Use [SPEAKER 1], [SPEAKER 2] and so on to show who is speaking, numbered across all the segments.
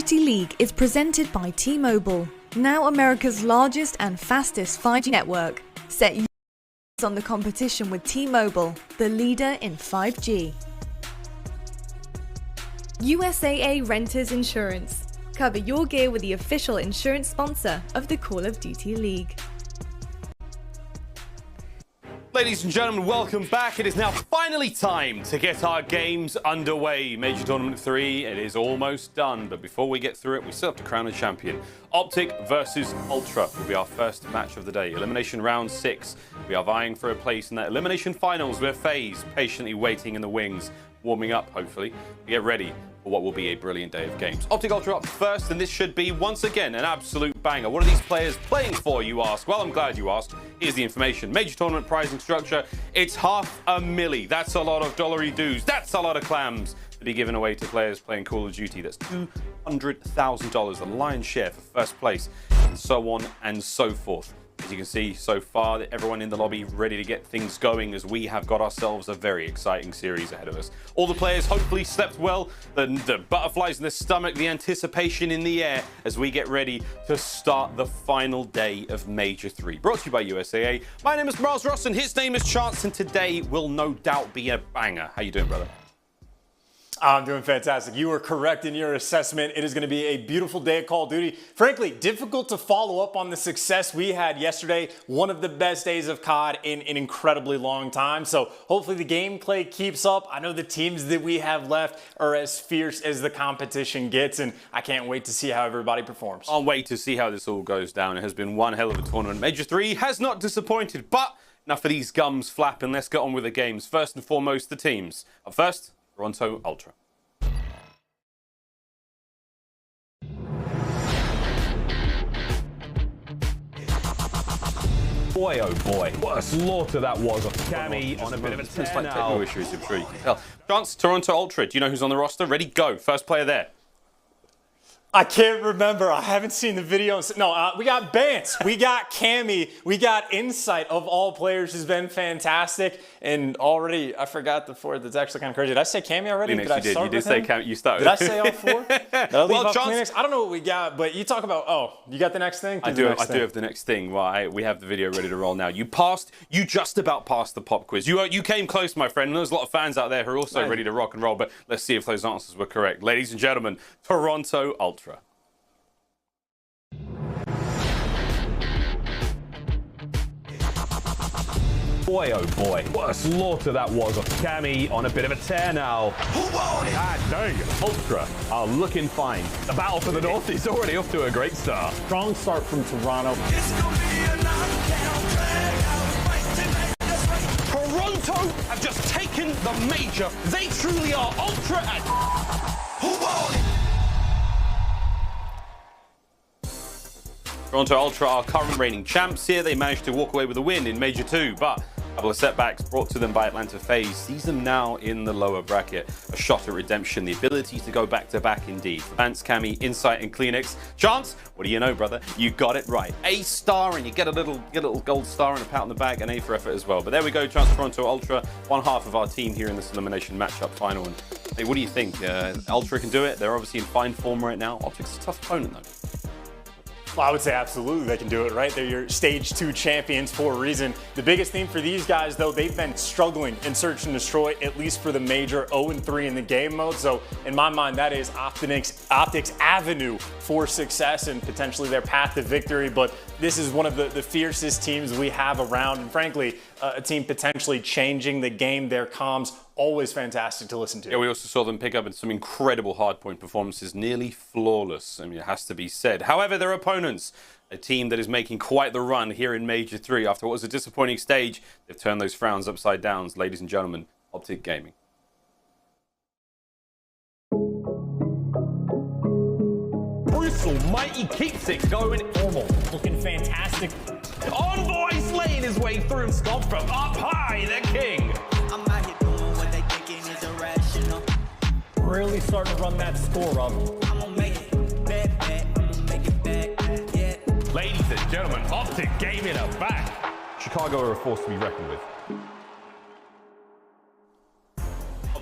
[SPEAKER 1] Duty League is presented by T-Mobile, now America's largest and fastest 5G network. Set your eyes on the competition with T-Mobile, the leader in 5G. USAA Renters Insurance. Cover your gear with the official insurance sponsor of the Call of Duty League.
[SPEAKER 2] Ladies and gentlemen, welcome back. It is now finally time to get our games underway. Major Tournament 3, it is almost done, but before we get through it, we still have to crown a champion. OpTic versus Ultra will be our first match of the day. Elimination round 6. We are vying for a place in that elimination finals where FaZe patiently waiting in the wings, warming up, hopefully, to get ready for what will be a brilliant day of games. OpTic Ultra up first, and this should be, once again, an absolute banger. What are these players playing for, you ask? Well, I'm glad you asked. Here's the information. Major tournament pricing structure, it's $500,000. That's a lot of dollary dues. That's a lot of clams to be given away to players playing Call of Duty. That's $200,000, the lion's share for first place, and so on and so forth. As you can see so far, everyone in the lobby ready to get things going as we have got ourselves a very exciting series ahead of us. All the players hopefully slept well, the butterflies in the stomach, the anticipation in the air as we get ready to start the final day of Major 3. Brought to you by USAA. My name is Miles Ross and his name is Chance, and today will no doubt be a banger. How you doing, brother?
[SPEAKER 3] I'm doing fantastic. You were correct in your assessment. It is going to be a beautiful day of Call of Duty. Frankly, difficult to follow up on the success we had yesterday. One of the best days of COD in an incredibly long time. So hopefully the gameplay keeps up. I know the teams that we have left are as fierce as the competition gets, and I can't wait to see how everybody performs.
[SPEAKER 2] I'll wait to see how this all goes down. It has been one hell of a tournament. Major 3 has not disappointed, but enough of these gums flapping. Let's get on with the games. First and foremost, the teams. Up first, Toronto Ultra.
[SPEAKER 4] Boy, oh boy, what a slaughter that was. Cammy on a bit of a tear now.
[SPEAKER 2] Technical issues, I'm sure you can tell. Chance, Toronto Ultra, do you know who's on the roster? Ready, go. First player there.
[SPEAKER 3] I can't remember. I haven't seen the video. No, we got Bance. We got Cammy. We got Insight, of all players, has been fantastic. And already, I forgot the fourth. That's actually kind of crazy. Did I say Cammy already?
[SPEAKER 2] Linux, you did say Cammy. You started.
[SPEAKER 3] Did I say all four? Did I leave
[SPEAKER 2] well,
[SPEAKER 3] off Chance, I don't know what we got, but you talk about, oh, you got the next thing?
[SPEAKER 2] I do have the next thing. Well, we have the video ready to roll now. You just about passed the pop quiz. You came close, my friend. There's a lot of fans out there who are also ready to rock and roll, but let's see if those answers were correct. Ladies and gentlemen, Toronto Ultra.
[SPEAKER 4] Boy, oh boy, what a slaughter that was. Cammy on a bit of a tear now. God dang, Ultra are looking fine. The battle for the North is already off to a great start.
[SPEAKER 3] Strong start from Toronto.
[SPEAKER 2] Toronto have just taken the major. They truly are Ultra and... Toronto Ultra are current reigning champs here. They managed to walk away with a win in Major 2, but a couple of setbacks brought to them by Atlanta FaZe sees them now in the lower bracket. A shot at redemption, the ability to go back-to-back indeed. Bance, Cammy, Insight, and Cleanix. Chance, what do you know, brother? You got it right. A star, and you get a little gold star and a pat on the back, and A for effort as well. But there we go, Chance, Toronto Ultra, one half of our team here in this elimination matchup final. And hey, what do you think? Ultra can do it. They're obviously in fine form right now. OpTic's a tough opponent, though.
[SPEAKER 3] Well, I would say absolutely they can do it, right? They're your stage 2 champions for a reason. The biggest theme for these guys, though, they've been struggling in Search and Destroy, at least for the major 0-3 in the game mode. So in my mind, that is OpTic's avenue for success and potentially their path to victory. But this is one of the fiercest teams we have around. And frankly, a team potentially changing the game, their comms, always fantastic to listen to.
[SPEAKER 2] Yeah, we also saw them pick up some incredible hardpoint performances, nearly flawless. I mean, it has to be said. However, their opponents, a team that is making quite the run here in Major 3. After what was a disappointing stage, they've turned those frowns upside down. Ladies and gentlemen, OpTic Gaming.
[SPEAKER 4] Mighty Crimsix going normal, looking fantastic.
[SPEAKER 2] Envoy slaying his way through Scump from up high, the king.
[SPEAKER 5] I'm out here doing what they thinking is irrational.
[SPEAKER 4] Really starting to run that score up.
[SPEAKER 5] I'm gonna make it back, I'm gonna make it back, yeah.
[SPEAKER 4] Ladies and gentlemen, OpTic Gaming are back. Chicago are a force to be reckoned with.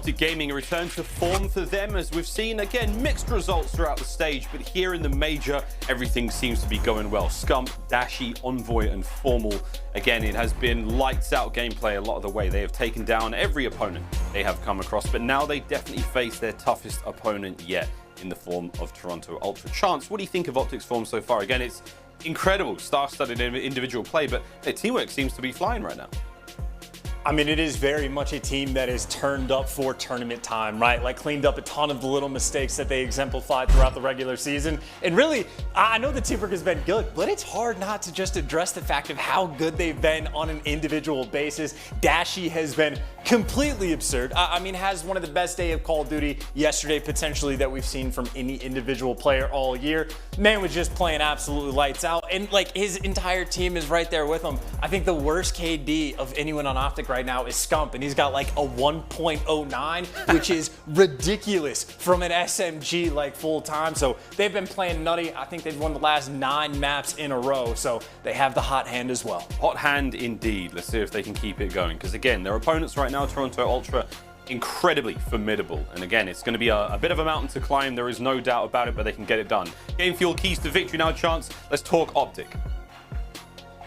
[SPEAKER 2] OpTic Gaming, a return to form for them, as we've seen, again, mixed results throughout the stage, but here in the major, everything seems to be going well. Scump, Dashy, Envoy, and Formal. Again, it has been lights out gameplay a lot of the way. They have taken down every opponent they have come across, but now they definitely face their toughest opponent yet in the form of Toronto Ultra. Chance, what do you think of OpTic's form so far? Again, it's incredible, star-studded individual play, but their teamwork seems to be flying right now.
[SPEAKER 3] I mean, it is very much a team that is turned up for tournament time, right? Like, cleaned up a ton of the little mistakes that they exemplified throughout the regular season. And really, I know the teamwork has been good, but it's hard not to just address the fact of how good they've been on an individual basis. Dashy has been completely absurd. I mean, has one of the best day of Call of Duty yesterday, potentially, that we've seen from any individual player all year. Man was just playing absolutely lights out. And, like, his entire team is right there with him. I think the worst KD of anyone on OpTic right now is Scump, and he's got like a 1.09, which is ridiculous from an SMG like full time. So they've been playing nutty. I think they've won the last 9 maps in a row, so they have the hot hand as well.
[SPEAKER 2] Hot hand indeed. Let's see if they can keep it going, because again, their opponents right now, Toronto Ultra, incredibly formidable, and again, it's going to be a bit of a mountain to climb, there is no doubt about it, but they can get it done. Game fuel keys to victory now, Chance. Let's talk OpTic.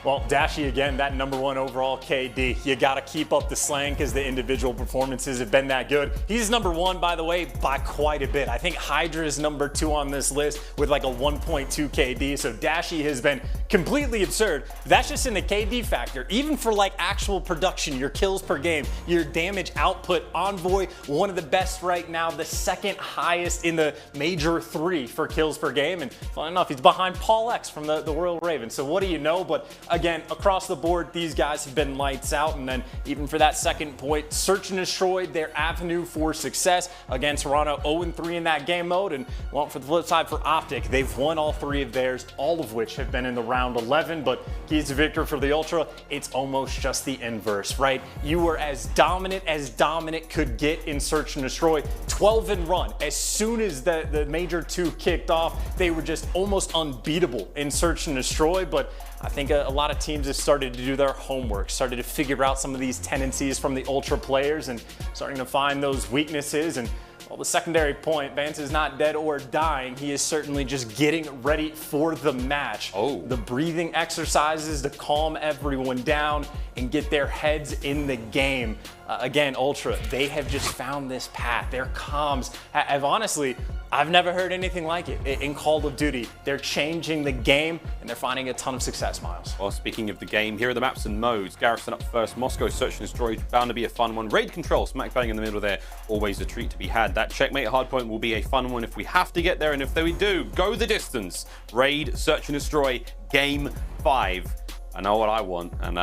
[SPEAKER 3] Well, Dashy, again, that #1 overall KD. You got to keep up the slang because the individual performances have been that good. He's #1, by the way, by quite a bit. I think HyDra is #2 on this list with like a 1.2 KD. So Dashy has been completely absurd. That's just in the KD factor. Even for like actual production, your kills per game, your damage output, Envoy, one of the best right now, the 2nd highest in the major 3 for kills per game. And fun enough, he's behind Paul X from the Royal Ravens. So what do you know? But again, across the board, these guys have been lights out. And then even for that second point, search and destroy their avenue for success. Again, Toronto 0-3 in that game mode. And well, for the flip side for OpTic, they've won all 3 of theirs, all of which have been in the round 11. But keys to victory for the Ultra, it's almost just the inverse, right? You were as dominant could get in search and destroy. 12 and run. As soon as the major 2 kicked off, they were just almost unbeatable in search and destroy. But I think a lot of teams have started to do their homework, started to figure out some of these tendencies from the Ultra players and starting to find those weaknesses. And well, the secondary point, Bance is not dead or dying. He is certainly just getting ready for the match.
[SPEAKER 2] Oh.
[SPEAKER 3] The breathing exercises to calm everyone down and get their heads in the game. Again, Ultra, they have just found this path. Their comms have honestly, I've never heard anything like it in Call of Duty. They're changing the game and they're finding a ton of success, Miles.
[SPEAKER 2] Well, speaking of the game, here are the maps and modes. Garrison up first, Moscow Search and Destroy, bound to be a fun one. Raid Control, smack bang in the middle there, always a treat to be had. That Checkmate Hardpoint will be a fun one if we have to get there, and if we do, go the distance. Raid, Search and Destroy, Game 5. I know what I want, and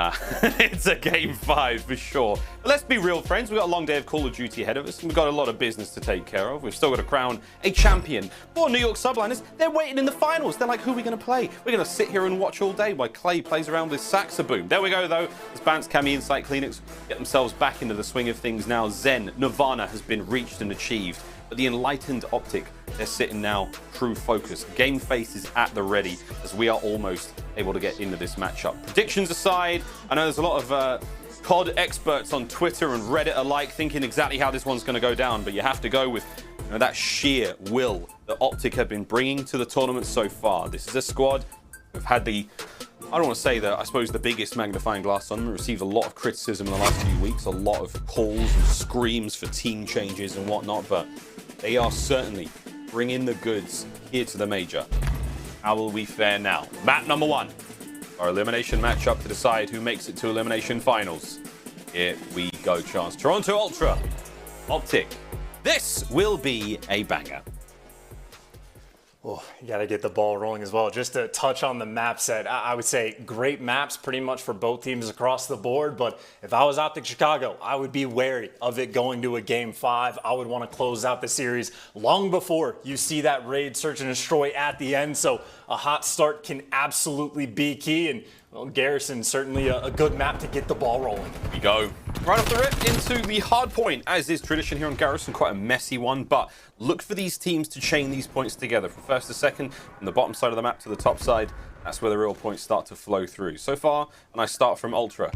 [SPEAKER 2] it's a Game 5 for sure. But let's be real, friends. We've got a long day of Call of Duty ahead of us, and we've got a lot of business to take care of. We've still got to crown a champion. For New York Subliners, they're waiting in the finals. They're like, who are we going to play? We're going to sit here and watch all day while Clay plays around with Saxaboom. There we go, though. As Bance, Cammy, Insight, Cleanix get themselves back into the swing of things now. Zen, Nirvana has been reached and achieved. But the enlightened OpTic, they're sitting now, true focus. Game face is at the ready as we are almost able to get into this matchup. Predictions aside, I know there's a lot of COD experts on Twitter and Reddit alike thinking exactly how this one's going to go down, but you have to go with that sheer will that OpTic have been bringing to the tournament so far. This is a squad who've had the, I don't want to say that, I suppose the biggest magnifying glass on them. Received a lot of criticism in the last few weeks, a lot of calls and screams for team changes and whatnot, but they are certainly bringing the goods here to the major. How will we fare now? Map #1, our elimination matchup to decide who makes it to elimination finals. Here we go, Chance. Toronto Ultra, OpTic. This will be a banger.
[SPEAKER 3] Oh, you got to get the ball rolling as well. Just to touch on the map set, I would say great maps pretty much for both teams across the board. But if I was OpTic Chicago, I would be wary of it going to a Game 5. I would want to close out the series long before you see that raid, search, and destroy at the end. So a hot start can absolutely be key. And well, Garrison, certainly a good map to get the ball rolling.
[SPEAKER 2] Here we go. Right off the rip into the hard point, as is tradition here on Garrison, quite a messy one, but look for these teams to chain these points together from first to second, from the bottom side of the map to the top side. That's where the real points start to flow through. So far, and I start from Ultra.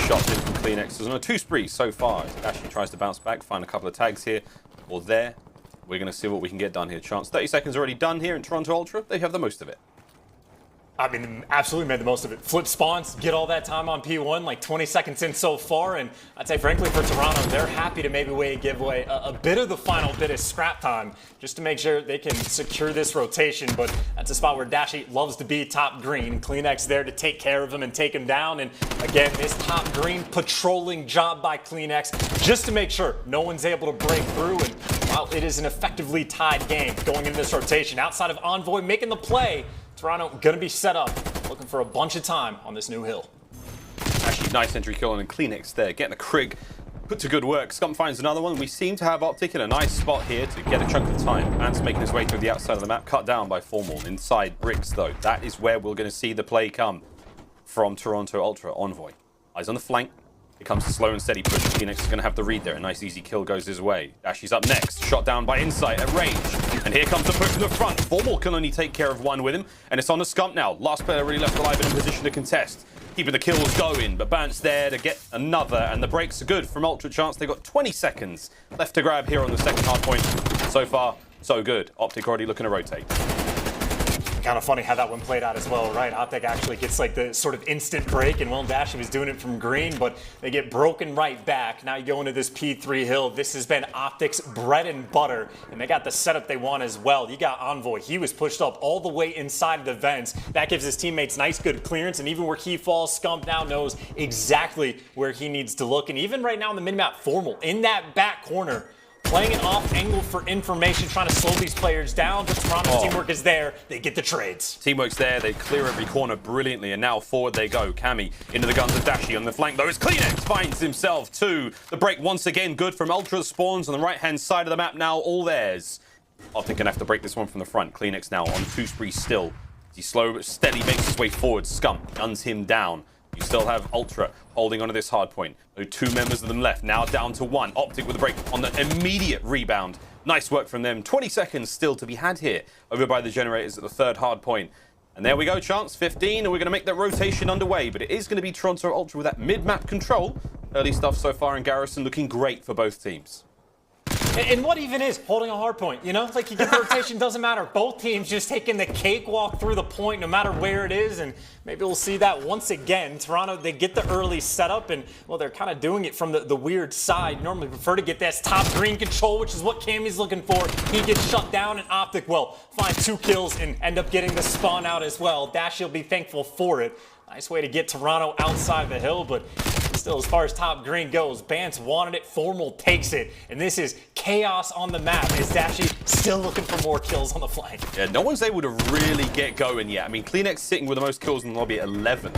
[SPEAKER 2] shots in from Cleanx. There's no 2 sprees so far. Dashy tries to bounce back, find a couple of tags here or there. We're going to see what we can get done here. Chance 30 seconds already done here in Toronto Ultra. They have the most of it.
[SPEAKER 3] I mean, absolutely made the most of it. Flip spawns, get all that time on P1, like 20 seconds in so far. And I'd say, frankly, for Toronto, they're happy to maybe give away a bit of the final bit of scrap time just to make sure they can secure this rotation. But that's a spot where Dashy loves to be top green. Cleanx there to take care of him and take him down. And again, this top green patrolling job by Cleanx just to make sure no one's able to break through. And while it is an effectively tied game going into this rotation, outside of Envoy making the play, Toronto gonna be set up, looking for a bunch of time on this new hill.
[SPEAKER 2] Actually, nice entry kill on Cleanx there, getting the Krig put to good work. Scump finds another one. We seem to have OpTic in a nice spot here to get a chunk of time. Bance making his way through the outside of the map, cut down by Formal. Inside bricks though, that is where we're gonna see the play come from Toronto Ultra. Envoy. Eyes on the flank. It comes to slow and steady push. Cleanx is going to have the read there. A nice easy kill goes his way. Dashy's up next. Shot down by Insight at range. And here comes the push from the front. Formal can only take care of one with him. And it's on the Scump now. Last player really left alive in position to contest. Keeping the kills going. But Bance there to get another. And the breaks are good from Ultra Chance. They've got 20 seconds left to grab here on the second hard point. So far, so good. OpTic already looking to rotate.
[SPEAKER 3] Kind of funny how that one played out as well, right? OpTic actually gets like the sort of instant break, and Dashy was doing it from green, but they get broken right back. Now you go into this P3 hill. This has been OpTic's bread and butter, and they got the setup they want as well. You got Envoy. He was pushed up all the way inside of the vents. That gives his teammates nice, good clearance, and even where he falls, Scump now knows exactly where he needs to look. And even right now in the minimap, Formal in that back corner, playing it off angle for information, trying to slow these players down, but Toronto's teamwork is there. They get the trades.
[SPEAKER 2] Teamwork's there. They clear every corner brilliantly, and now forward they go. Cammy into the guns of Dashy on the flank, though. As Cleanx finds himself too. The break once again good from Ultra. Spawns on the right-hand side of the map now, all theirs. OpTic gonna have to break this one from the front. Cleanx now on 2 spree still. He slow but steady makes his way forward. Scump guns him down. You still have Ultra holding onto this hard point. There are 2 members of them left, now down to 1. OpTic with a break on the immediate rebound. Nice work from them. 20 seconds still to be had here over by the generators at the 3rd hard point. And there we go, Chance 15, and we're going to make that rotation underway. But it is going to be Toronto Ultra with that mid-map control. Early stuff so far in Garrison looking great for both teams.
[SPEAKER 3] And what even is holding a hard point, you know? It's like you get the rotation, doesn't matter. Both teams just taking the cakewalk through the point no matter where it is, and maybe we'll see that once again. Toronto, they get the early setup, and, well, they're kind of doing it from the weird side. Normally prefer to get this top green control, which is what Cammy's looking for. He gets shut down, and OpTic, well, find 2 kills and end up getting the spawn out as well. Dashy will be thankful for it. Nice way to get Toronto outside the hill, but still, as far as top green goes, Bance wanted it, Formal takes it, and this is chaos on the map as Dashy still looking for more kills on the flank.
[SPEAKER 2] Yeah, no one's able to really get going yet. I mean, Cleanx sitting with the most kills in the lobby at 11.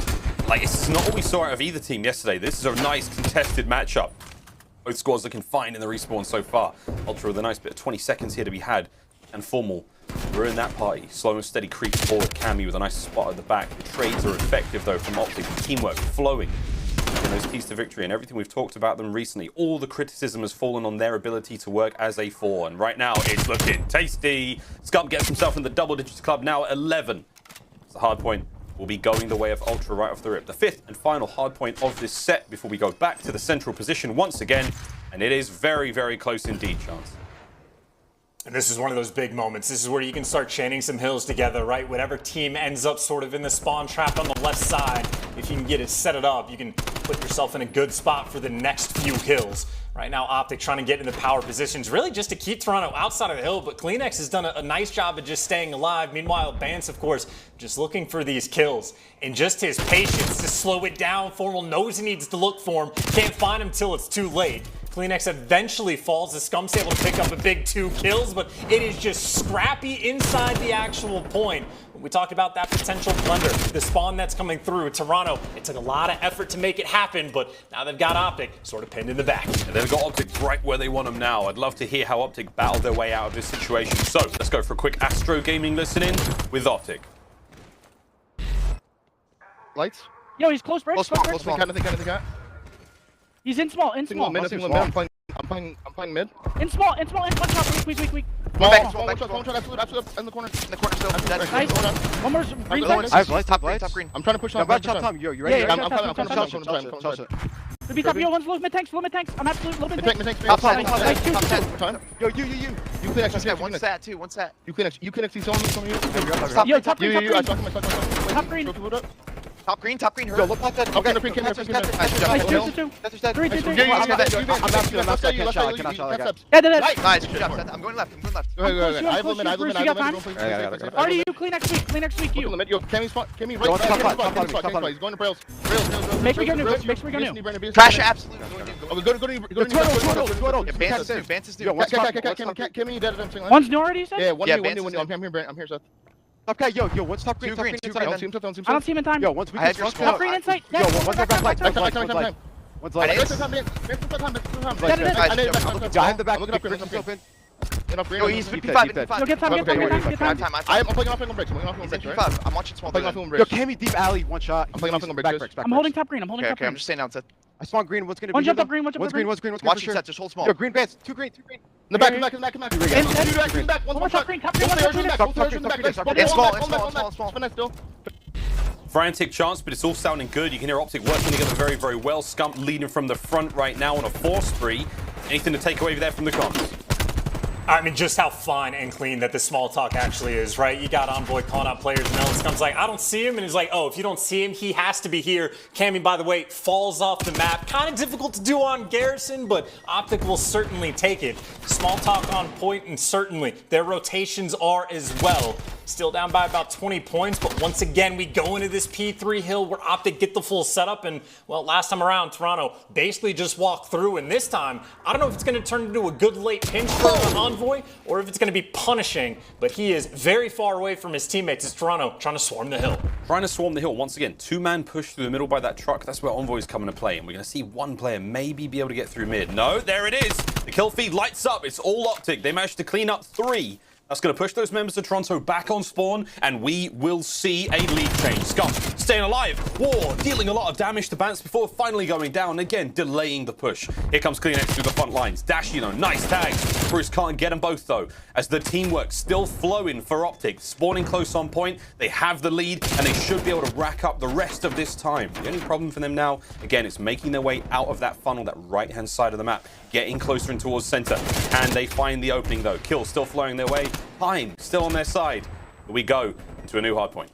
[SPEAKER 2] Like, it's not what we saw out of either team yesterday. This is a nice contested matchup. Both squads looking fine in the respawn so far. Ultra with a nice bit of 20 seconds here to be had, and Formal, we're in that party. Slow and steady creeps forward. Cammy with a nice spot at the back. The trades are effective, though, from OpTic. Teamwork flowing. And those keys to victory and everything we've talked about them recently. All the criticism has fallen on their ability to work as a 4. And right now, it's looking tasty. Scump gets himself in the double digits club now at 11. The hard point will be going the way of Ultra right off the rip. The 5th and final hard point of this set before we go back to the central position once again. And it is very, very close indeed, Chance.
[SPEAKER 3] And this is one of those big moments. This is where you can start chaining some hills together, right? Whatever team ends up sort of in the spawn trap on the left side, if you can get it set it up, you can put yourself in a good spot for the next few hills. Right now, OpTic trying to get into power positions, really just to keep Toronto outside of the hill, but Cleanx has done a nice job of just staying alive. Meanwhile, Bance, of course, just looking for these kills. And just his patience to slow it down. Formal knows he needs to look for him. Can't find him till it's too late. Cleanx eventually falls. The Scump's able to pick up a big 2 kills, but it is just scrappy inside the actual point. We talked about that potential blender, the spawn that's coming through. Toronto, it took a lot of effort to make it happen, but now they've got OpTic sort of pinned in the back.
[SPEAKER 2] And they've got OpTic right where they want them now. I'd love to hear how OpTic battle their way out of this situation. So let's go for a quick Astro Gaming listen-in with OpTic.
[SPEAKER 6] Lights?
[SPEAKER 7] Yo, he's close, bridge.
[SPEAKER 6] Close small. Kind of thing.
[SPEAKER 7] He's in small,
[SPEAKER 6] Single mid. I'm playing mid.
[SPEAKER 7] In small, top, weak.
[SPEAKER 6] One shot, absolute, in the corner still.
[SPEAKER 7] Nice. One more, green
[SPEAKER 6] I have lights, top green. I'm trying to push on.
[SPEAKER 8] Top, Tom, you ready?
[SPEAKER 6] Yeah, I'm coming.
[SPEAKER 7] Could be top. Yo, one's low mid tanks. Low mid tanks. I'm absolutely low mid
[SPEAKER 6] Mid
[SPEAKER 7] tanks.
[SPEAKER 6] tank.
[SPEAKER 7] Nice, two,
[SPEAKER 6] Top
[SPEAKER 7] two,
[SPEAKER 6] 10.
[SPEAKER 7] two.
[SPEAKER 6] Time.
[SPEAKER 8] Yo, you.
[SPEAKER 6] You clean actually.
[SPEAKER 8] One stat, too. One stat.
[SPEAKER 6] You clean actually. Some of you.
[SPEAKER 7] Yo, top green, top
[SPEAKER 6] You. I
[SPEAKER 7] green.
[SPEAKER 6] talked to my
[SPEAKER 7] Top green.
[SPEAKER 8] Top green.
[SPEAKER 6] Yo,
[SPEAKER 8] Hurt.
[SPEAKER 6] look at that. Okay, the free camera.
[SPEAKER 7] Nice, two, two. Three, three, three.
[SPEAKER 8] Yeah,
[SPEAKER 7] Yeah,
[SPEAKER 8] Nice. Good job. I'm going left.
[SPEAKER 6] Go ahead. I have limit.
[SPEAKER 7] Already, you clean next week. Clean next week, you.
[SPEAKER 6] Yo, Cammy's right.
[SPEAKER 8] Go on, top
[SPEAKER 6] He's going to rails.
[SPEAKER 7] Make me go new. Make me go new.
[SPEAKER 8] Trash absolute.
[SPEAKER 6] Go to
[SPEAKER 8] Bance is due.
[SPEAKER 6] Cammy, you dead.
[SPEAKER 7] One's new already, you said?
[SPEAKER 6] Yeah, one
[SPEAKER 8] Yeah,
[SPEAKER 6] new.
[SPEAKER 8] Bance is
[SPEAKER 6] I'm here, Seth.
[SPEAKER 9] Okay, yo, what's top green?
[SPEAKER 8] Two green.
[SPEAKER 6] I don't see him.
[SPEAKER 7] I don't see him in time.
[SPEAKER 9] Yo, once we
[SPEAKER 8] I had
[SPEAKER 9] can
[SPEAKER 8] your
[SPEAKER 9] smoke,
[SPEAKER 7] Top green insight.
[SPEAKER 9] yo, one's back.
[SPEAKER 6] Time.
[SPEAKER 9] One's like,
[SPEAKER 8] I didn't-
[SPEAKER 9] I have the back.
[SPEAKER 6] Looking up here.
[SPEAKER 8] Yo, he's 55.
[SPEAKER 7] Yo, get time, get time.
[SPEAKER 6] I'm playing off on breaks.
[SPEAKER 8] He's at 55. I'm watching small.
[SPEAKER 6] playing off on
[SPEAKER 9] yo,
[SPEAKER 6] breaks.
[SPEAKER 9] Cammy deep alley, one shot.
[SPEAKER 6] I'm playing off on
[SPEAKER 9] Back
[SPEAKER 6] breaks.
[SPEAKER 9] bricks.
[SPEAKER 7] I'm holding top green. I'm holding top
[SPEAKER 8] Okay, I'm
[SPEAKER 7] green.
[SPEAKER 8] just staying down.
[SPEAKER 9] I spawn green. What's gonna be?
[SPEAKER 7] One
[SPEAKER 9] here,
[SPEAKER 7] jumped up
[SPEAKER 9] though?
[SPEAKER 7] green. One jumped
[SPEAKER 9] One's
[SPEAKER 7] up green.
[SPEAKER 9] One's green. For
[SPEAKER 8] Watching
[SPEAKER 9] sure.
[SPEAKER 8] set. Just hold small.
[SPEAKER 9] Yo, green Bance. Two green.
[SPEAKER 6] In the back. Back. One
[SPEAKER 7] One top green. Top green.
[SPEAKER 6] Still.
[SPEAKER 2] Frantic chance, but it's all sounding good. You can hear OpTic working together very, very well. Scump leading from the front right now on a 4 spree. Anything to take away there from the comms?
[SPEAKER 3] I mean, just how fine and clean that the small talk actually is, right? You got Envoy calling out players, and Ellen Scump's like, I don't see him, and he's like, oh, if you don't see him, he has to be here. Cammy, by the way, falls off the map. Kind of difficult to do on Garrison, but OpTic will certainly take it. Small talk on point, and certainly their rotations are as well. Still down by about 20 points, but once again, we go into this P3 hill where OpTic get the full setup, and, well, last time around, Toronto basically just walked through, and this time, I don't know if it's going to turn into a good late pinch for Envoy, or if it's going to be punishing, but he is very far away from his teammates as Toronto trying to swarm the hill.
[SPEAKER 2] Trying to swarm the hill once again. 2-man push through the middle by that truck. That's where Envoy's coming to play, and we're going to see one player maybe be able to get through mid. No, there it is. The kill feed lights up. It's all OpTic. They managed to clean up 3. That's going to push those members of Toronto back on spawn, and we will see a lead change. Scump staying alive. War dealing a lot of damage to Bance before finally going down. Again, delaying the push. Here comes Cleanex through the front lines. Dashy, nice tags. Bruce can't get them both, though, as the teamwork still flowing for OpTic. Spawning close on point. They have the lead, and they should be able to rack up the rest of this time. The only problem for them now, again, is making their way out of that funnel, that right-hand side of the map, getting closer and towards center. And they find the opening, though. Kills still flowing their way. Fine, still on their side. Here we go into a new hard point.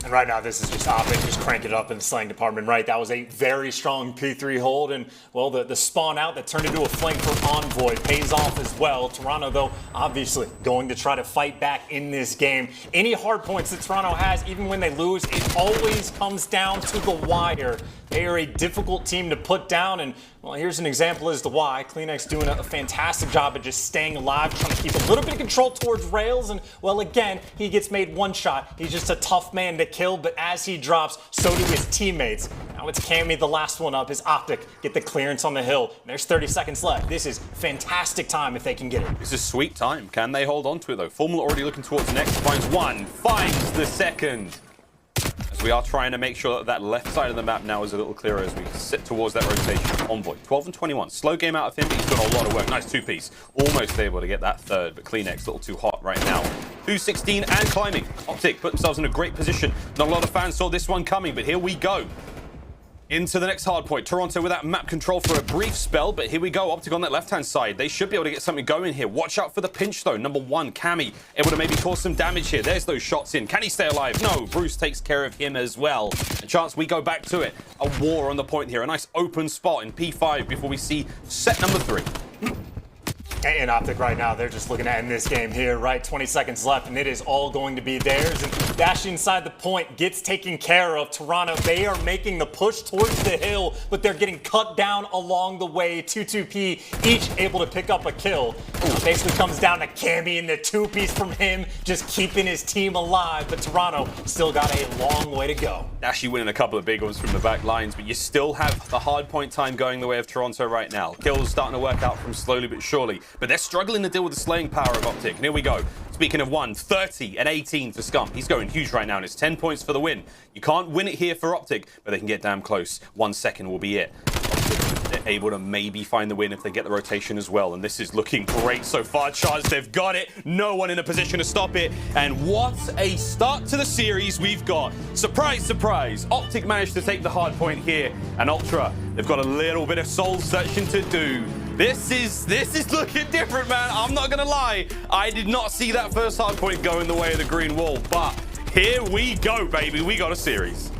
[SPEAKER 3] And right now, this is just OpTic just cranking it up in the slaying department, right? That was a very strong P3 hold, and, well, the spawn out that turned into a flank for Envoy pays off as well. Toronto, though, obviously going to try to fight back in this game. Any hard points that Toronto has, even when they lose, it always comes down to the wire. They are a difficult team to put down, and, well, here's an example as to why. Cleanex doing a fantastic job of just staying alive, trying to keep a little bit of control towards rails, and, well, again, he gets made one shot. He's just a tough man to kill, but as he drops, so do his teammates. Now it's Cammy, the last one up, is OpTic. Get the clearance on the hill. There's 30 seconds left. This is fantastic time if they can get it.
[SPEAKER 2] This is sweet time. Can they hold on to it, though? Formula already looking towards next. Finds one. Finds the second. As we are trying to make sure that that left side of the map now is a little clearer as we sit towards that rotation. Envoy, 12 and 21. Slow game out of him, but he's done a lot of work. Nice 2-piece. Almost able to get that third, but Cleanex a little too hot right now. 2-16 and climbing. OpTic put themselves in a great position. Not a lot of fans saw this one coming, but here we go. Into the next hard point. Toronto without map control for a brief spell, but here we go. OpTic on that left-hand side. They should be able to get something going here. Watch out for the pinch, though. Number 1, Cammy, able to maybe cause some damage here. There's those shots in. Can he stay alive? No. Bruce takes care of him as well. A chance we go back to it. A war on the point here. A nice open spot in P5 before we see set number 3.
[SPEAKER 3] And OpTic right now, they're just looking at in this game here, right? 20 seconds left, and it is all going to be theirs. And Dashy inside the point gets taken care of. Toronto, they are making the push towards the hill, but they're getting cut down along the way. 2-2-P, each able to pick up a kill. It basically comes down to Cammy and the 2-piece from him, just keeping his team alive. But Toronto still got a long way to go.
[SPEAKER 2] Dashy winning a couple of big ones from the back lines, but you still have the hard point time going the way of Toronto right now. Kills starting to work out from slowly but surely. But they're struggling to deal with the slaying power of OpTic. And here we go. Speaking of 1, 30 and 18 for Scump. He's going huge right now, and it's 10 points for the win. You can't win it here for OpTic, but they can get damn close. 1 second will be it. able to maybe find the win if they get the rotation as well. And this is looking great so far. Charge, they've got it. No one in a position to stop it. And what a start to the series we've got. Surprise, surprise. OpTic managed to take the hard point here. And Ultra, they've got a little bit of soul searching to do. This is looking different, man. I'm not gonna lie. I did not see that first hard point going the way of the green wall, but here we go, baby. We got a series.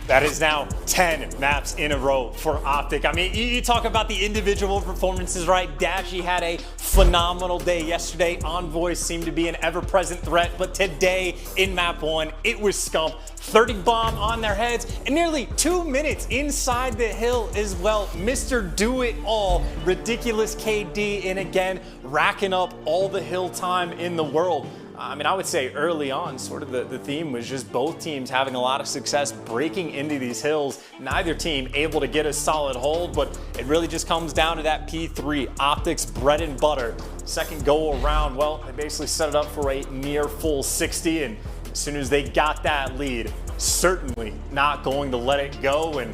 [SPEAKER 3] That is now 10 maps in a row for OpTic. I mean, you talk about the individual performances, right? Dashy had a phenomenal day yesterday. Envoy seemed to be an ever-present threat, but today in map 1, it was Scump. 30 bomb on their heads, and nearly 2 minutes inside the hill as well. Mr. Do-It-All, ridiculous KD, and again, racking up all the hill time in the world. I mean, I would say early on, sort of the theme was just both teams having a lot of success breaking into these hills. Neither team able to get a solid hold, but it really just comes down to that P3, OpTic's bread and butter. Second go around, well, they basically set it up for a near full 60, and as soon as they got that lead, certainly not going to let it go. And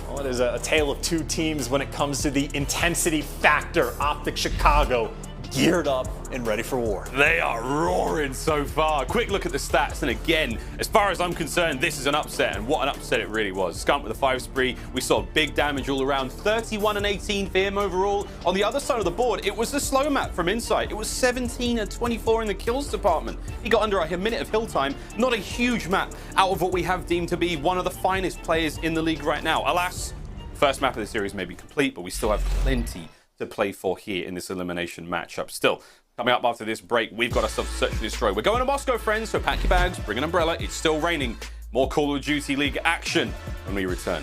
[SPEAKER 3] well, it is a tale of two teams when it comes to the intensity factor. OpTic Chicago geared up and ready for war.
[SPEAKER 2] They are roaring so far. Quick look at the stats, and again, as far as I'm concerned, this is an upset, and what an upset it really was. Scump with a 5 spree. We saw big damage all around, 31 and 18 for him overall. On the other side of the board, it was the slow map from Insight. It was 17 and 24 in the kills department. He got under a minute of hill time. Not a huge map out of what we have deemed to be one of the finest players in the league right now. Alas, first map of the series may be complete, but we still have plenty to play for here in this elimination matchup. Still, coming up after this break, we've got ourselves a search and destroy. We're going to Moscow, friends, so pack your bags, bring an umbrella. It's still raining. More Call of Duty League action when we return.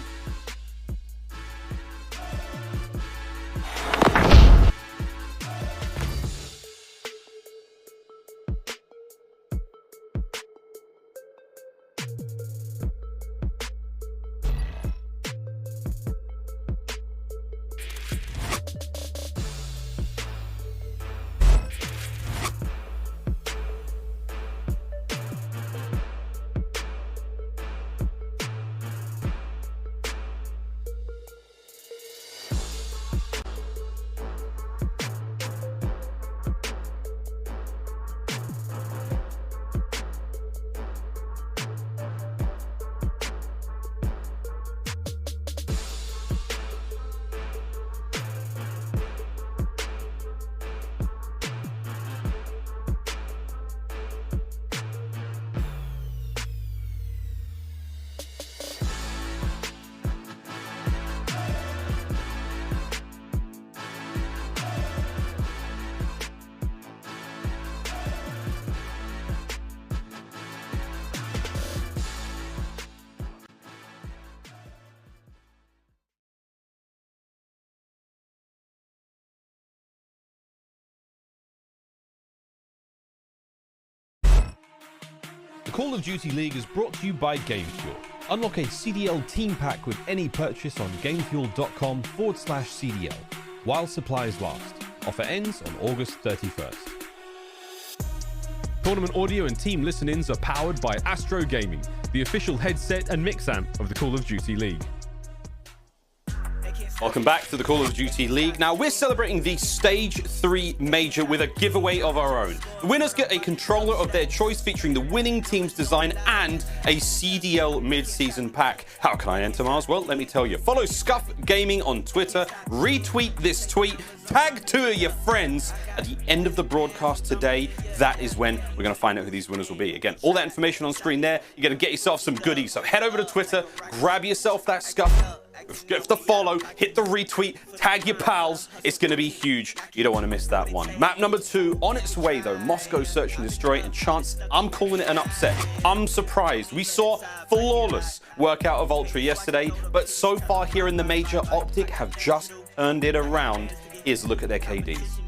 [SPEAKER 4] The Call of Duty League is brought to you by GameFuel. Unlock a CDL team pack with any purchase on gamefuel.com/CDL while supplies last. Offer ends on August 31st. Tournament audio and team listen-ins are powered by Astro Gaming, the official headset and mix amp of the Call of Duty League.
[SPEAKER 2] Welcome back to the Call of Duty League. Now, we're celebrating the Stage 3 Major with a giveaway of our own. The winners get a controller of their choice featuring the winning team's design and a CDL mid-season pack. How can I enter, Mars? Well, let me tell you. Follow Scump Gaming on Twitter, retweet this tweet, tag 2 of your friends. At the end of the broadcast today, that is when we're going to find out who these winners will be. Again, all that information on screen there. You're going to get yourself some goodies. So head over to Twitter, grab yourself that Scump. Give the follow, hit the retweet, tag your pals. It's going to be huge. You don't want to miss that one. Map number 2 on its way, though. Moscow Search and Destroy, and chance, I'm calling it an upset. I'm surprised. We saw flawless work out of Ultra yesterday, but so far here in the Major, OpTic have just turned it around. Here's a look at their KDs.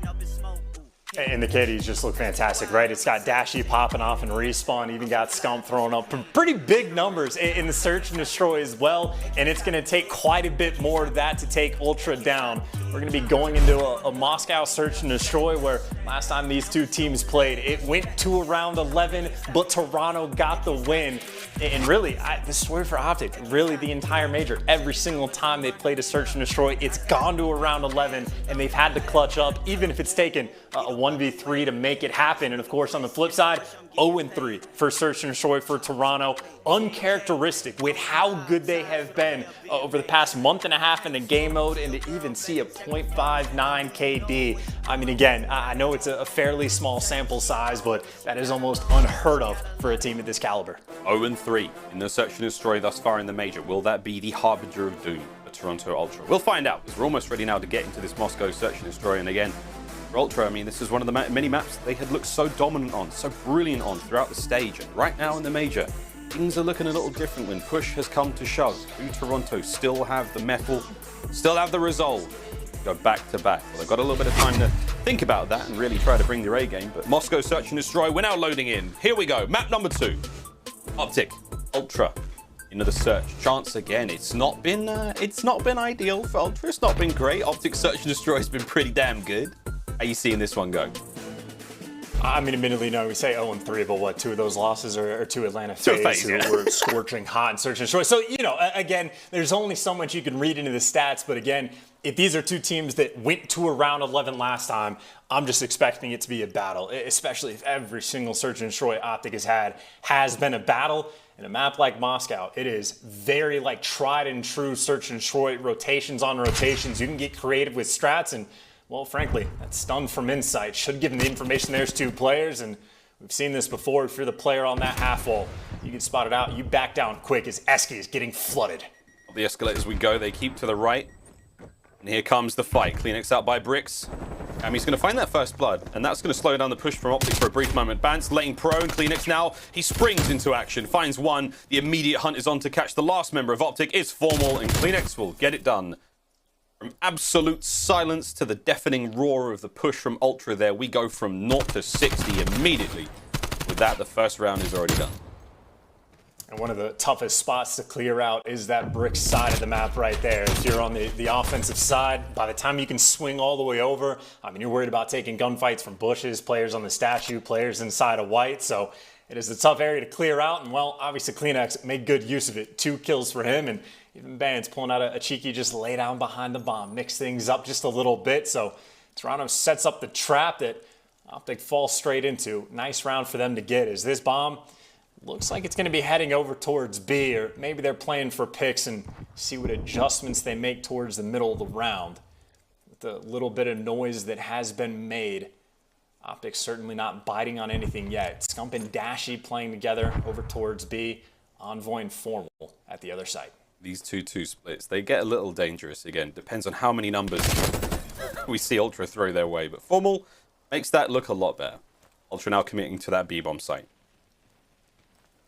[SPEAKER 3] And the kitties just look fantastic, right? It's got Dashy popping off and respawn, even got Scump throwing up pretty big numbers in the search and destroy as well. And it's going to take quite a bit more of that to take Ultra down. We're going to be going into a Moscow search and destroy where last time these two teams played, it went to around 11, but Toronto got the win. And really, the story for OpTic, really the entire major, every single time they played a search and destroy, it's gone to around 11, and they've had to clutch up, even if it's taken a 1v3 to make it happen. And of course, on the flip side, 0-3 for search and destroy for Toronto. Uncharacteristic with how good they have been over the past month and a half in the game mode, and to even see a 0.59 KD. I mean, again, I know it's a fairly small sample size, but that is almost unheard of for a team at this caliber.
[SPEAKER 2] 0-3 in the search and destroy thus far in the major. Will that be the harbinger of doom for Toronto Ultra? We'll find out, because we're almost ready now to get into this Moscow search and destroy. And again, for Ultra, I mean, this is one of the many maps they had looked so dominant on, so brilliant on throughout the stage. And right now in the major, things are looking a little different when push has come to shove. Do Toronto still have the mettle, still have the resolve to go back to back? Well, they've got a little bit of time to think about that and really try to bring their A game. But Moscow search and destroy, we're now loading in. Here we go, map number 2. OpTic Ultra into the search. Chance again. It's not been ideal for Ultra. It's not been great. OpTic search and destroy has been pretty damn good. How are you seeing this one go?
[SPEAKER 3] I mean, admittedly, no, we say 0-3, but what, 2 of those losses are to Atlanta FaZe,
[SPEAKER 2] yeah.
[SPEAKER 3] who were scorching hot in search and destroy. So, you know, again, there's only so much you can read into the stats, but again, if these are two teams that went to around 11 last time, I'm just expecting it to be a battle, especially if every single search and destroy OpTic has had has been a battle. In a map like Moscow, it is very like tried and true search and destroy, rotations on rotations. You can get creative with strats, and well, frankly, that stun from Insight should give them the information there's 2 players, and we've seen this before. If you're the player on that half wall, you get spotted out, you back down quick as Eski is getting flooded.
[SPEAKER 2] Up the escalators we go, they keep to the right. And here comes the fight. Cleanix out by Bricks. He's going to find that first blood, and that's going to slow down the push from OpTic for a brief moment. Bance laying prone. Cleanix now, he springs into action, finds one. The immediate hunt is on to catch the last member of OpTic. It's Formal, and Cleanix will get it done. From absolute silence to the deafening roar of the push from Ultra there, we go from 0 to 60 immediately. With that, the first round is already done.
[SPEAKER 3] And one of the toughest spots to clear out is that brick side of the map right there. If you're on the offensive side, by the time you can swing all the way over, I mean, you're worried about taking gunfights from bushes, players on the statue, players inside of white. So it is a tough area to clear out. And well, obviously Cleanix made good use of it. 2 kills for him, and even Bance pulling out a cheeky just lay down behind the bomb, mix things up just a little bit. So Toronto sets up the trap that OpTic falls straight into. Nice round for them to get, as this bomb looks like it's going to be heading over towards B, or maybe they're playing for picks and see what adjustments they make towards the middle of the round. With the little bit of noise that has been made, OpTic certainly not biting on anything yet. Scump and Dashy playing together over towards B, Envoy and Formal at the other side.
[SPEAKER 2] These 2-2 splits, they get a little dangerous again. Depends on how many numbers we see Ultra throw their way, but Formal makes that look a lot better. Ultra now committing to that B-bomb site.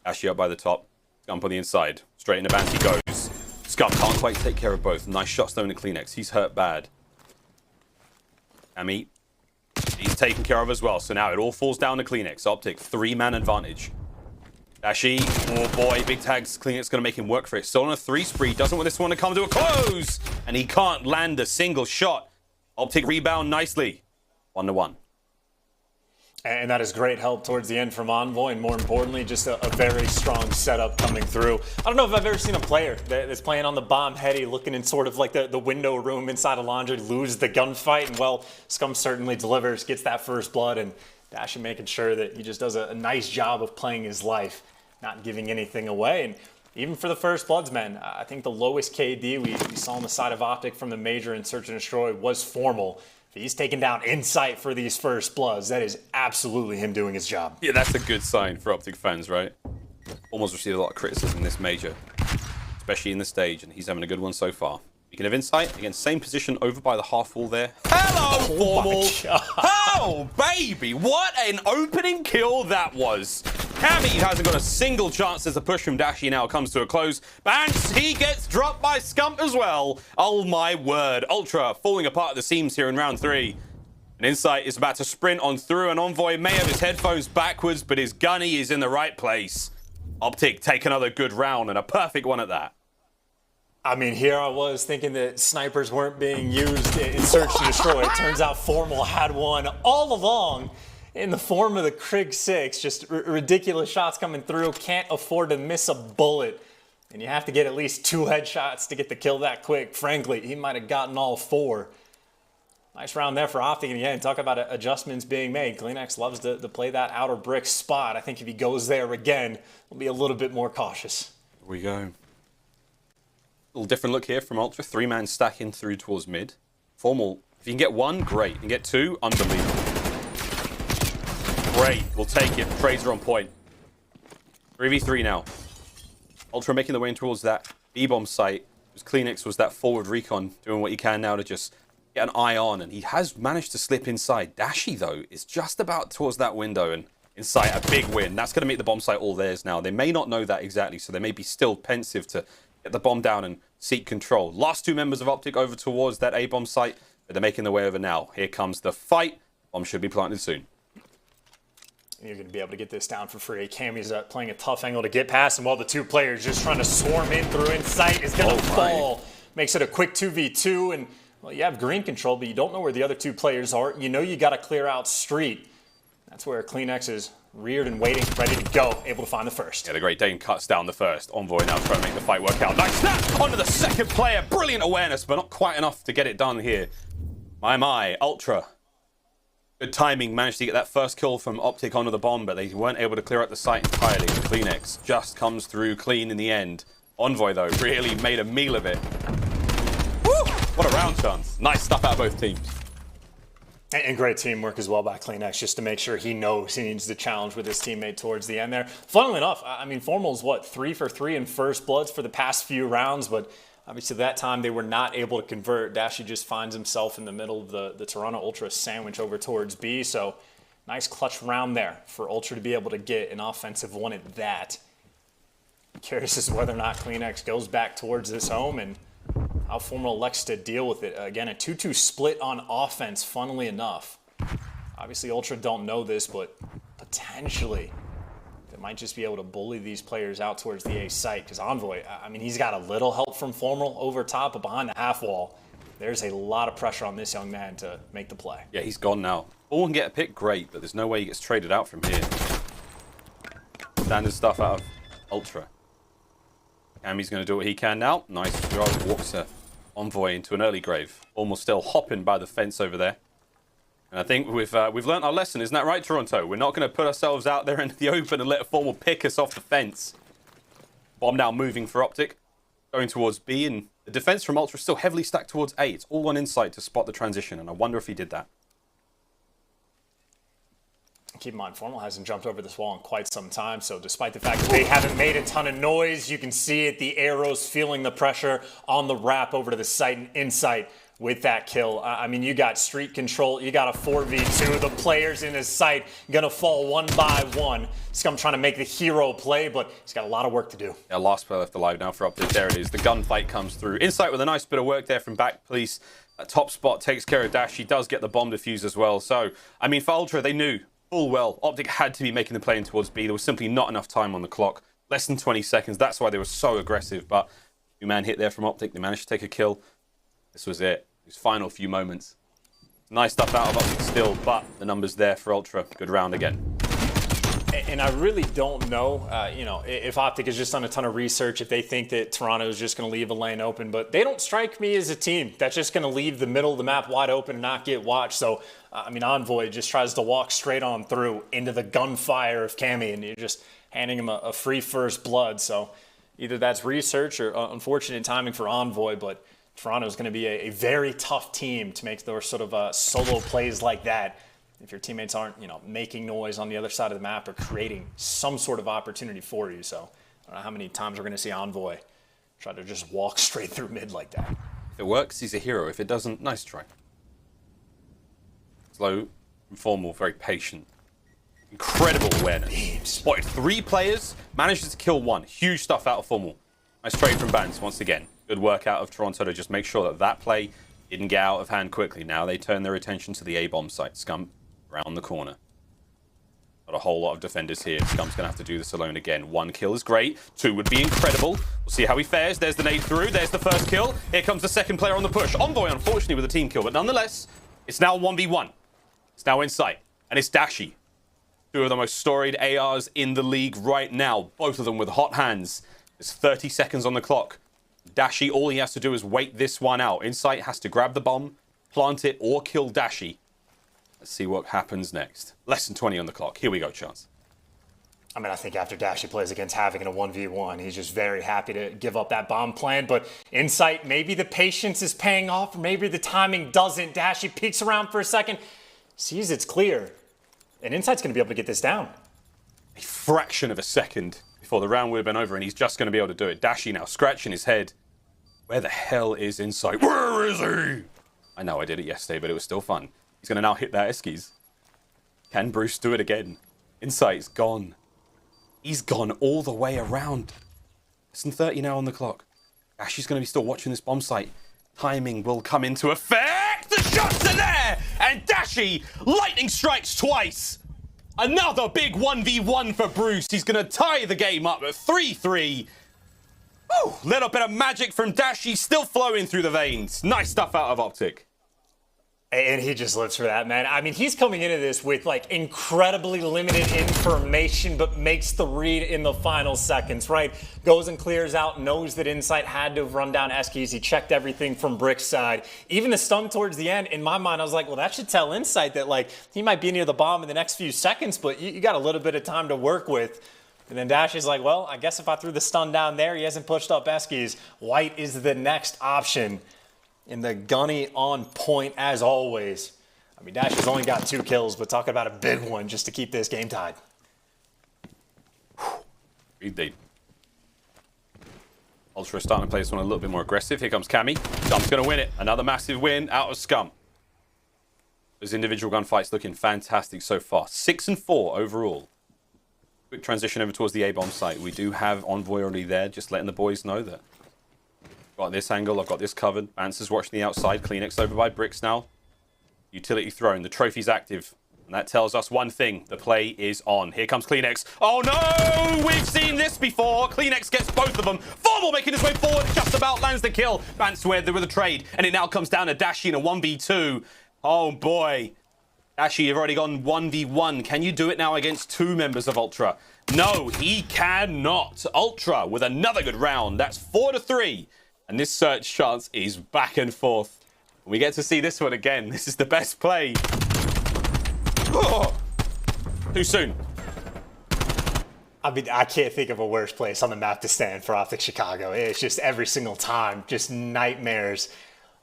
[SPEAKER 2] Dashy up by the top, Scump on the inside. Straight into Bance he goes. Scump can't quite take care of both. Nice shot stone to Cleanix. He's hurt bad. Ami, he's taken care of as well. So now it all falls down to Cleanix. OpTic, 3-man advantage. Dashy, oh boy, big tags. Cleanix going to make him work for it. Still on a 3 spree. Doesn't want this one to come to a close. And he can't land a single shot. OpTic rebound nicely. 1-1.
[SPEAKER 3] And that is great help towards the end from Envoy, and more importantly, just a very strong setup coming through. I don't know if I've ever seen a player that's playing on the bomb heady, looking in sort of like the window room inside of Laundry, lose the gunfight, and well, Scump certainly delivers, gets that first blood, and Dashy making sure that he just does a nice job of playing his life, not giving anything away. And even for the first bloods, man, I think the lowest KD we saw on the side of OpTic from the major in Search and Destroy was Formal. He's taking down Insight for these first bloods. That is absolutely him doing his job.
[SPEAKER 2] Yeah, that's a good sign for OpTic fans, right? Almost received a lot of criticism in this major, especially in the stage, and he's having a good one so far. Speaking of Insight, again, same position over by the half wall there. Hello, Formal! Oh, baby, what an opening kill that was. Cammy hasn't got a single chance as the push from Dashy now comes to a close. Bance, he gets dropped by Scump as well. Oh my word, Ultra falling apart at the seams here in round 3. And Insight is about to sprint on through, and Envoy may have his headphones backwards, but his gunny is in the right place. OpTic take another good round, and a perfect one at that.
[SPEAKER 3] I mean, here I was thinking that snipers weren't being used in search and destroy. It turns out Formal had one all along in the form of the Crimsix. Just ridiculous shots coming through. Can't afford to miss a bullet. And you have to get at least 2 headshots to get the kill that quick. Frankly, he might have gotten all 4. Nice round there for OpTic. And again, talk about adjustments being made. CleanX loves to play that outer brick spot. I think if he goes there again, we'll be a little bit more cautious.
[SPEAKER 2] Here we go. A little different look here from Ultra. 3-man stacking through towards mid. Formal, if you can get 1, great. You can get 2, unbelievable. Great, we'll take it. Trades are on point. 3v3 now. Ultra making the way in towards that B-bomb site. CleanX was that forward recon, doing what he can now to just get an eye on, and he has managed to slip inside. Dashy, though, is just about towards that window, and inside a big win. That's going to make the bomb site all theirs now. They may not know that exactly, so they may be still pensive to get the bomb down and seek control. Last 2 members of OpTic over towards that A-bomb site, but they're making their way over now. Here comes the fight. Bomb should be planted soon.
[SPEAKER 3] You're going to be able to get this down for free. Cammy's playing a tough angle to get past him while the 2 players just trying to swarm in through Insight is going to fall. Makes it a quick 2v2, and well, you have green control, but you don't know where the other 2 players are. You know you got to clear out street. That's where CleanX is reared and waiting, ready to go, able to find the first.
[SPEAKER 2] Yeah, the Great Dane cuts down the first. Envoy now trying to make the fight work out. Nice snap onto the second player. Brilliant awareness, but not quite enough to get it done here. My, Ultra. Good timing, managed to get that first kill from OpTic onto the bomb, but they weren't able to clear up the site entirely. CleanX just comes through clean in the end. Envoy, though, really made a meal of it. Woo! What a round chance. Nice stuff out of both teams.
[SPEAKER 3] And great teamwork as well by CleanX, just to make sure he knows he needs to challenge with his teammate towards the end there. Funnily enough, I mean, Formal's, what, 3 for 3 in first bloods for the past few rounds, but obviously that time they were not able to convert. Dashy just finds himself in the middle of the Toronto Ultra sandwich over towards B, so nice clutch round there for Ultra to be able to get an offensive one at that. Curious as to whether or not CleanX goes back towards this home and how Formal elects to deal with it. Again, a 2-2 split on offense, funnily enough. Obviously, Ultra don't know this, but potentially they might just be able to bully these players out towards the A site, because Envoy, I mean, he's got a little help from Formal over top, but behind the half wall, there's a lot of pressure on this young man to make the play.
[SPEAKER 2] Yeah, he's gone now. All can get a pick, great, but there's no way he gets traded out from here. Standard stuff out of Ultra. Cammy's going to do what he can now. Nice throw. Walks Envoy into an early grave. Almost still hopping by the fence over there. And I think we've learned our lesson. Isn't that right, Toronto? We're not going to put ourselves out there into the open and let a Formal pick us off the fence. Bomb now moving for OpTic. Going towards B, and the defense from Ultra is still heavily stacked towards A. It's all on Insight to spot the transition, and I wonder if he did that.
[SPEAKER 3] Keep in mind, Formal hasn't jumped over this wall in quite some time, so despite the fact that they haven't made a ton of noise, you can see it, the arrows feeling the pressure on the wrap over to the site and Insight with that kill. I mean, you got street control, you got a 4v2, the players in his sight gonna fall one by one. Scump trying to make the hero play, but he's got a lot of work to do.
[SPEAKER 2] Yeah, last player left alive now for OpTic. There it is, the gunfight comes through. Insight with a nice bit of work there from back police. That top spot takes care of Dash. He does get the bomb defuse as well. So, I mean, for Ultra, they knew full well OpTic had to be making the play in towards B. There was simply not enough time on the clock. Less than 20 seconds. That's why they were so aggressive. But 2-man hit there from OpTic. They managed to take a kill. This was it. His final few moments. Nice stuff out of OpTic still, but the numbers there for Ultra. Good round again.
[SPEAKER 3] And I really don't know, you know, if OpTic has just done a ton of research, if they think that Toronto is just going to leave a lane open, but they don't strike me as a team that's just going to leave the middle of the map wide open and not get watched. So, I mean, Envoy just tries to walk straight on through into the gunfire of Cammy, and you're just handing him a free first blood. So either that's research or unfortunate timing for Envoy, but Toronto is going to be a very tough team to make those sort of solo plays like that. If your teammates aren't, you know, making noise on the other side of the map or creating some sort of opportunity for you. So I don't know how many times we're going to see Envoy try to just walk straight through mid like that.
[SPEAKER 2] If it works, he's a hero. If it doesn't, nice try. Slow and Formal, very patient. Incredible awareness. Spotted 3 players, manages to kill 1. Huge stuff out of Formal. Nice trade from Bance once again. Good work out of Toronto to just make sure that that play Didn't get out of hand quickly. Now they turn their attention to the A-bomb site. Scump around the corner. Not a whole lot of defenders here. Scump's going to have to do this alone again. 1 kill is great. 2 would be incredible. We'll see how he fares. There's the nade through. There's the first kill. Here comes the second player on the push. Envoy, unfortunately, with a team kill. But nonetheless, it's now 1v1. It's now in sight. And it's Dashy. 2 of the most storied ARs in the league right now. Both of them with hot hands. There's 30 seconds on the clock. Dashy, all he has to do is wait this one out. Insight has to grab the bomb, plant it, or kill Dashy. Let's see what happens next. Less than 20 on the clock. Here we go, Chance.
[SPEAKER 3] I mean, I think after Dashy plays against Havoc in a 1v1, he's just very happy to give up that bomb plan. But Insight, maybe the patience is paying off, or maybe the timing doesn't. Dashy peeks around for a second, sees it's clear, and Insight's going to be able to get this down.
[SPEAKER 2] A fraction of a second before the round would have been over, and he's just going to be able to do it. Dashy now scratching his head. Where the hell is Insight? Where is he? I know I did it yesterday, but it was still fun. He's going to now hit that Eskies. Can Bruce do it again? Insight's gone. He's gone all the way around. Less than 30 now on the clock. Dashy's going to be still watching this bomb site. Timing will come into effect. The shots are there! And Dashy lightning strikes twice. Another big 1v1 for Bruce. He's going to tie the game up at 3-3. Woo! Little bit of magic from Dashy still flowing through the veins. Nice stuff out of OpTic.
[SPEAKER 3] And he just lives for that, man. I mean, he's coming into this with, like, incredibly limited information, but makes the read in the final seconds, right? Goes and clears out, knows that Insight had to run down Eskies. He checked everything from Brick's side. Even the stun towards the end, in my mind, I was like, well, that should tell Insight that, like, he might be near the bomb in the next few seconds, but you got a little bit of time to work with. And then Dashy's like, well, I guess if I threw the stun down there, he hasn't pushed up Eskies. White is the next option. And the gunny on point as always. I mean, Dashy's only got 2 kills, but talk about a big one just to keep this game tied.
[SPEAKER 2] Indeed. Ultra starting to play this one a little bit more aggressive. Here comes Cammy. Scump's going to win it. Another massive win out of Scump. Those individual gunfights looking fantastic so far. 6-4 overall. Quick transition over towards the A-bomb site. We do have Envoy already there, just letting the boys know that got this angle, I've got this covered. Bance is watching the outside. Cleanix over by Bricks now. Utility thrown. The trophy's active. And that tells us one thing. The play is on. Here comes Cleanix. Oh no! We've seen this before. Cleanix gets both of them. Formal making his way forward. Just about lands the kill. Bance with a trade. And it now comes down to Dashy in a 1v2. Oh boy. Dashy, you've already gone 1v1. Can you do it now against 2 members of Ultra? No, he cannot. Ultra with another good round. That's 4-3. And this search chance is back and forth. We get to see this one again. This is the best play. Oh, too soon.
[SPEAKER 3] I mean, I can't think of a worse place on the map to stand for OpTic Chicago. It's just every single time, just nightmares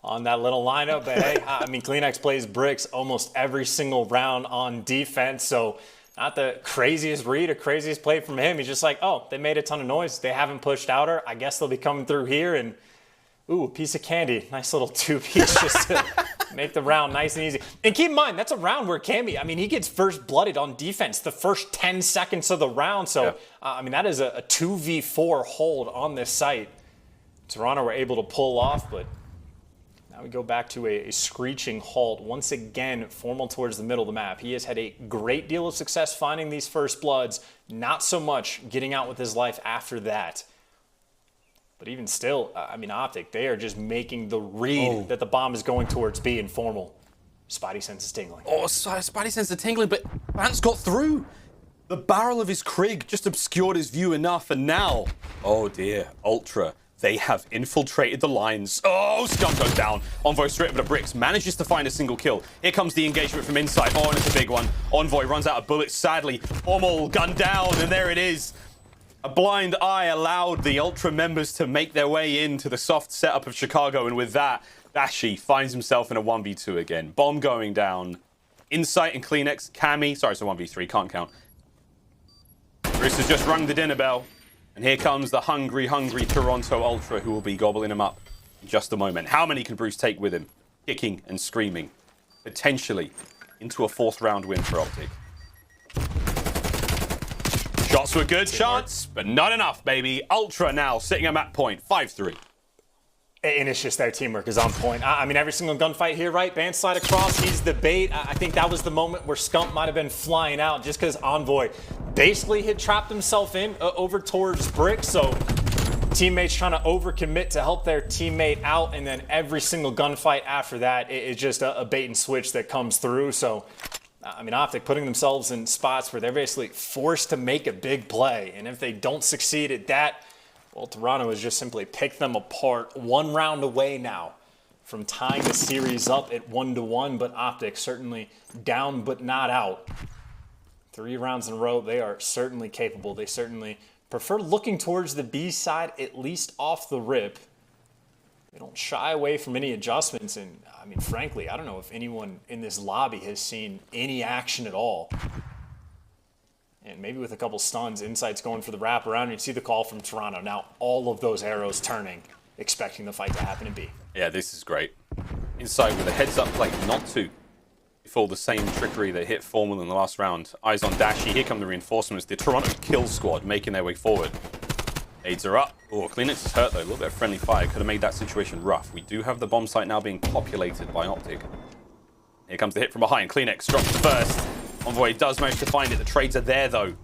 [SPEAKER 3] on that little lineup. But hey, I mean, Cleanix plays Bricks almost every single round on defense. So not the craziest read or craziest play from him. He's just like, oh, they made a ton of noise. They haven't pushed outer. I guess they'll be coming through here. And ooh, a piece of candy. Nice little 2-piece just to make the round nice and easy. And keep in mind, that's a round where Cammy, I mean, he gets first blooded on defense the first 10 seconds of the round. So, yeah. I mean, that is a 2v4 hold on this site. Toronto were able to pull off, but now we go back to a screeching halt. Once again, Formal towards the middle of the map. He has had a great deal of success finding these first bloods. Not so much getting out with his life after that. But even still, I mean, OpTic, they are just making the read that the bomb is going towards B and Formal. Spidey sense is tingling.
[SPEAKER 2] Oh, Spidey sense is tingling, but Bance got through. The barrel of his Krig just obscured his view enough, and now, oh dear, Ultra, they have infiltrated the lines. Oh, Scump goes down. Envoy straight over to Bricks, manages to find a single kill. Here comes the engagement from inside. Oh, and it's a big one. Envoy runs out of bullets, sadly. Formal gun down, and there it is. A blind eye allowed the Ultra members to make their way into the soft setup of Chicago, and with that, Dashy finds himself in a 1v2 again. Bomb going down. Insight and Cleanix. Cammy. Sorry, it's a 1v3. Can't count. Bruce has just rung the dinner bell. And here comes the hungry, hungry Toronto Ultra who will be gobbling him up in just a moment. How many can Bruce take with him? Kicking and screaming. Potentially into a 4th round win for OpTic. Shots were good, chance, but not enough, baby. Ultra now sitting at map point, 5-3.
[SPEAKER 3] And it's just their teamwork is on point. I mean, every single gunfight here, right? Bance slide across, he's the bait. I think that was the moment where Scump might have been flying out just because Envoy basically had trapped himself in over towards Brick. So teammates trying to overcommit to help their teammate out. And then every single gunfight after that is just a bait and switch that comes through. So, I mean, OpTic putting themselves in spots where they're basically forced to make a big play. And if they don't succeed at that, well, Toronto has just simply picked them apart. 1 round away now from tying the series up at 1-1, but OpTic certainly down but not out. 3 rounds in a row, they are certainly capable. They certainly prefer looking towards the B side, at least off the rip. They don't shy away from any adjustments, and I mean, frankly, I don't know if anyone in this lobby has seen any action at all. And maybe with a couple stuns, Insight's going for the wraparound, and you see the call from Toronto. Now all of those arrows turning, expecting the fight to happen in B.
[SPEAKER 2] Yeah, this is great. Insight with a heads-up play, not to fall the same trickery that hit Formal in the last round. Eyes on Dashy. Here come the reinforcements. The Toronto kill squad making their way forward. Aids are up. Oh, Cleanix is hurt though. A little bit of friendly fire could have made that situation rough. We do have the bomb site now being populated by OpTic. Here comes the hit from behind. Cleanix drops first. Envoy does manage to find it. The trades are there, though.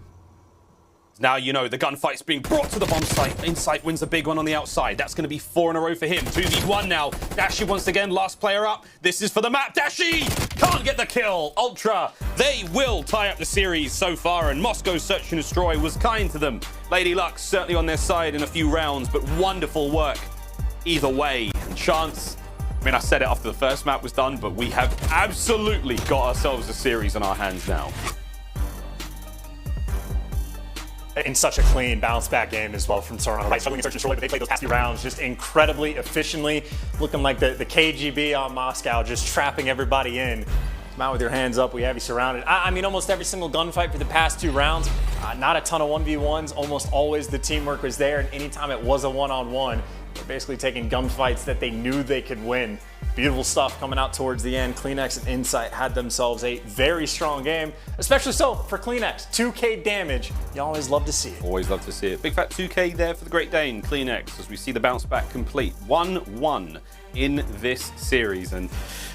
[SPEAKER 2] Now you know the gunfight's being brought to the bomb site. Insight wins a big one on the outside. That's going to be 4 in a row for him. 2v1 now. Dashy once again, last player up. This is for the map. Dashy can't get the kill. Ultra, they will tie up the series so far, and Moscow's Search and Destroy was kind to them. Lady Luck certainly on their side in a few rounds, but wonderful work either way. And Chance, I mean, I said it after the first map was done, but we have absolutely got ourselves a series on our hands now.
[SPEAKER 3] In such a clean bounce back game as well from Toronto. Right, struggling to search and destroy, but they played those past few rounds just incredibly efficiently, looking like the KGB on Moscow, just trapping everybody in. Come out with your hands up, we have you surrounded. I mean, almost every single gunfight for the past 2 rounds, not a ton of 1v1s, almost always the teamwork was there, and anytime it was a one-on-one, they're basically taking gunfights that they knew they could win. Beautiful stuff coming out towards the end. Cleanix and Insight had themselves a very strong game, especially so for Cleanix. 2K damage, you always love to see it.
[SPEAKER 2] Always love to see it. Big fat 2K there for the Great Dane, Cleanix, as we see the bounce back complete. 1-1 in this series. And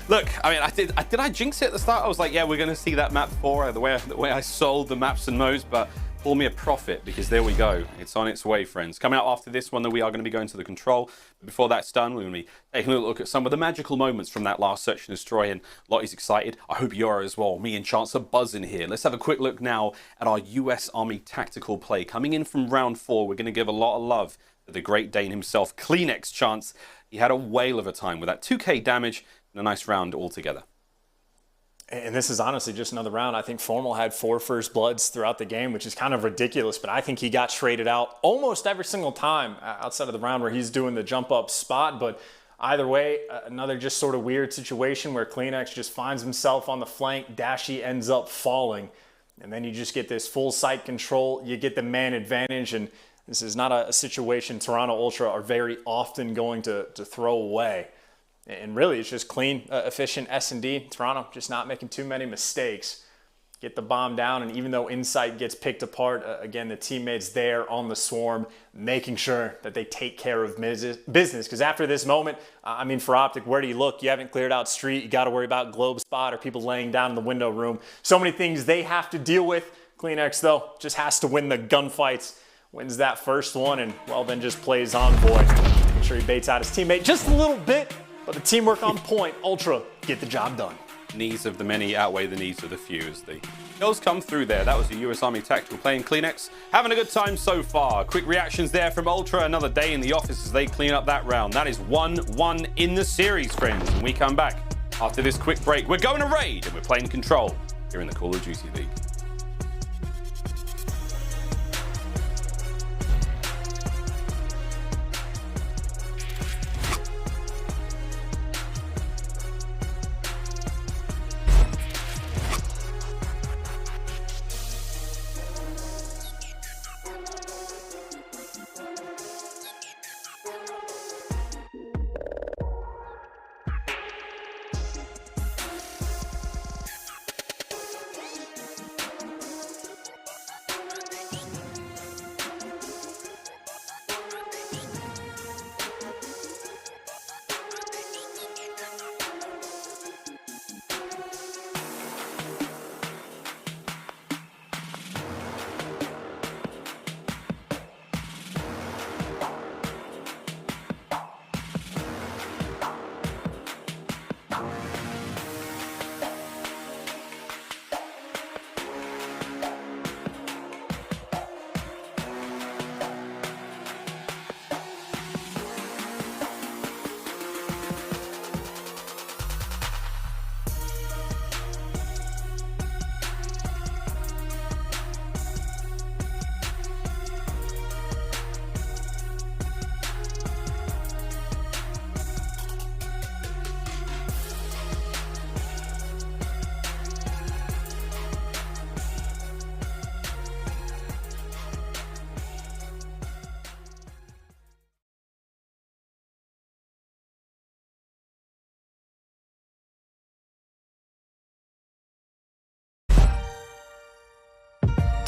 [SPEAKER 2] look, I mean, did I jinx it at the start? I was like, yeah, we're going to see that map 4, the way I sold the maps and modes, but pull me a profit, because there we go. It's on its way, friends. Coming out after this one, though, we are going to be going to the control. But before that's done, we're going to be taking a look at some of the magical moments from that last Search and Destroy, and Lottie's excited. I hope you are as well. Me and Chance are buzzing here. Let's have a quick look now at our US Army tactical play. Coming in from round 4, we're going to give a lot of love to the Great Dane himself, Cleanix. Chance. He had a whale of a time with that 2K damage and a nice round altogether.
[SPEAKER 3] And this is honestly just another round. I think Formal had 4 first bloods throughout the game, which is kind of ridiculous, but I think he got traded out almost every single time outside of the round where he's doing the jump up spot. But either way, another just sort of weird situation where Cleanix just finds himself on the flank. Dashy ends up falling. And then you just get this full site control. You get the man advantage. And this is not a situation Toronto Ultra are very often going to throw away. And really, it's just clean, efficient S&D. Toronto just not making too many mistakes. Get the bomb down, and even though Insight gets picked apart, again, the teammates there on the swarm, making sure that they take care of business. Because after this moment, I mean, for OpTic, where do you look? You haven't cleared out street. You got to worry about globe spot or people laying down in the window room. So many things they have to deal with. Cleanix, though, just has to win the gunfights. Wins that first one, and, well, then just plays Envoy. Making sure he baits out his teammate just a little bit. But the teamwork on point, Ultra, get the job done.
[SPEAKER 2] Needs of the many outweigh the needs of the few as the kills come through there. That was the US Army tactical playing Cleanix. Having a good time so far. Quick reactions there from Ultra. Another day in the office as they clean up that round. That is 1-1 in the series, friends. When we come back after this quick break, we're going to raid and we're playing Control here in the Call of Duty League.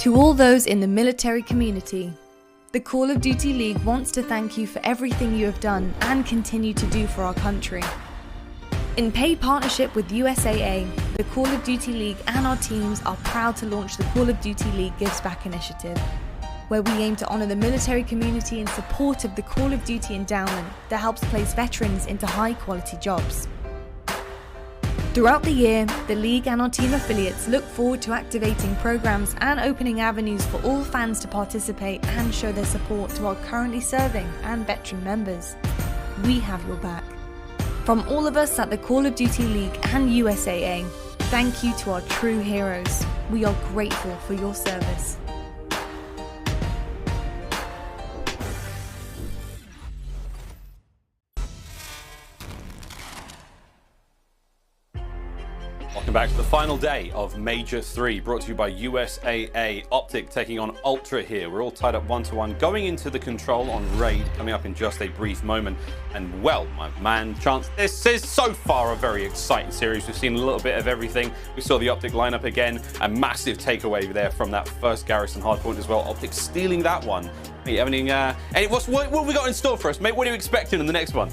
[SPEAKER 1] To all those in the military community, the Call of Duty League wants to thank you for everything you have done and continue to do for our country. In paid partnership with USAA, the Call of Duty League and our teams are proud to launch the Call of Duty League Gives Back initiative, where we aim to honour the military community in support of the Call of Duty endowment that helps place veterans into high-quality jobs. Throughout the year, the League and our team affiliates look forward to activating programs and opening avenues for all fans to participate and show their support to our currently serving and veteran members. We have your back. From all of us at the Call of Duty League and USAA, thank you to our true heroes. We are grateful for your service.
[SPEAKER 2] Welcome back to the final day of Major 3, brought to you by USAA. OpTic taking on Ultra here. We're all tied up 1-1, going into the control on Raid, coming up in just a brief moment. And well, my man, Chance, this is so far a very exciting series. We've seen a little bit of everything. We saw the OpTic lineup again, a massive takeaway there from that first Garrison hardpoint as well. OpTic stealing that one. Hey, what have we got in store for us, mate? What are you expecting in the next one?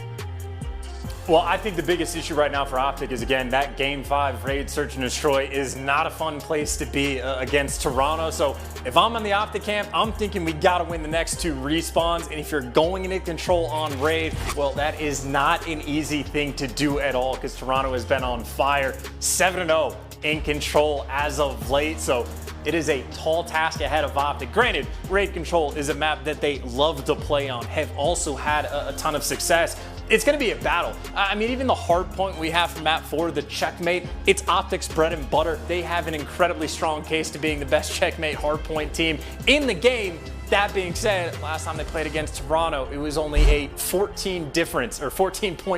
[SPEAKER 3] Well, I think the biggest issue right now for OpTic is, again, that Game 5 Raid Search and Destroy is not a fun place to be against Toronto. So if I'm on the OpTic camp, I'm thinking we got to win the next 2 respawns. And if you're going into control on Raid, well, that is not an easy thing to do at all, because Toronto has been on fire, 7-0 in control as of late. So it is a tall task ahead of OpTic. Granted, Raid Control is a map that they love to play on, have also had a ton of success. It's going to be a battle. I mean, even the hard point we have from map 4, the Checkmate, it's OpTic's bread and butter. They have an incredibly strong case to being the best Checkmate hardpoint team in the game. That being said, last time they played against Toronto, it was only a 14-point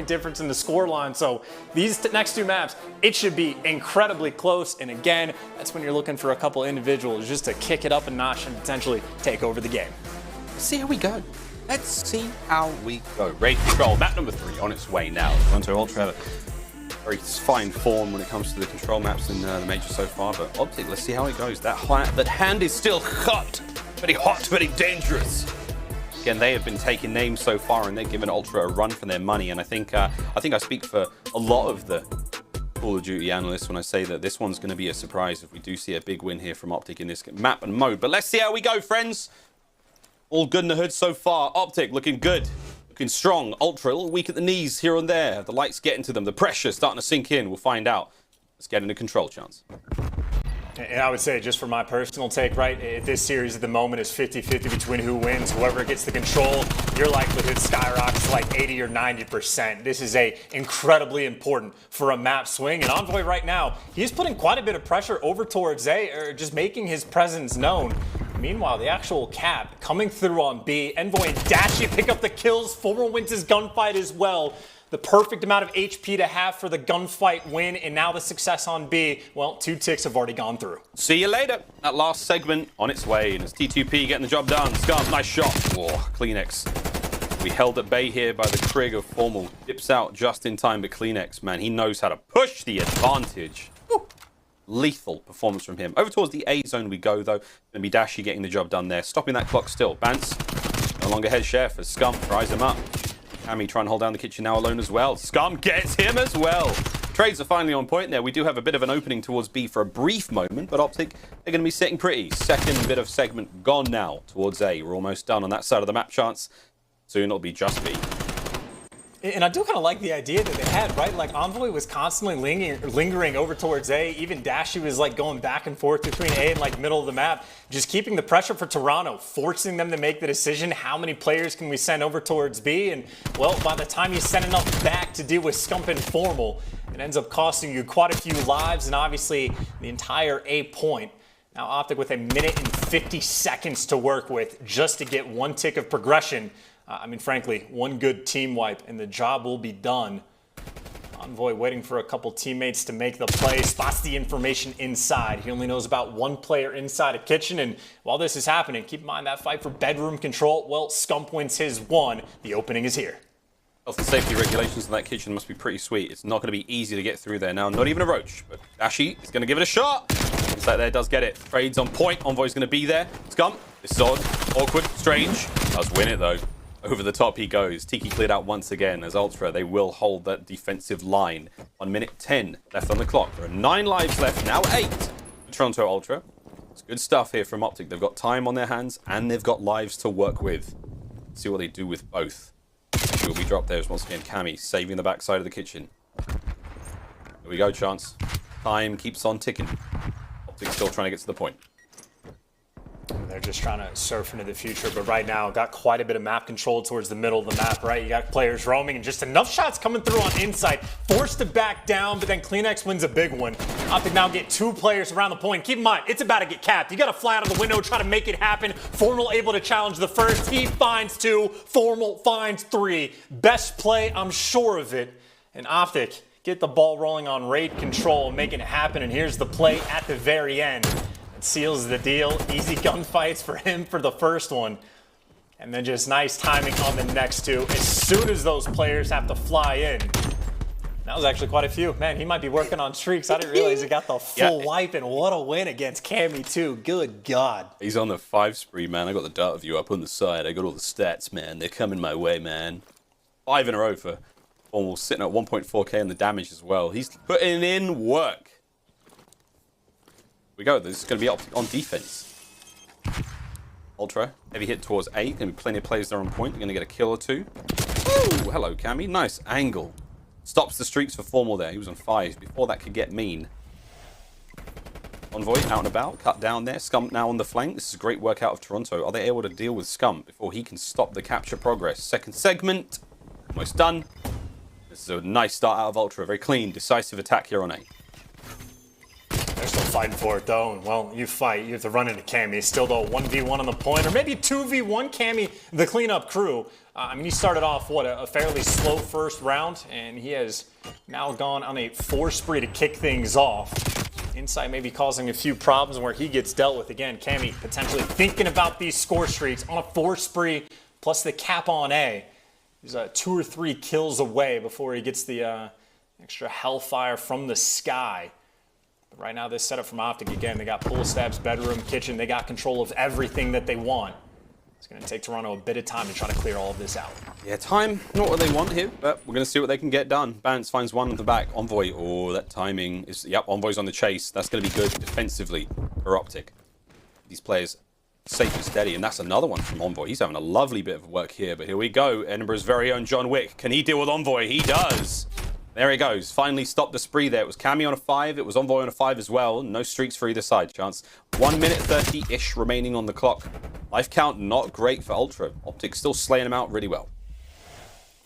[SPEAKER 3] difference in the scoreline. So these next 2 maps, it should be incredibly close. And again, that's when you're looking for a couple individuals just to kick it up a notch and potentially take over the game.
[SPEAKER 2] Let's see how we go. Let's see how we go. Raid Control, map number 3 on its way now. Toronto Ultra have a very fine form when it comes to the control maps in the major so far, but OpTic, let's see how it goes. That hand is still hot, very dangerous. Again, they have been taking names so far, and they're giving Ultra a run for their money. And I think I speak for a lot of the Call of Duty analysts when I say that this one's going to be a surprise if we do see a big win here from OpTic in this map and mode. But let's see how we go, friends. All good in the hood so far. OpTic looking good, looking strong. Ultra a little weak at the knees here and there. The light's getting to them. The pressure starting to sink in. We'll find out. Let's get into control, Chance.
[SPEAKER 3] And I would say, just for my personal take, right, this series at the moment is 50-50 between who wins. Whoever gets the control, your likelihood skyrockets to like 80 or 90%. This is incredibly important for a map swing. And Envoy right now, he's putting quite a bit of pressure over towards A, or just making his presence known. Meanwhile, the actual cap coming through on B. Envoy and Dashy pick up the kills. Former wins his gunfight as well. The perfect amount of HP to have for the gunfight win, and now the success on B. Well, 2 ticks have already gone through.
[SPEAKER 2] See you later. That last segment on its way, and it's T2P getting the job done. Scump, nice shot. Whoa, CleanX. We held at bay here by the Krig of Formal. Dips out just in time, but CleanX, man, he knows how to push the advantage. Woo. Lethal performance from him. Over towards the A zone we go, though. Going to be Dashy getting the job done there. Stopping that clock still. Bance, no longer head chef as Scump tries him up. Cammy trying to hold down the kitchen now alone as well. Scump gets him as well. Trades are finally on point there. We do have a bit of an opening towards B for a brief moment, but OpTic, they're going to be sitting pretty. Second bit of segment gone now towards A. We're almost done on that side of the map, Chance. Soon it'll be just B.
[SPEAKER 3] And I do kind of like the idea that they had, right? Like, Envoy was constantly lingering over towards A. Even Dashy was, like, going back and forth between A and, like, middle of the map. Just keeping the pressure for Toronto, forcing them to make the decision, how many players can we send over towards B? And, well, by the time you send enough back to deal with Scump and Formal, it ends up costing you quite a few lives and, obviously, the entire A point. Now, OpTic with 1 minute and 50 seconds to work with just to get 1 tick of progression. I mean, frankly, 1 good team wipe and the job will be done. Envoy waiting for a couple teammates to make the play, spots the information inside. He only knows about 1 player inside a kitchen, and while this is happening, keep in mind that fight for bedroom control, well, Scump wins his 1. The opening is here.
[SPEAKER 2] Health and safety regulations in that kitchen must be pretty sweet. It's not going to be easy to get through there now. Not even a roach, but Dashy is going to give it a shot. Insight there does get it. Trades on point. Envoy's going to be there. Scump. This is odd. Awkward. Strange. Does win it, though. Over the top he goes. Tiki cleared out once again as Ultra. They will hold that defensive line. 1 minute 10 left on the clock. There are 9 lives left. Now 8 for Toronto Ultra. It's good stuff here from OpTic. They've got time on their hands and they've got lives to work with. Let's see what they do with both. She will be dropped there once again. Cammy saving the backside of the kitchen. Here we go, Chance. Time keeps on ticking. OpTic still trying to get to the point.
[SPEAKER 3] They're just trying to surf into the future, but right now got quite a bit of map control towards the middle of the map, right? You got players roaming and just enough shots coming through on Insight. Forced to back down, but then CleanX wins a big one. OpTic now get 2 players around the point. Keep in mind, it's about to get capped. You got to fly out of the window, try to make it happen. Formal able to challenge the first. He finds 2. Formal finds 3. Best play, I'm sure of it. And OpTic get the ball rolling on raid control, making it happen. And here's the play at the very end. Seals the deal. Easy gunfights for him for the first one. And then just nice timing on the next 2. As soon as those players have to fly in. That was actually quite a few. Man, he might be working on streaks. I didn't realize he got the full wipe, and what a win against Cammy too. Good God.
[SPEAKER 2] He's on the 5 spree, man. I got the dart view up on the side. I got all the stats, man. They're coming my way, man. 5 in a row for Formal, sitting at 1.4k on the damage as well. He's putting in work. We go. This is going to be on defense. Ultra, heavy hit towards A. Going to be plenty of players there on point. You're going to get a kill or 2. Ooh, hello, Cammy. Nice angle. Stops the streaks for Formal there. He was on 5s. Before that could get mean. Envoy out and about. Cut down there. Scump now on the flank. This is a great work out of Toronto. Are they able to deal with Scump before he can stop the capture progress? Second segment. Almost done. This is a nice start out of Ultra. Very clean, decisive attack here on A.
[SPEAKER 3] They're still fighting for it though, and well, you fight, you have to run into Cammy. Still though, 1v1 on the point, or maybe 2v1 Cammy, the cleanup crew. I mean, he started off, what, a fairly slow first round, and he has now gone on a 4 spree to kick things off. Insight maybe causing a few problems where he gets dealt with. Again, Cammy potentially thinking about these score streaks on a 4 spree, plus the cap on A. He's 2 or 3 kills away before he gets the extra hellfire from the sky. But right now, this setup from OpTic, again, they got pull stabs, bedroom, kitchen. They got control of everything that they want. It's going to take Toronto a bit of time to try to clear all of this out.
[SPEAKER 2] Yeah, time, not what they want here, but we're going to see what they can get done. Bance finds one on the back. Envoy, oh, that timing is, yep, Envoy's on the chase. That's going to be good defensively for OpTic. These players safe and steady, and that's another one from Envoy. He's having a lovely bit of work here, but here we go. Edinburgh's very own John Wick. Can he deal with Envoy? He does. There he goes. Finally stopped the spree there. It was Cammy on a 5. It was Envoy on a 5 as well. No streaks for either side, Chance. 1 minute 30-ish remaining on the clock. Life count not great for Ultra. OpTic still slaying him out really well.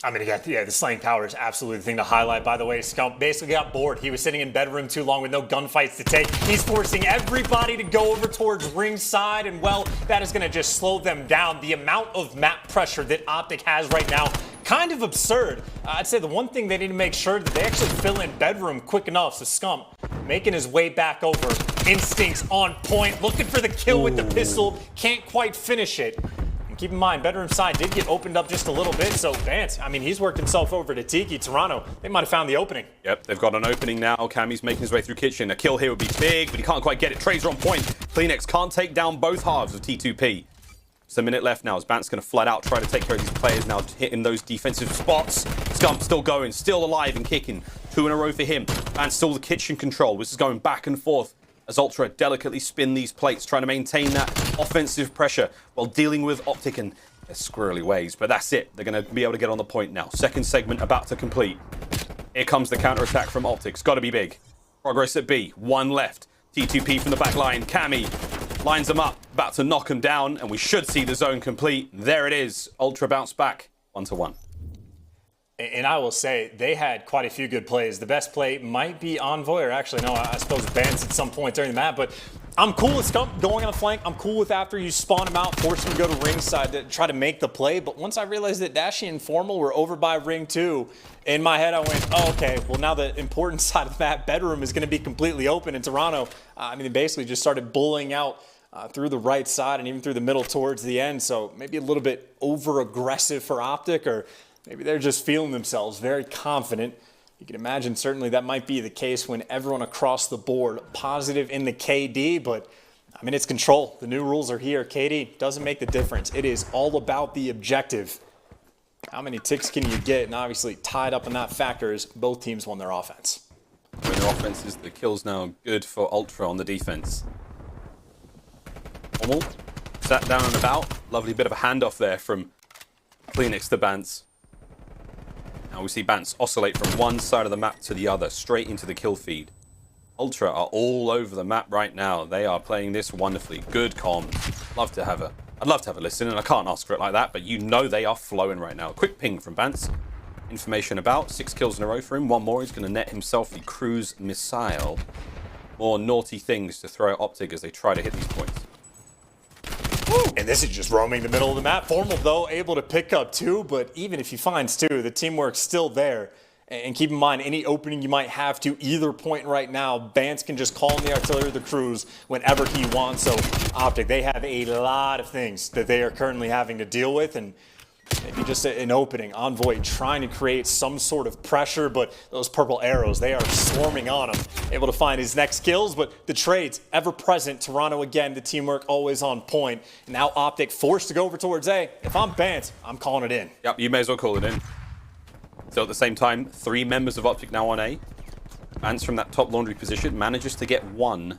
[SPEAKER 3] I mean, yeah, the slaying power is absolutely the thing to highlight. By the way, Scump basically got bored. He was sitting in bedroom too long with no gunfights to take. He's forcing everybody to go over towards ringside, and well, that is going to just slow them down. The amount of map pressure that OpTic has right now, kind of absurd. I'd say the one thing they need to make sure that they actually fill in bedroom quick enough. So Scump making his way back over. Instincts on point, looking for the kill with the pistol. Can't quite finish it. Keep in mind, bedroom side did get opened up just a little bit, so Bance, I mean, he's worked himself over to Tiki. Toronto, they might have found the opening.
[SPEAKER 2] Yep, they've got an opening now. Cammy's making his way through kitchen. A kill here would be big, but he can't quite get it. Trades are on point. CleanX can't take down both halves of T2P. Just a minute left now as Bance going to flat out, try to take care of these players now, hitting those defensive spots. Scump still going, still alive and kicking. 2 in a row for him. Bance still the kitchen control. This is going back and forth as Ultra delicately spin these plates, trying to maintain that offensive pressure while dealing with OpTic in their squirrely ways. But that's it. They're going to be able to get on the point now. Second segment about to complete. Here comes the counter-attack from OpTic. It's got to be big. Progress at B. 1 left. T2P from the back line. Cammy lines them up, about to knock them down, and we should see the zone complete. There it is. Ultra bounce back 1-1.
[SPEAKER 3] And I will say, they had quite a few good plays. The best play might be Envoy, or actually, no, I suppose Bance at some point during the map. But I'm cool with Scump going on the flank. I'm cool with after you spawn him out, force him to go to ringside to try to make the play. But once I realized that Dashy and Formal were over by ring 2, in my head I went, oh, okay, well now the important side of the map, bedroom, is going to be completely open in Toronto. I mean, they basically just started bullying out through the right side and even through the middle towards the end. So maybe a little bit over-aggressive for OpTic, or maybe they're just feeling themselves very confident. You can imagine certainly that might be the case when everyone across the board positive in the KD, but I mean, it's control. The new rules are here. KD doesn't make the difference. It is all about the objective. How many ticks can you get? And obviously tied up in that factor is both teams won their offense.
[SPEAKER 2] When their offense is the kills now good for Ultra on the defense. Normal. Sat down and about. Lovely bit of a handoff there from Cleanix to Bance. Now we see Bance oscillate from one side of the map to the other, straight into the kill feed. Ultra are all over the map right now. They are playing this wonderfully. Good comms. I'd love to have a listen, and I can't ask for it like that, but you know they are flowing right now. Quick ping from Bance. Information about 6 kills in a row for him. One more. He's going to net himself the cruise missile. More naughty things to throw at OpTic as they try to hit these points.
[SPEAKER 3] And this is just roaming the middle of the map. Formal, though, able to pick up 2, but even if he finds 2, the teamwork's still there. And keep in mind, any opening you might have to either point right now, Bance can just call in the artillery of the cruise whenever he wants. So OpTic, they have a lot of things that they are currently having to deal with. And maybe just an opening, Envoy trying to create some sort of pressure, but those purple arrows, they are swarming on him. Able to find his next kills, but the trades ever present. Toronto again, the teamwork always on point. And now OpTic forced to go over towards A. If I'm Bance, I'm calling it in.
[SPEAKER 2] Yep, you may as well call it in. So at the same time, 3 members of OpTic now on A. Bance from that top laundry position manages to get 1.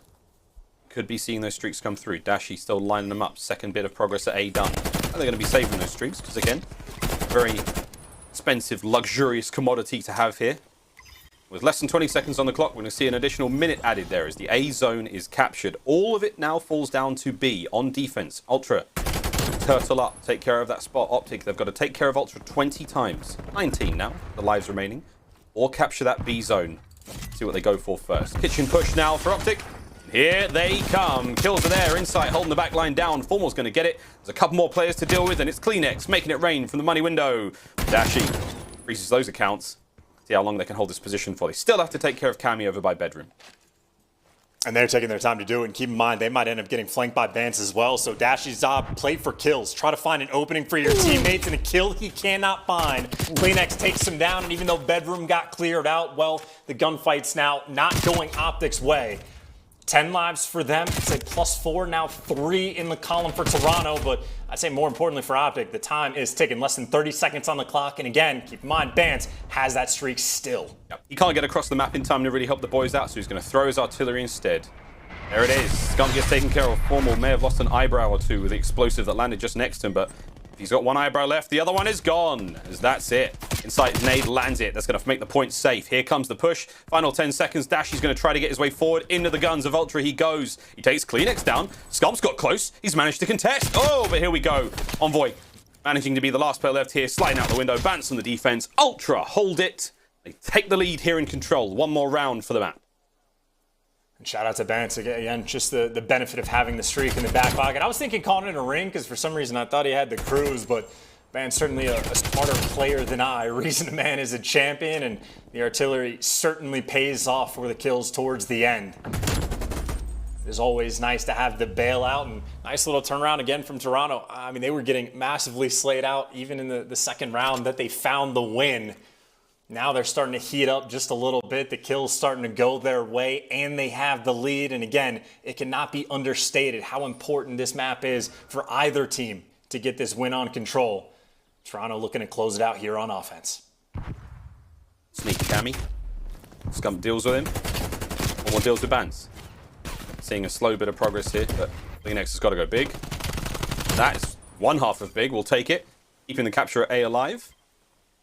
[SPEAKER 2] Could be seeing those streaks come through. Dashy still lining them up. Second bit of progress at A done. And they're going to be saving those streaks because, again, very expensive, luxurious commodity to have here. With less than 20 seconds on the clock, we're going to see an additional minute added there as the A zone is captured. All of it now falls down to B on defense. Ultra turtle up, take care of that spot. OpTic, they've got to take care of Ultra 20 times. 19 now, the lives remaining. Or capture that B zone. See what they go for first. Kitchen push now for OpTic. Here they come. Kills are there. Insight holding the back line down. Formal's going to get it. There's a couple more players to deal with, and it's Cleanix making it rain from the money window. Dashy increases those accounts. See how long they can hold this position for. They still have to take care of Cammy over by bedroom.
[SPEAKER 3] And they're taking their time to do it. And keep in mind, they might end up getting flanked by Bance as well. So Dashy's job, play for kills. Try to find an opening for your teammates, and a kill he cannot find. Cleanix takes him down, and even though bedroom got cleared out, well, the gunfight's now not going OpTic's way. 10 lives for them. It's a +4, now 3 in the column for Toronto. But I'd say more importantly for OpTic, the time is ticking. Less than 30 seconds on the clock. And again, keep in mind, Bance has that streak still.
[SPEAKER 2] Yep. He can't get across the map in time to really help the boys out, so he's going to throw his artillery instead. There it is. Scump gets taken care of. Formal may have lost an eyebrow or 2 with the explosive that landed just next to him, but if he's got 1 eyebrow left, the other one is gone. As that's it. Inside nade lands it. That's going to make the point safe. Here comes the push. Final 10 seconds. Dashy's going to try to get his way forward. Into the guns of Ultra he goes. He takes Cleanix down. Scump's got close. He's managed to contest. Oh, but here we go. Envoy managing to be the last player left here. Sliding out the window. Bance on the defense. Ultra hold it. They take the lead here in control. 1 more round for the map.
[SPEAKER 3] And shout out to Bance again, just the benefit of having the streak in the back pocket. I was thinking calling it a ring because for some reason I thought he had the cruise, but Bance certainly a smarter player than I. Reason the man is a champion, and the artillery certainly pays off for the kills towards the end. It is always nice to have the bailout, and nice little turnaround again from Toronto. I mean, they were getting massively slayed out even in the second round that they found the win. Now they're starting to heat up just a little bit. The kill's starting to go their way, and they have the lead. And again, it cannot be understated how important this map is for either team to get this win on control. Toronto looking to close it out here on offense.
[SPEAKER 2] Sneak Cammy. Scump deals with him. Formal deals with Bance. Seeing a slow bit of progress here, but Cleanix has got to go big. That is 1 half of big. We'll take it. Keeping the capture at A alive.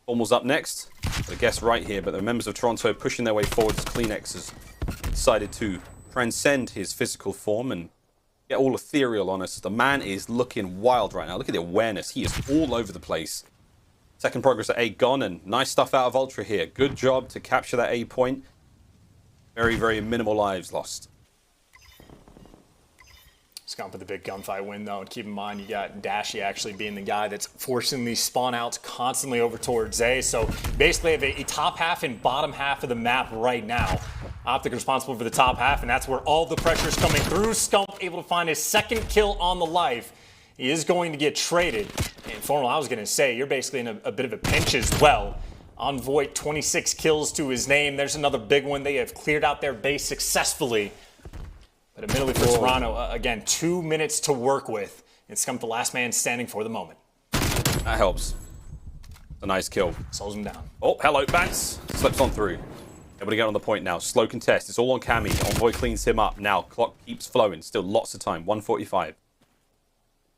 [SPEAKER 2] Formal's up next. I guess right here, but the members of Toronto pushing their way forward as Cleanix has decided to transcend his physical form and get all ethereal on us. The man is looking wild right now. Look at the awareness. He is all over the place. Second progress at A gone, and nice stuff out of Ultra here. Good job to capture that A point. Very, very minimal lives lost.
[SPEAKER 3] Scump with the big gunfight win, though. And keep in mind, you got Dashy actually being the guy that's forcing these spawn outs constantly over towards A. So basically have a top half and bottom half of the map right now. OpTic responsible for the top half, and that's where all the pressure is coming through. Scump able to find his 2nd kill on the life. He is going to get traded. And Formal, I was going to say, you're basically in a bit of a pinch as well. Envoy, 26 kills to his name. There's another big one. They have cleared out their base successfully. But admittedly for Toronto, again, 2 minutes to work with. And Scump the last man standing for the moment.
[SPEAKER 2] That helps. A nice kill.
[SPEAKER 3] Slows him down.
[SPEAKER 2] Oh, hello, Bance. Slips on through. Able to get on the point now. Slow contest. It's all on Cammy. Envoy cleans him up. Now, clock keeps flowing. Still lots of time. 1:45.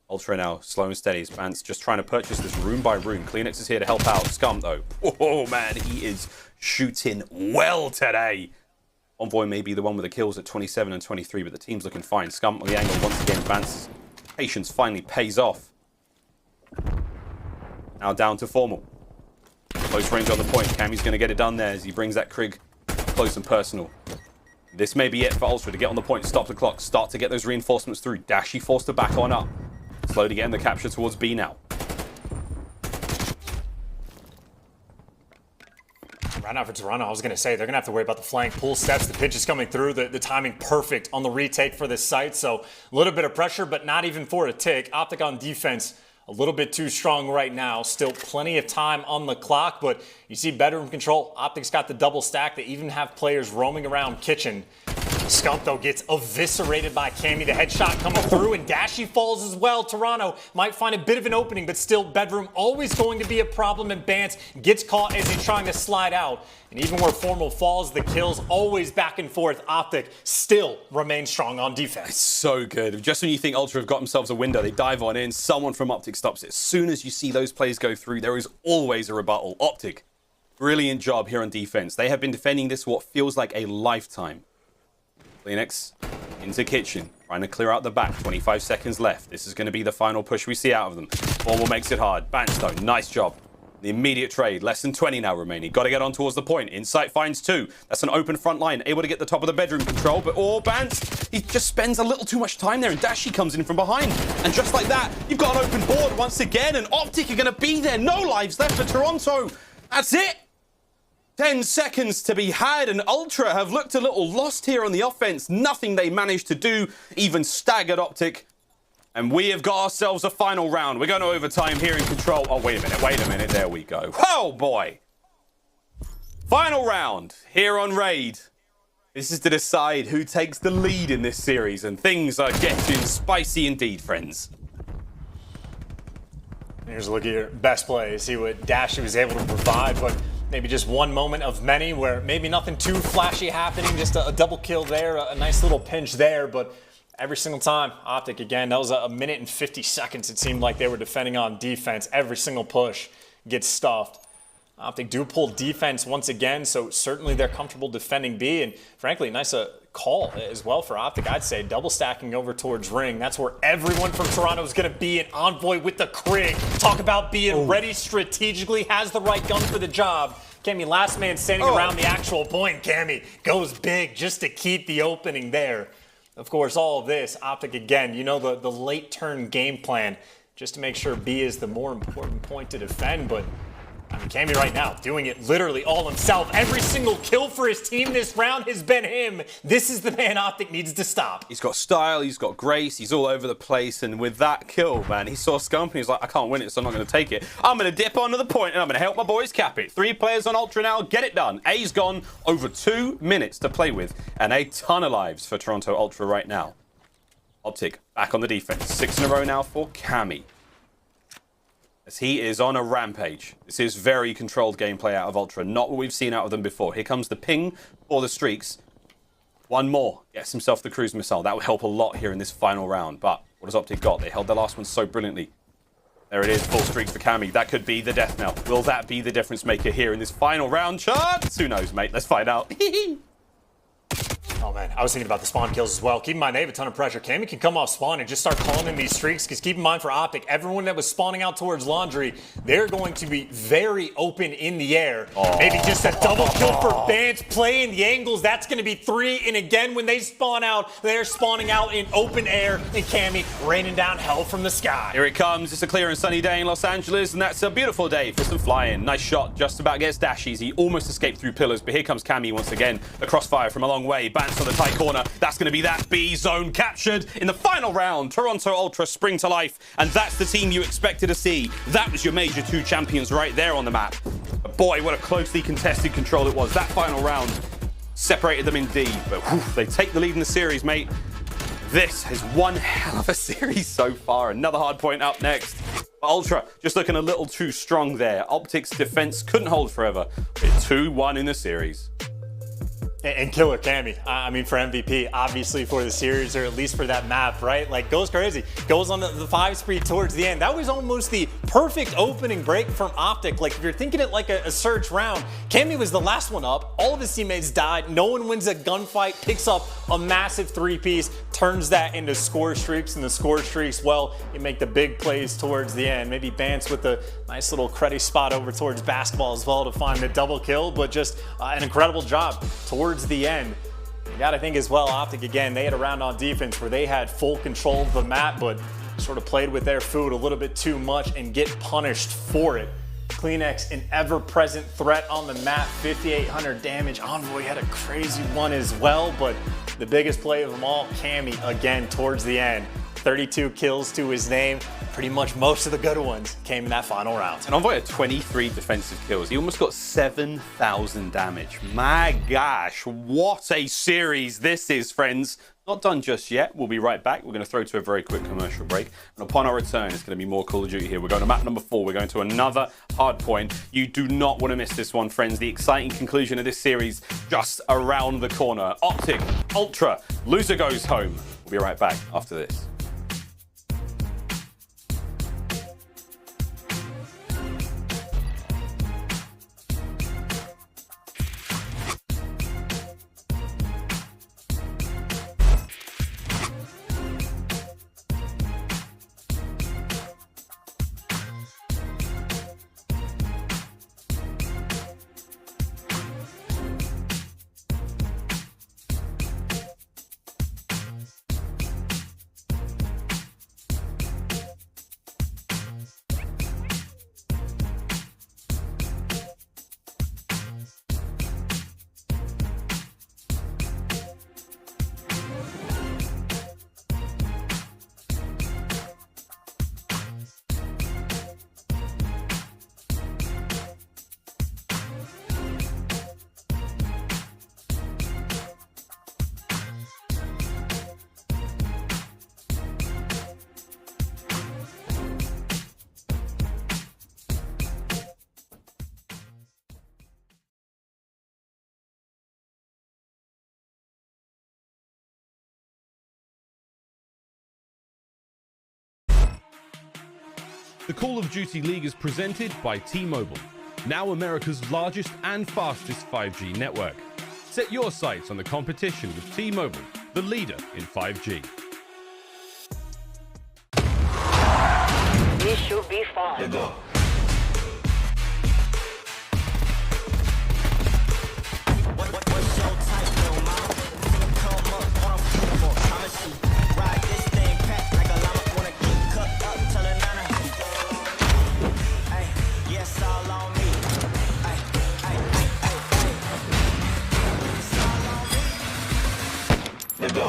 [SPEAKER 2] Ultra now, slow and steady. Bance just trying to purchase this room by room. Cleanix is here to help out. Scump, though. Oh, man, he is shooting well today. Envoy may be the one with the kills at 27 and 23, but the team's looking fine. Scump on the angle once again. Bance's patience finally pays off. Now down to Formal. Close range on the point. Cammy's going to get it done there as he brings that Krig close and personal. This may be it for Ultra to get on the point, stop the clock, start to get those reinforcements through. Dashy forced to back on up. Slowly getting the capture towards B now.
[SPEAKER 3] Right now for Toronto, I was going to say, they're going to have to worry about the flank pull steps. The pitch is coming through. The timing perfect on the retake for this site. So a little bit of pressure, but not even for a tick. OpTic on defense, a little bit too strong right now. Still plenty of time on the clock, but you see bedroom control. OpTic's got the double stack. They even have players roaming around kitchen. Scump, though, gets eviscerated by Cammy. The headshot coming through, and Dashy falls as well. Toronto might find a bit of an opening, but still, bedroom always going to be a problem, and Bance gets caught as he's trying to slide out. And even where Formal falls, the kills always back and forth. OpTic still remains strong on defense.
[SPEAKER 2] It's so good. Just when you think Ultra have got themselves a window, they dive on in. Someone from OpTic stops it. As soon as you see those plays go through, there is always a rebuttal. OpTic, brilliant job here on defense. They have been defending this what feels like a lifetime. Cleanix into kitchen, trying to clear out the back. 25 seconds left. This is going to be the final push we see out of them. Formal makes it hard. Bance, though, nice job. The immediate trade, less than 20 now remaining. Got to get on towards the point. Insight finds two. That's an open front line. Able to get the top of the bedroom control, but Bance, he just spends a little too much time there, and Dashy comes in from behind. And just like that, you've got an open board once again, and OpTic are going to be there. No lives left for Toronto. That's it. 10 seconds to be had, and Ultra have looked a little lost here on the offense. Nothing they managed to do, even staggered OpTic. And we have got ourselves a final round. We're going to overtime here in control. Oh, wait a minute. There we go. Oh, boy. Final round here on Raid. This is to decide who takes the lead in this series, and things are getting spicy indeed, friends.
[SPEAKER 3] Here's a look at your best play. See what Dashy was able to provide, but maybe just one moment of many where maybe nothing too flashy happening, just a double kill there, a nice little pinch there, but every single time, OpTic, again, that was a minute and 50 seconds it seemed like they were defending on defense. Every single push gets stuffed. OpTic do pull defense once again, so certainly they're comfortable defending B, and frankly, nice call as well for OpTic. I'd say double stacking over towards Ring. That's where everyone from Toronto is going to be, an Envoy with the Krig. Talk about being ready strategically, has the right gun for the job. Cammy, last man standing around the actual point. Cammy goes big just to keep the opening there. Of course, all of this, OpTic again, you know the late turn game plan, just to make sure B is the more important point to defend, but I mean, Cammy right now doing it literally all himself. Every single kill for his team this round has been him. This is the man OpTic needs to stop.
[SPEAKER 2] He's got style, he's got grace, he's all over the place, and with that kill, man, he saw Scump and he's like, I can't win it, so I'm not going to take it. I'm going to dip onto the point and I'm going to help my boys cap it. 3 players on Ultra now, get it done. A's gone, over 2 minutes to play with, and a ton of lives for Toronto Ultra right now. OpTic back on the defense. 6 in a row now for Cammy, as he is on a rampage. This is very controlled gameplay out of Ultra, not what we've seen out of them before. Here comes the ping for the streaks. One more, gets himself the cruise missile. That will help a lot here in this final round, but what has OpTic got? They held their last one so brilliantly. There it is, full streaks for Cammy. That could be the death knell. Will that be the difference maker here in this final round? Shots? Who knows, mate? Let's find out.
[SPEAKER 3] Oh man, I was thinking about the spawn kills as well. Keep in mind, they have a ton of pressure. Cammy can come off spawn and just start calling in these streaks, because keep in mind for OpTic, everyone that was spawning out towards Laundry, they're going to be very open in the air. Maybe just a double kill for Bance, playing the angles. That's going to be 3, and again, when they spawn out, they're spawning out in open air, and Cammy raining down hell from the sky.
[SPEAKER 2] Here it comes. It's a clear and sunny day in Los Angeles, and that's a beautiful day for some flying. Nice shot, just about gets Dashies. He almost escaped through pillars, but here comes Cammy once again. The crossfire from a long way. Bance on the tight corner. That's going to be that B zone captured in the final round. Toronto Ultra spring to life, and that's the team you expected to see. That was your major 2 champions right there on the map. A But boy, what a closely contested control it was. That final round separated them indeed. But whew, they take the lead in the series, mate. This is one hell of a series so far. Another hard point up next. Ultra just looking a little too strong there. OpTic's defense couldn't hold forever. It's 2-1 in the series.
[SPEAKER 3] And killer Cammy, I mean, for MVP, obviously for the series, or at least for that map, right? Like, goes crazy. Goes on the 5-spree towards the end. That was almost the perfect opening break from OpTic. Like, if you're thinking it like a search round, Cammy was the last one up. All of his teammates died. No one wins a gunfight, picks up a massive 3-piece, turns that into score streaks, and the score streaks, well, you make the big plays towards the end. Maybe Bance with a nice little credit spot over towards basketball as well to find the double kill, but just an incredible job towards the end. You gotta think as well, OpTic again, they had a round on defense where they had full control of the map, but sort of played with their food a little bit too much and get punished for it. CleanX, an ever-present threat on the map, 5,800 damage. Envoy had a crazy one as well, but the biggest play of them all, Cammy, again towards the end. 32 kills to his name. Pretty much most of the good ones came in that final round.
[SPEAKER 2] And Envoy had 23 defensive kills. He almost got 7,000 damage. My gosh, what a series this is, friends. Not done just yet. We'll be right back. We're going to throw to a very quick commercial break. And upon our return, it's going to be more Call of Duty here. We're going to map number 4. We're going to another hard point. You do not want to miss this one, friends. The exciting conclusion of this series just around the corner. OpTic, Ultra, loser goes home. We'll be right back after this.
[SPEAKER 4] The Call of Duty League is presented by T-Mobile, now America's largest and fastest 5G network. Set your sights on the competition with T-Mobile, the leader in 5G.
[SPEAKER 10] This should be fun.
[SPEAKER 5] Let's go. What's your type, little mama? Come up, on a football, I'ma see. Ride this thing, packed like a llama. Wanna get cut up, tell her nana. Ay, yes, all on me. Ay, ay, ay, ay, ay. It's all on me. Let's go.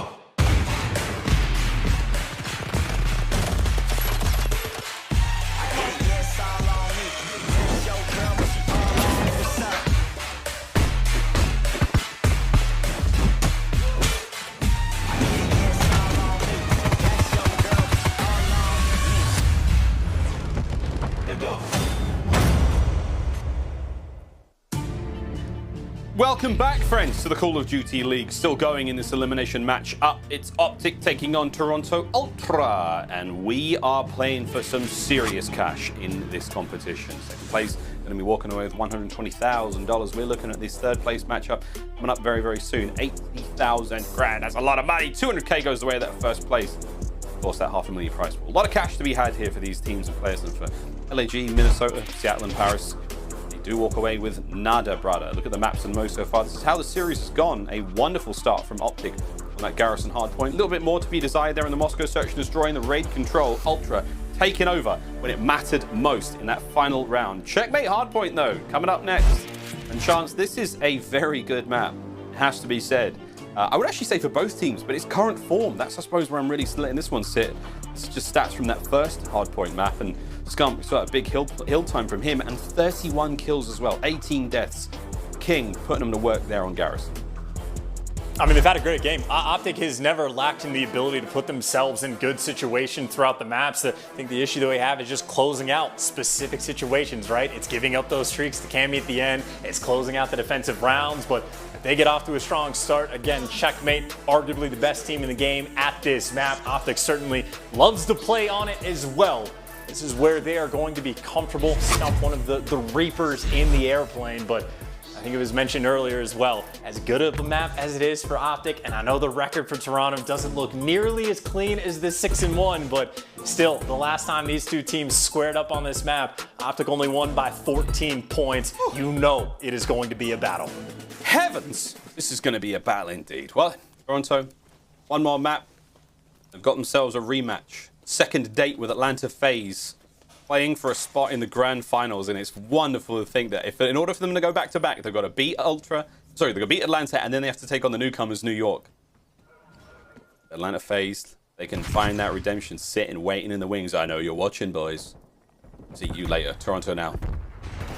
[SPEAKER 2] Welcome back, friends, to the Call of Duty League. Still going in this elimination match up. It's OpTic taking on Toronto Ultra, and we are playing for some serious cash in this competition. Second place going to be walking away with $120,000. We're looking at this third place matchup coming up very, very soon. 80,000 grand. That's a lot of money. 200K goes away at that first place. Of course, that $500,000 prize pool. A lot of cash to be had here for these teams and players, and for LAG, Minnesota, Seattle, and Paris. Do walk away with nada, brother. Look at the maps and most so far. This is how the series has gone. A wonderful start from OpTic on that Garrison hardpoint. A little bit more to be desired there in the Moscow Search and Destroy, and the raid control. Ultra taking over when it mattered most in that final round. Checkmate hardpoint, though, coming up next. And Chance, this is a very good map. It has to be said. I would actually say for both teams, but it's current form. That's, I suppose, where I'm really letting this one sit. It's just stats from that first hardpoint map, and Scump, we saw a big hill time from him, and 31 kills as well, 18 deaths. King putting them to work there on Garrison.
[SPEAKER 3] I mean, they've had a great game. OpTic has never lacked in the ability to put themselves in good situations throughout the maps. I think the issue that we have is just closing out specific situations, right? It's giving up those streaks to Cammy at the end. It's closing out the defensive rounds, but if they get off to a strong start, again, Checkmate, arguably the best team in the game at this map. OpTic certainly loves to play on it as well. This is where they are going to be comfortable. Scump, one of the reapers in the airplane, but I think it was mentioned earlier as well, as good of a map as it is for OpTic, and I know the record for Toronto doesn't look nearly as clean as this 6-1, but still, the last time these two teams squared up on this map, OpTic only won by 14 points. You know it is going to be a battle.
[SPEAKER 2] Heavens, this is going to be a battle indeed. Well, Toronto, one more map. They've got themselves a rematch. Second date with Atlanta FaZe, playing for a spot in the grand finals, and it's wonderful to think that in order for them to go back to back, they've got to beat they've got to beat Atlanta, and then they have to take on the newcomers, New York. Atlanta FaZe, they can find that redemption sitting, waiting in the wings. I know you're watching, boys. See you later. Toronto now.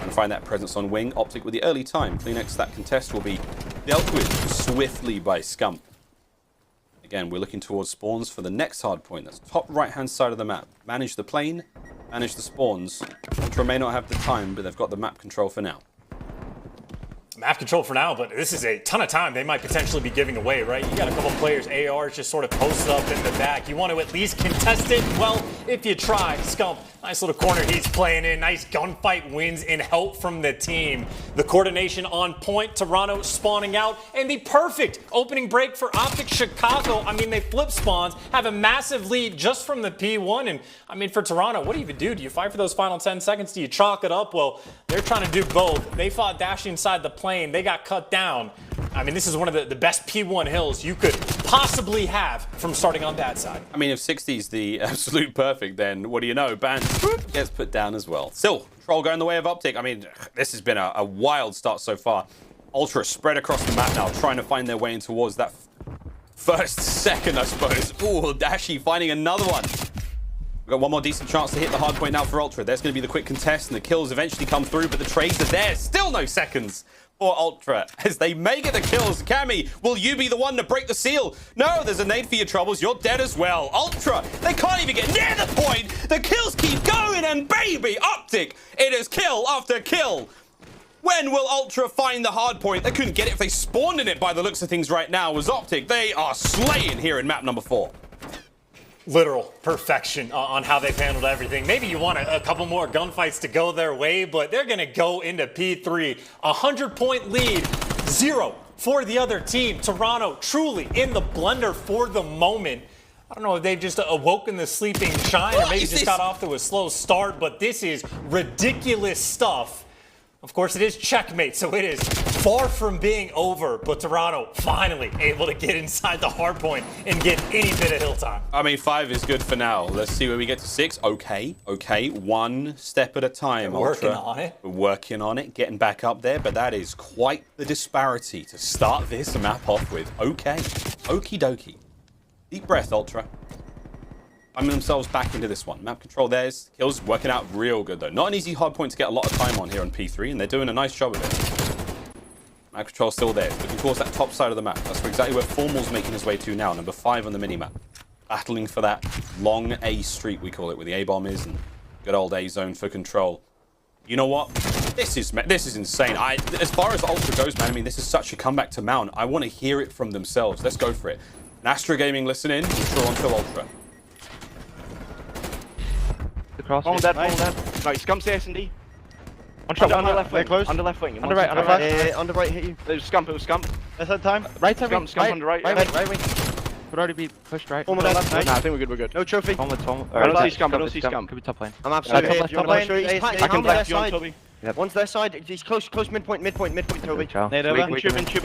[SPEAKER 2] And find that presence on wing. OpTic with the early time. Kleenex, that contest will be dealt with swiftly by Scump. Again, we're looking towards spawns for the next hard point. That's top right-hand side of the map. Manage the plane, manage the spawns. Ultra may not have the time, but they've got the map control for now.
[SPEAKER 3] Map control for now, but this is a ton of time they might potentially be giving away, right? You got a couple players, ARs just sort of posted up in the back. You want to at least contest it? Well, if you try, Scump, nice little corner he's playing in. Nice gunfight wins and help from the team. The coordination on point, Toronto spawning out, and the perfect opening break for OpTic Chicago. I mean, they flip spawns, have a massive lead just from the P1, and I mean, for Toronto, what do you even do? Do you fight for those final 10 seconds? Do you chalk it up? Well, they're trying to do both. They fought Dashy inside the plane. They got cut down. I mean, this is one of the best P1 hills you could possibly have from starting on that side.
[SPEAKER 2] I mean, if 60's the absolute perfect, then what do you know? Bance gets put down as well. Still, Troll going the way of OpTic. I mean, this has been a wild start so far. Ultra spread across the map now, trying to find their way in towards that first second, I suppose. Ooh, Dashy finding another one. We've got one more decent chance to hit the hard point now for Ultra. There's going to be the quick contest, and the kills eventually come through, but the trades are there. Still no seconds for Ultra as they may get the kills. Cammy, will you be the one to break the seal? No, there's a nade for your troubles. You're dead as well. Ultra, they can't even get near the point. The kills keep going, and baby, OpTic, it is kill after kill. When will Ultra find the hard point? They couldn't get it if they spawned in it by the looks of things right now. Was OpTic, they are slaying here in map number 4.
[SPEAKER 3] Literal perfection on how they've handled everything. Maybe you want a couple more gunfights to go their way, but they're going to go into P3. 100-point lead, 0 for the other team. Toronto truly in the blender for the moment. I don't know if they've just awoken the sleeping giant or maybe just got off to a slow start, but this is ridiculous stuff. Of course, it is Checkmate, so it is far from being over, but Toronto finally able to get inside the hard point and get any bit of hill time.
[SPEAKER 2] I mean, 5 is good for now. Let's see where we get to 6. Okay, one step at a time.
[SPEAKER 3] We're working on it.
[SPEAKER 2] We're working on it, getting back up there, but that is quite the disparity to start this map off with. Okay, okie dokie. Deep breath, Ultra. Finding themselves back into this one. Map control theirs. Kills working out real good, though. Not an easy hard point to get a lot of time on here on P3, and they're doing a nice job of it. Map control still there. Looking towards that top side of the map. That's exactly where Formal's making his way to now. Number 5 on the minimap. Battling for that long A streak, we call it, where the A-bomb is, and good old A zone for control. You know what? This is insane. As far as Ultra goes, man, I mean, this is such a comeback to Mount. I want to hear it from themselves. Let's go for it. Astra Gaming, listen in. Toronto Ultra.
[SPEAKER 9] Fall dead. No, Scump's the S&D.
[SPEAKER 6] Under
[SPEAKER 9] left wing.
[SPEAKER 6] close.
[SPEAKER 9] Under left wing.
[SPEAKER 6] Under right, under right, hit you.
[SPEAKER 9] There's Scump, it was Scump.
[SPEAKER 6] That's that time.
[SPEAKER 9] Right side wing. Scump on the right.
[SPEAKER 6] Right wing.
[SPEAKER 9] Could already be pushed right.
[SPEAKER 6] Formal left.
[SPEAKER 9] Nah, I think we're good,
[SPEAKER 6] No trophy.
[SPEAKER 9] I don't see Scump, I don't see Scump. Could be top lane.
[SPEAKER 6] I'm absolutely here. Top lane.
[SPEAKER 9] I can back you on Toby.
[SPEAKER 6] One's their side. He's close midpoint, Toby.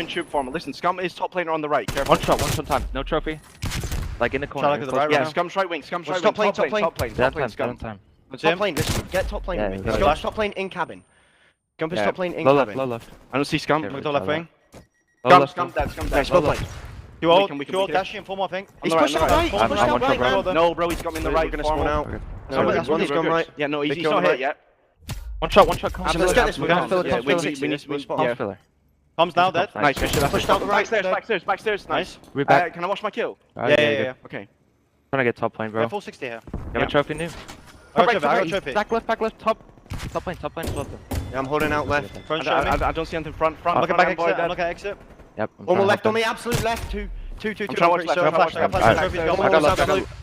[SPEAKER 9] Tube formal. Listen, Scump is top laner on the right. Careful. One shot time. No trophy. Like in the corner. Yeah, Scump's right wing. Scump's right wing. Top lane. Scump.
[SPEAKER 6] Top lane, get top lane. Scump's top lane in cabin. Scump is top lane in cabin.
[SPEAKER 9] Low left. I don't see Scump.
[SPEAKER 6] Look left wing.
[SPEAKER 9] Scump dead.
[SPEAKER 6] Nice, well played.
[SPEAKER 9] We can
[SPEAKER 6] Dashy and Formal, I think.
[SPEAKER 9] He's
[SPEAKER 6] pushing right.
[SPEAKER 9] No, bro, he's got me in the right.
[SPEAKER 6] We're gonna spawn out. One's gone right.
[SPEAKER 9] Yeah, no, he's not hit yet. One shot, come.
[SPEAKER 6] Let's get this. We got
[SPEAKER 9] We need to spot.
[SPEAKER 7] FeLo. Tom's now dead.
[SPEAKER 9] Nice,
[SPEAKER 6] Pushed out the right.
[SPEAKER 9] Backstairs. Nice.
[SPEAKER 7] We're back.
[SPEAKER 9] Can I watch my kill?
[SPEAKER 7] Yeah.
[SPEAKER 9] Okay.
[SPEAKER 7] Trying to get top lane, bro.
[SPEAKER 6] Full 60 here.
[SPEAKER 7] You have a trophy new?
[SPEAKER 6] I got trophy.
[SPEAKER 7] Back left, top lane, top.
[SPEAKER 6] Yeah, I'm holding out left.
[SPEAKER 9] I don't see anything front.
[SPEAKER 6] Look at back exit. Look at exit.
[SPEAKER 7] Yep.
[SPEAKER 6] One more left on me, absolute left. Two.
[SPEAKER 9] I'm trying to watch left.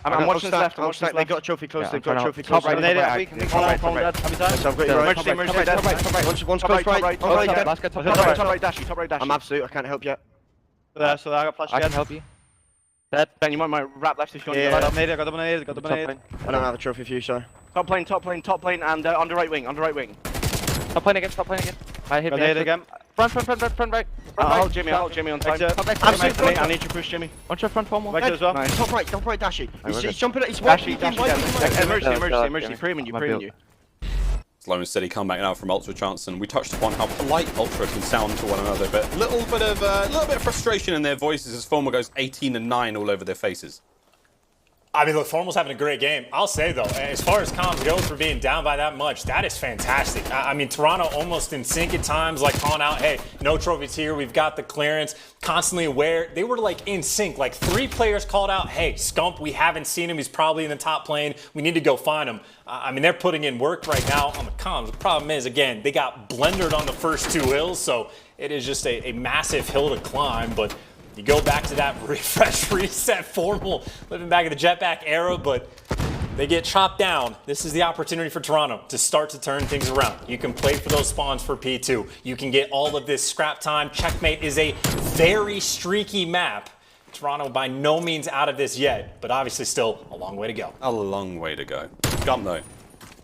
[SPEAKER 9] I'm watching his left.
[SPEAKER 6] They've got a trophy close. They've got a trophy
[SPEAKER 7] Top
[SPEAKER 6] close.
[SPEAKER 7] right.
[SPEAKER 6] I've got you right.
[SPEAKER 9] Emergency.
[SPEAKER 6] One's close right.
[SPEAKER 7] Top right,
[SPEAKER 9] Dashy.
[SPEAKER 6] I'm absolute. I can't help yet.
[SPEAKER 7] So I got flash. I can help you.
[SPEAKER 9] Ben, you want my wrap left if you want to
[SPEAKER 7] I got double nade.
[SPEAKER 6] I don't have a trophy for you, sorry.
[SPEAKER 9] Top plane, and on the right wing.
[SPEAKER 7] Top lane again. I hit me
[SPEAKER 6] again.
[SPEAKER 7] Front right.
[SPEAKER 9] I'll hold Jimmy on time. I need you to push Jimmy.
[SPEAKER 7] One shot front, one more.
[SPEAKER 6] As well. Nice. Top right, Dashy. He's jumping. He's
[SPEAKER 9] Dashy.
[SPEAKER 6] Emergency.
[SPEAKER 9] Premium you.
[SPEAKER 2] Slow and steady comeback now from Ultra Johnson. We touched upon how polite Ultra can sound to one another, but a little bit of frustration in their voices as Formal goes 18-9 all over their faces.
[SPEAKER 3] I mean, look, Formal's having a great game. I'll say, though, as far as comms goes for being down by that much, that is fantastic. I mean, Toronto almost in sync at times, like calling out, hey, no trophies here, we've got the clearance, constantly aware. They were, like, in sync. Like, 3 players called out, hey, Scump, we haven't seen him. He's probably in the top lane. We need to go find him. I mean, they're putting in work right now on the comms. The problem is, again, they got blendered on the first 2 hills, so it is just a massive hill to climb, but you go back to that refresh, reset, Formal, living back in the jetpack era, but they get chopped down. This is the opportunity for Toronto to start to turn things around. You can play for those spawns for P2. You can get all of this scrap time. Checkmate is a very streaky map. Toronto by no means out of this yet, but obviously still a long way to go.
[SPEAKER 2] A long way to go. Scump, though,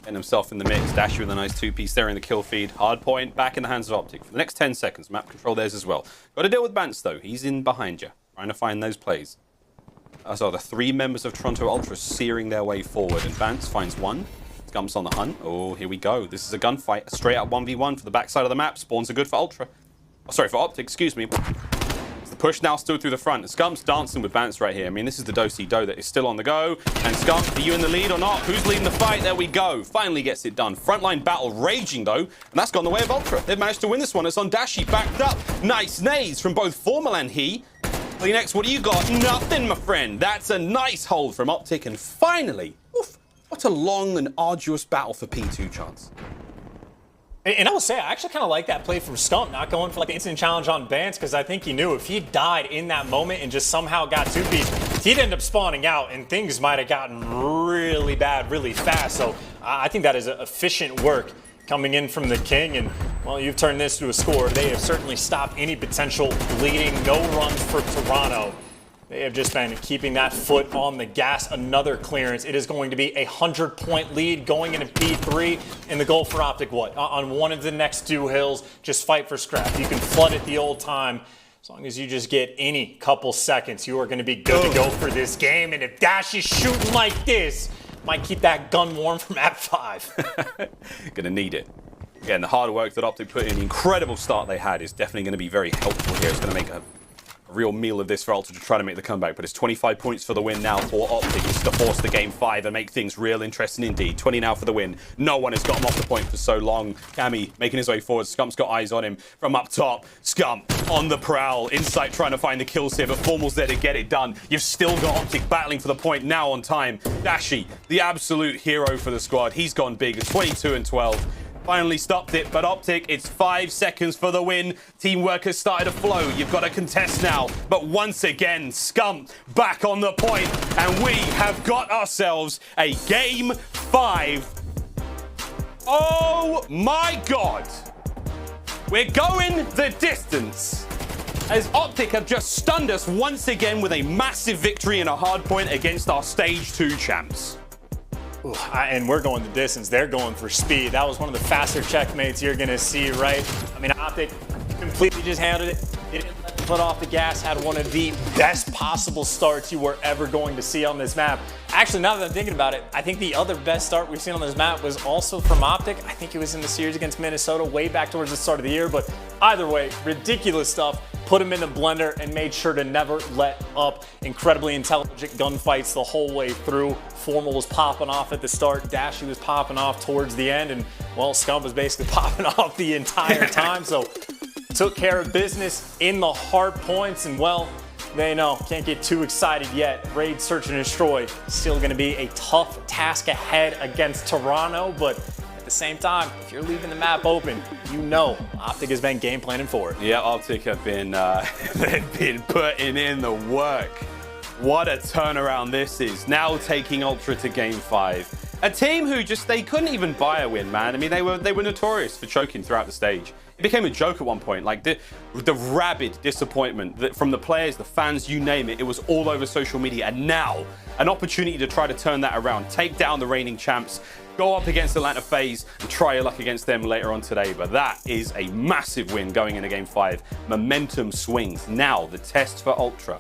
[SPEAKER 2] getting himself in the mix. Dashy with a nice 2-piece there in the kill feed. Hard point back in the hands of OpTic for the next 10 seconds. Map control theirs as well. Got to deal with Bance, though. He's in behind you, trying to find those plays. So the 3 members of Toronto Ultra searing their way forward, and Bance finds one. Scump's on the hunt. Oh, here we go. This is a gunfight, a straight out 1v1 for the backside of the map. Spawns are good for Ultra. Oh, sorry, for OpTic, excuse me. The push now still through the front. Scump's dancing with Bance right here. I mean, this is the do-si-do that is still on the go. And Scump, are you in the lead or not? Who's leading the fight? There we go. Finally gets it done. Frontline battle raging, though. And that's gone the way of Ultra. They've managed to win this one. It's on Dashy, backed up. Nice nades from both Formal and he. Next, what do you got? Nothing, my friend. That's a nice hold from OpTic. And finally, oof, what a long and arduous battle for P2 chance.
[SPEAKER 3] And I will say, I actually kind of like that play from Scump, not going for like the instant challenge on Bance, because I think he knew if he died in that moment and just somehow got 2-piece, he'd end up spawning out and things might have gotten really bad really fast. So I think that is efficient work coming in from the King. And, well, you've turned this to a score. They have certainly stopped any potential bleeding. No runs for Toronto. They have just been keeping that foot on the gas. Another clearance. It is going to be a 100-point lead going into P3. And the goal for OpTic, what? On one of the next 2 hills, just fight for scrap. You can flood it the old time. As long as you just get any couple seconds, you are going to be good to go for this game. And if Dashy's shooting like this, might keep that gun warm from App 5.
[SPEAKER 2] Gonna need it. Again, the hard work that OpTic put in, the incredible start they had, is definitely going to be very helpful here. It's going to make a real meal of this for Ultra to try to make the comeback, but it's 25 points for the win now for OpTic. It's to force the game 5 and make things real interesting indeed. 20 now for the win. No one has got him off the point for so long. Cammy making his way forward. Scump's got eyes on him from up top. Scump on the prowl. Insight trying to find the kills here, but Formal's there to get it done. You've still got OpTic battling for the point now on time. Dashy, the absolute hero for the squad. He's gone big. It's 22-12. Finally stopped it, but OpTic, it's 5 seconds for the win. Teamwork has started to flow. You've got to contest now. But once again, Scump back on the point, and we have got ourselves a game 5. Oh my God. We're going the distance, as OpTic have just stunned us once again with a massive victory and a hard point against our Stage 2 champs.
[SPEAKER 3] And we're going the distance. They're going for speed. That was one of the faster checkmates you're going to see, right? I mean, OpTic completely just handled it. They didn't let the foot off the gas. Had one of the best possible starts you were ever going to see on this map. Actually, now that I'm thinking about it, I think the other best start we've seen on this map was also from OpTic. I think it was in the series against Minnesota way back towards the start of the year. But either way, ridiculous stuff. put them in the blender, and made sure to never let up. Incredibly intelligent gunfights the whole way through. Formal was popping off at the start, Dashy was popping off towards the end, and well, Scump was basically popping off the entire time. So took care of business in the hard points, and well, they know, can't get too excited yet. Raid, search, and destroy still going to be a tough task ahead against Toronto, but at the same time, if you're leaving the map open, you know OpTic has been game planning for it.
[SPEAKER 2] Yeah, OpTic have been they've been putting in the work. What a turnaround this is. Now taking Ultra to game 5. A team who they couldn't even buy a win, man. I mean, they were notorious for choking throughout the stage. It became a joke at one point, like the rabid disappointment from the players, the fans, you name it. It was all over social media, and now an opportunity to try to turn that around, take down the reigning champs, go up against Atlanta FaZe, and try your luck against them later on today. But that is a massive win going into game 5. Momentum swings. Now the test for Ultra,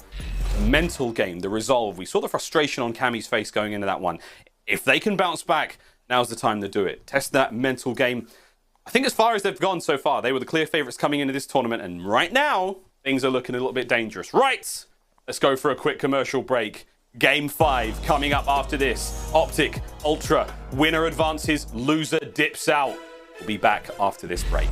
[SPEAKER 2] the mental game, the resolve. We saw the frustration on Cammy's face going into that one. If they can bounce back, now's the time to do it. Test that mental game. I think as far as they've gone so far, they were the clear favorites coming into this tournament, and right now, things are looking a little bit dangerous. Right, let's go for a quick commercial break. Game 5 coming up after this. OpTic, Ultra, winner advances, loser dips out. We'll be back after this break.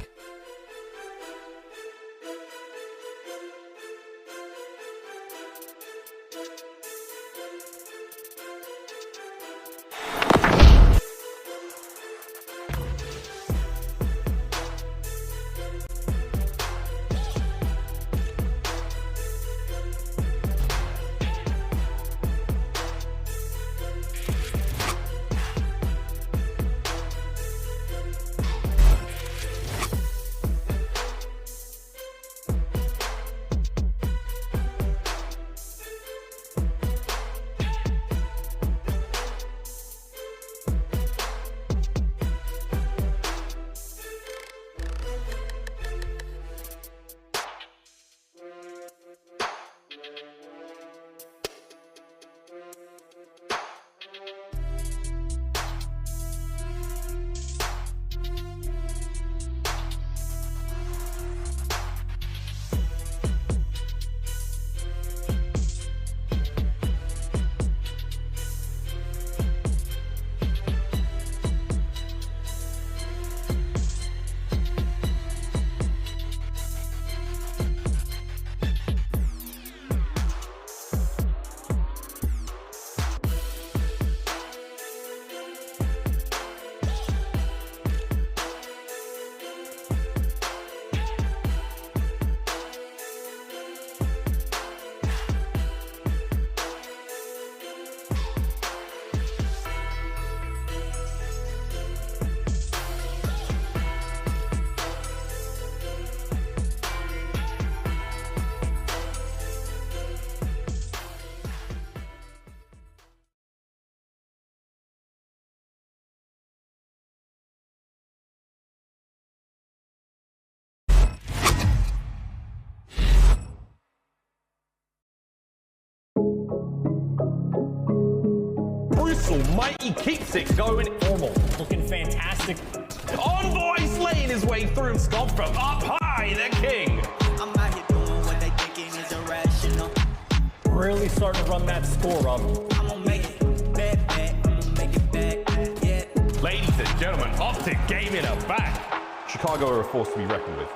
[SPEAKER 4] Almighty keeps it going.
[SPEAKER 3] Formal, looking fantastic.
[SPEAKER 4] Envoy slaying his way through. Scump from up high, the king.
[SPEAKER 5] I'm out here doing what they thinking is irrational.
[SPEAKER 3] Really starting to run that score up.
[SPEAKER 5] I'm gonna make it back, I'm gonna make it back, yeah.
[SPEAKER 4] Ladies and gentlemen, OpTic Gaming are back. Chicago are a force to be reckoned with.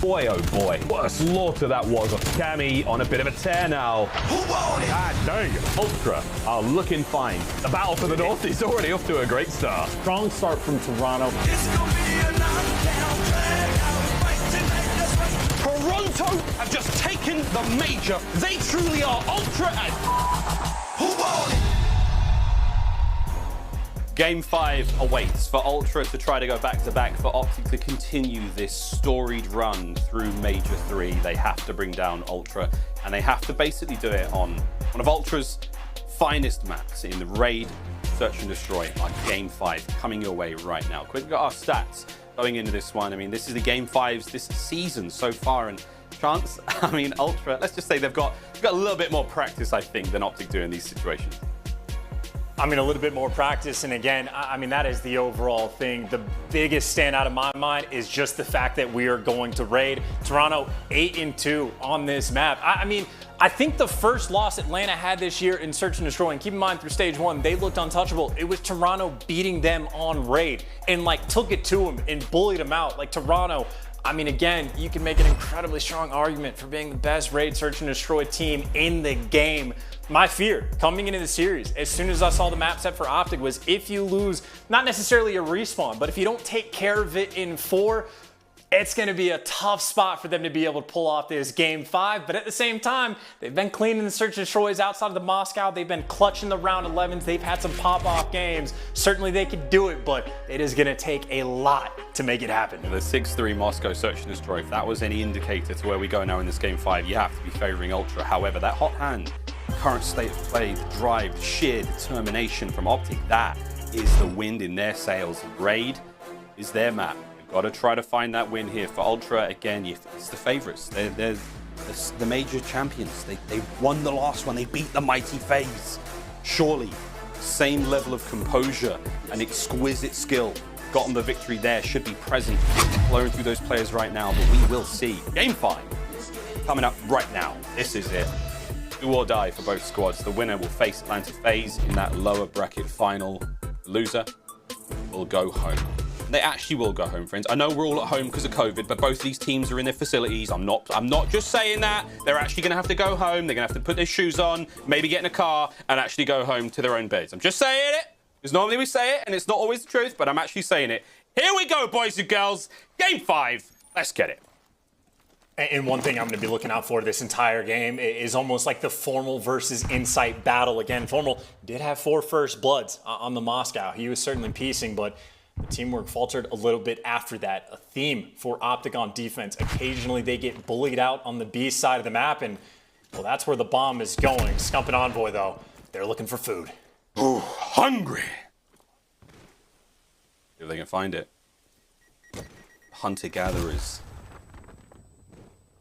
[SPEAKER 4] Boy, oh boy, what a slaughter that was of Cammy on a bit of a tear now. God dang, Ultra are looking fine. The battle for the North is already off to a great start.
[SPEAKER 3] Strong start from Toronto.
[SPEAKER 2] Toronto have just taken the major. They truly are Ultra and Game 5 awaits for Ultra to try to go back-to-back, for OpTic to continue this storied run through Major 3. They have to bring down Ultra, and they have to basically do it on one of Ultra's finest maps in the Raid, Search and Destroy, like Game 5, coming your way right now. Quick look at our stats going into this one. I mean, this is the Game 5s this season so far, and chance, I mean, Ultra, let's just say they've got a little bit more practice, I think, than OpTic do in these situations.
[SPEAKER 3] I mean, a little bit more practice, and again, I mean, that is the overall thing. The biggest standout in my mind is just the fact that we are going to raid. Toronto 8-2 on this map. I mean, I think the first loss Atlanta had this year in Search and Destroy, and keep in mind through stage 1, they looked untouchable. It was Toronto beating them on raid and like took it to them and bullied them out. Like Toronto, I mean, again, you can make an incredibly strong argument for being the best raid Search and Destroy team in the game. My fear coming into the series, as soon as I saw the map set for OpTic, was if you lose, not necessarily a respawn, but if you don't take care of it in 4, it's going to be a tough spot for them to be able to pull off this game 5. But at the same time, they've been cleaning the Search and Destroys outside of the Moscow. They've been clutching the round 11s. They've had some pop-off games. Certainly they could do it, but it is going to take a lot to make it happen.
[SPEAKER 2] The 6-3 Moscow Search and Destroy, if that was any indicator to where we go now in this game 5, you have to be favoring Ultra. However, that hot hand, current state of play, the drive, the sheer determination from OpTic, that is the wind in their sails. Raid is their map. They've got to try to find that win here. For Ultra, again, it's the favorites. They're the major champions. They won the last one. They beat the mighty FaZe. Surely, same level of composure and exquisite skill got them the victory there, should be present, flowing through those players right now, but we will see. Game 5 coming up right now. This is it. Do or die for both squads. The winner will face Atlanta FaZe in that lower bracket final. The loser will go home. They actually will go home, friends. I know we're all at home because of COVID, but both these teams are in their facilities. I'm not just saying that. They're actually going to have to go home. They're going to have to put their shoes on, maybe get in a car, and actually go home to their own beds. I'm just saying it, because normally we say it, and it's not always the truth, but I'm actually saying it. Here we go, boys and girls. Game 5. Let's get it.
[SPEAKER 3] And one thing I'm going to be looking out for this entire game is almost like the Formal versus Insight battle. Again, Formal did have 4 first bloods on the Moscow. He was certainly piecing, but the teamwork faltered a little bit after that. A theme for OpTic on defense. Occasionally they get bullied out on the B side of the map, and well, that's where the bomb is going. Scump and Envoy, though, they're looking for food.
[SPEAKER 2] Ooh, hungry. See if they can find it. Hunter-gatherers.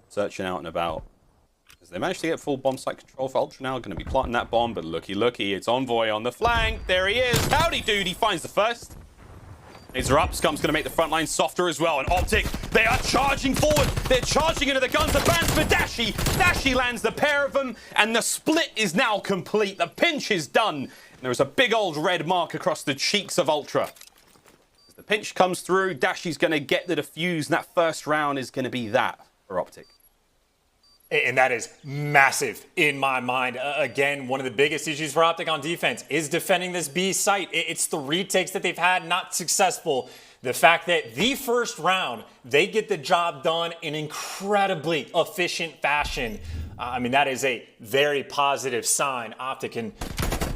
[SPEAKER 2] Searching out and about. As they managed to get full bomb site control for Ultra now, going to be plotting that bomb, but looky, it's Envoy on the flank. There he is. Howdy, dude. He finds the first. Laser up. Scump's going to make the front line softer as well. And OpTic, they are charging forward. They're charging into the guns. The Bance for Dashy. Dashy lands the pair of them, and the split is now complete. The pinch is done. And there is a big old red mark across the cheeks of Ultra. As the pinch comes through, Dashy's going to get the defuse, and that first round is going to be that for OpTic.
[SPEAKER 3] And that is massive in my mind. Again, one of the biggest issues for OpTic on defense is defending this B site. It's the retakes that they've had, not successful. The fact that the first round, they get the job done in incredibly efficient fashion. I mean, that is a very positive sign. OpTic can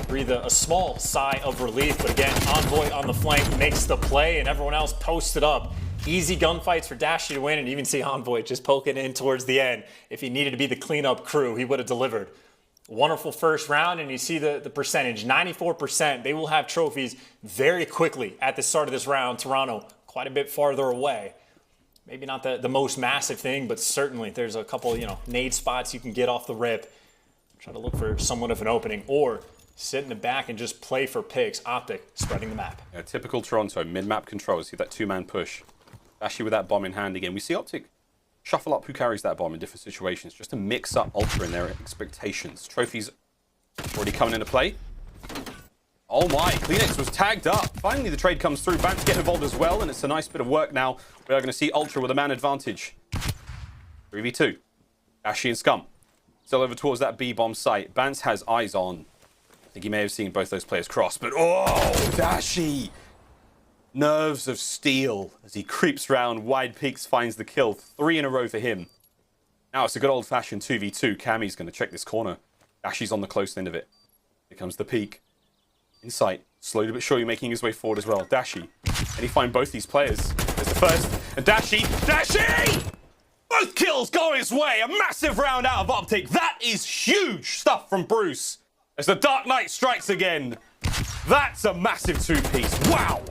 [SPEAKER 3] breathe a small sigh of relief. But again, Envoy on the flank makes the play, and everyone else posted up. Easy gunfights for Dashy to win, and even see Envoy just poking in towards the end. If he needed to be the cleanup crew, he would have delivered. Wonderful first round, and you see the percentage, 94%. They will have trophies very quickly at the start of this round. Toronto, quite a bit farther away. Maybe not the most massive thing, but certainly there's a couple, nade spots you can get off the rip. Try to look for somewhat of an opening, or sit in the back and just play for picks. OpTic spreading the map.
[SPEAKER 2] Yeah, typical Toronto, mid-map control. See that 2-man push. Dashy with that bomb in hand again. We see OpTic shuffle up who carries that bomb in different situations, just to mix up Ultra in their expectations. Trophies already coming into play. Oh my, Cleanix was tagged up. Finally the trade comes through. Bance getting involved as well, and it's a nice bit of work now. We are going to see Ultra with a man advantage. 3v2. Dashy and Scump still over towards that B-bomb site. Bance has eyes on. I think he may have seen both those players cross, but oh, Dashy! Nerves of steel as he creeps round. Wide peaks finds the kill. 3 in a row for him. Now it's a good old-fashioned 2v2. Cammy's going to check this corner. Dashy's on the close end of it. Here comes the peak. In sight. Slowly but surely making his way forward as well. Dashy. And he find both these players. There's the first. And Dashy! Both kills go his way. A massive round out of OpTic. That is huge stuff from Bruce. As the Dark Knight strikes again. That's a massive 2-piece. Wow!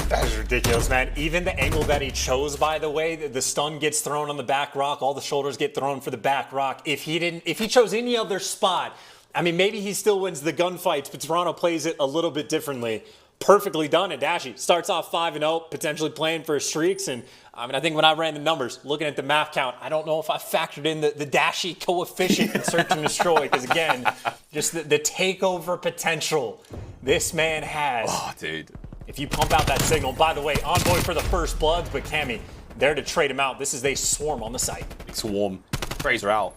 [SPEAKER 3] That is ridiculous, man. Even the angle that he chose, by the way, the stun gets thrown on the back rock, all the shoulders get thrown for the back rock. If he chose any other spot, I mean, maybe he still wins the gunfights, but Toronto plays it a little bit differently. Perfectly done. And Dashy starts off 5-0, potentially playing for streaks. And I mean, I think when I ran the numbers, looking at the map count, I don't know if I factored in the Dashy coefficient in Search and Destroy. Because again, just the takeover potential this man has.
[SPEAKER 2] Oh, dude.
[SPEAKER 3] If you pump out that signal, by the way, Envoy for the first bloods, but Cammy there to trade him out. This is a swarm on the site.
[SPEAKER 2] Big swarm. Fraser out.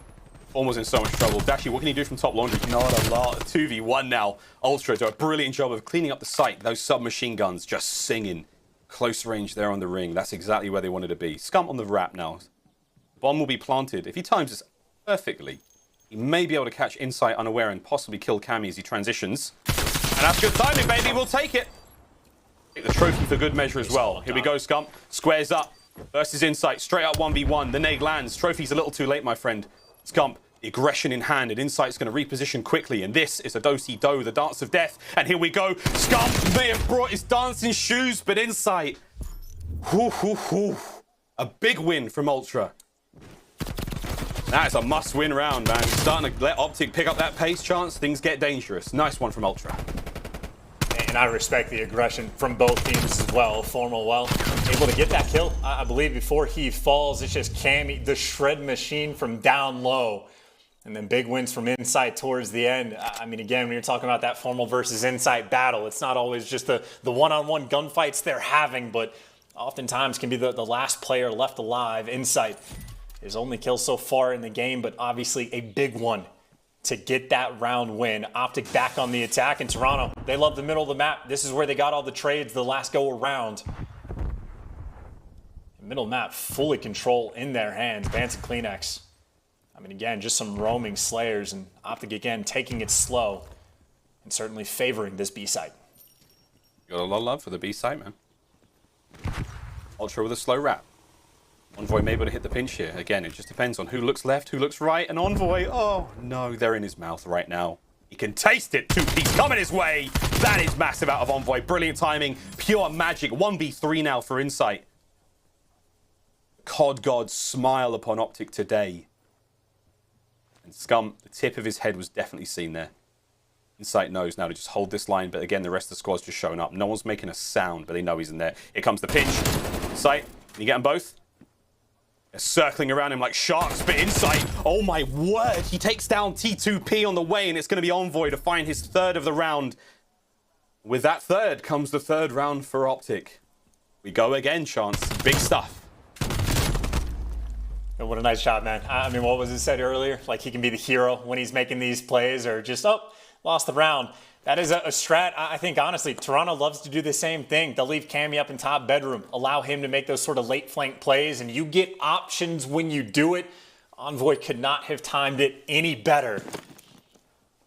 [SPEAKER 2] Almost in so much trouble. Dashy, what can you do from top laundry? Not a lot. 2v1 now. Ultra do a brilliant job of cleaning up the site. Those submachine guns just singing. Close range there on the ring. That's exactly where they wanted to be. Scump on the wrap now. Bomb will be planted. If he times this perfectly, he may be able to catch Insight unaware and possibly kill Cammy as he transitions. And that's good timing, baby. We'll take it. Take the trophy for good measure as well. Here we go, Scump. Squares up. Versus Insight. Straight up 1v1. The nade lands. Trophy's a little too late, my friend. Scump, the aggression in hand, and Insight's going to reposition quickly, and this is a do-si-do, the dance of death, and here we go. Scump may have brought his dancing shoes, but Insight, a big win from Ultra. That is a must-win round, man. Starting to let OpTic pick up that pace chance, things get dangerous. Nice one from Ultra.
[SPEAKER 3] And I respect the aggression from both teams as well. Formal well able to get that kill, I believe, before he falls. It's just Cammy, the shred machine from down low. And then big wins from Insight towards the end. I mean, again, when you're talking about that Formal versus Insight battle, it's not always just the one-on-one gunfights they're having, but oftentimes can be the last player left alive. Insight, his only kill so far in the game, but obviously a big one to get that round win. OpTic back on the attack in Toronto. They love the middle of the map. This is where they got all the trades the last go around. Middle map fully control in their hands. Bance and Kleenex. I mean, again, just some roaming slayers, and OpTic again taking it slow and certainly favoring this B site.
[SPEAKER 2] Got a lot of love for the B site, man. Ultra with a slow wrap. Envoy may be able to hit the pinch here. Again, it just depends on who looks left, who looks right, and Envoy, oh no, they're in his mouth right now. He can taste it. Two-piece coming his way. That is massive out of Envoy. Brilliant timing. Pure magic. 1v3 now for Insight. COD gods smile upon OpTic today. And Scump, the tip of his head was definitely seen there. Insight knows now to just hold this line, but again, the rest of the squad's just showing up. No one's making a sound, but they know he's in there. Here comes the pinch. Insight, can you get them both? They're circling around him like sharks, but Insight, oh my word, he takes down T2P on the way, and it's going to be Envoy to find his third of the round. With that third comes the third round for OpTic. We go again, Chance. Big stuff.
[SPEAKER 3] What a nice shot, man. I mean, what was it said earlier? Like, he can be the hero when he's making these plays, or just, oh, lost the round. That is a strat. I think, honestly, Toronto loves to do the same thing. They'll leave Cammy up in top bedroom, allow him to make those sort of late flank plays, and you get options when you do it. Envoy could not have timed it any better.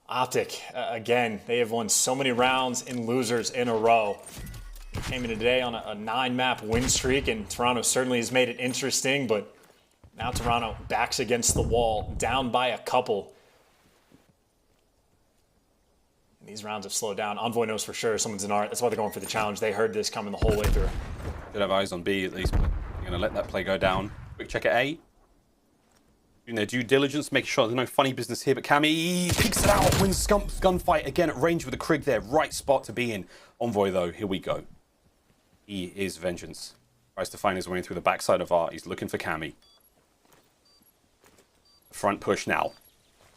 [SPEAKER 3] OpTic, again, they have won so many rounds in losers in a row. They came in today on a 9-map win streak, and Toronto certainly has made it interesting, but now Toronto backs against the wall, down by a couple. And these rounds have slowed down. Envoy knows for sure someone's in art. That's why they're going for the challenge. They heard this coming the whole way through.
[SPEAKER 2] Should have eyes on B at least, but you're going to let that play go down. Quick check at A. Doing their due diligence, making sure there's no funny business here, but Cammy picks it out, wins Scump's gunfight again at range with the Krig there. Right spot to be in. Envoy, though, here we go. He is vengeance. Tries to find his way through the backside of Art. He's looking for Cammy. Front push now.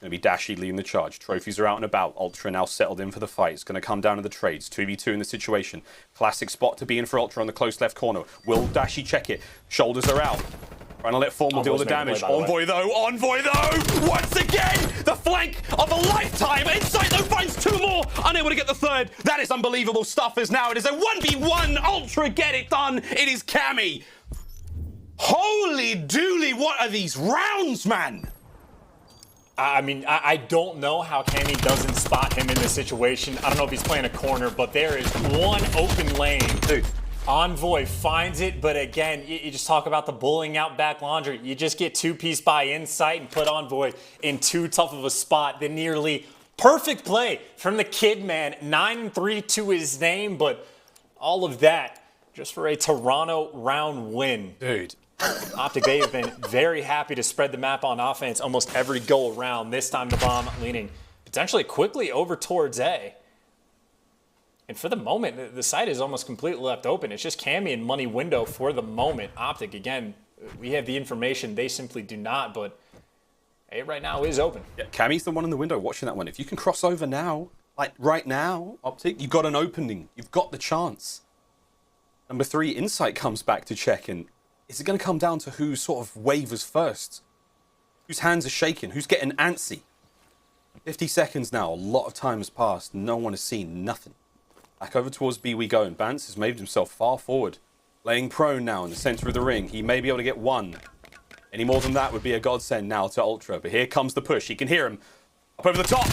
[SPEAKER 2] Going to be Dashy leading the charge. Trophies are out and about. Ultra now settled in for the fight. It's going to come down to the trades. 2v2 in the situation. Classic spot to be in for Ultra on the close left corner. Will Dashy check it? Shoulders are out. Trying to let Formal deal the damage. Envoy though. Once again, the flank of a lifetime. Insight though finds two more. Unable to get the third. That is unbelievable stuff as now it is a 1v1. Ultra get it done. It is Cammy. Holy dooly, what are these rounds, man?
[SPEAKER 3] I mean, I don't know how Cammy doesn't spot him in this situation. I don't know if he's playing a corner, but there is one open lane.
[SPEAKER 2] Dude.
[SPEAKER 3] Envoy finds it, but again, you just talk about the bullying out back laundry. You just get two-piece by Insight and put Envoy in too tough of a spot. The nearly perfect play from the kid, man. 9-3 to his name, but all of that just for a Toronto round win.
[SPEAKER 2] Dude.
[SPEAKER 3] OpTic, they have been very happy to spread the map on offense almost every go around. This time the bomb leaning potentially quickly over towards A. And for the moment, the site is almost completely left open. It's just Cammy and Money window for the moment. OpTic, again, we have the information. They simply do not, but A right now is open.
[SPEAKER 2] Yeah, Cammy's the one in the window watching that one. If you can cross over now, like right now, OpTic, you've got an opening. You've got the chance. Number 3, Insight comes back to check in. Is it going to come down to who sort of wavers first? Whose hands are shaking? Who's getting antsy? 50 seconds now. A lot of time has passed. No one has seen nothing. Back over towards B we go, and Bance has made himself far forward. Laying prone now in the center of the ring. He may be able to get one. Any more than that would be a godsend now to Ultra. But here comes the push. He can hear him. Up over the top.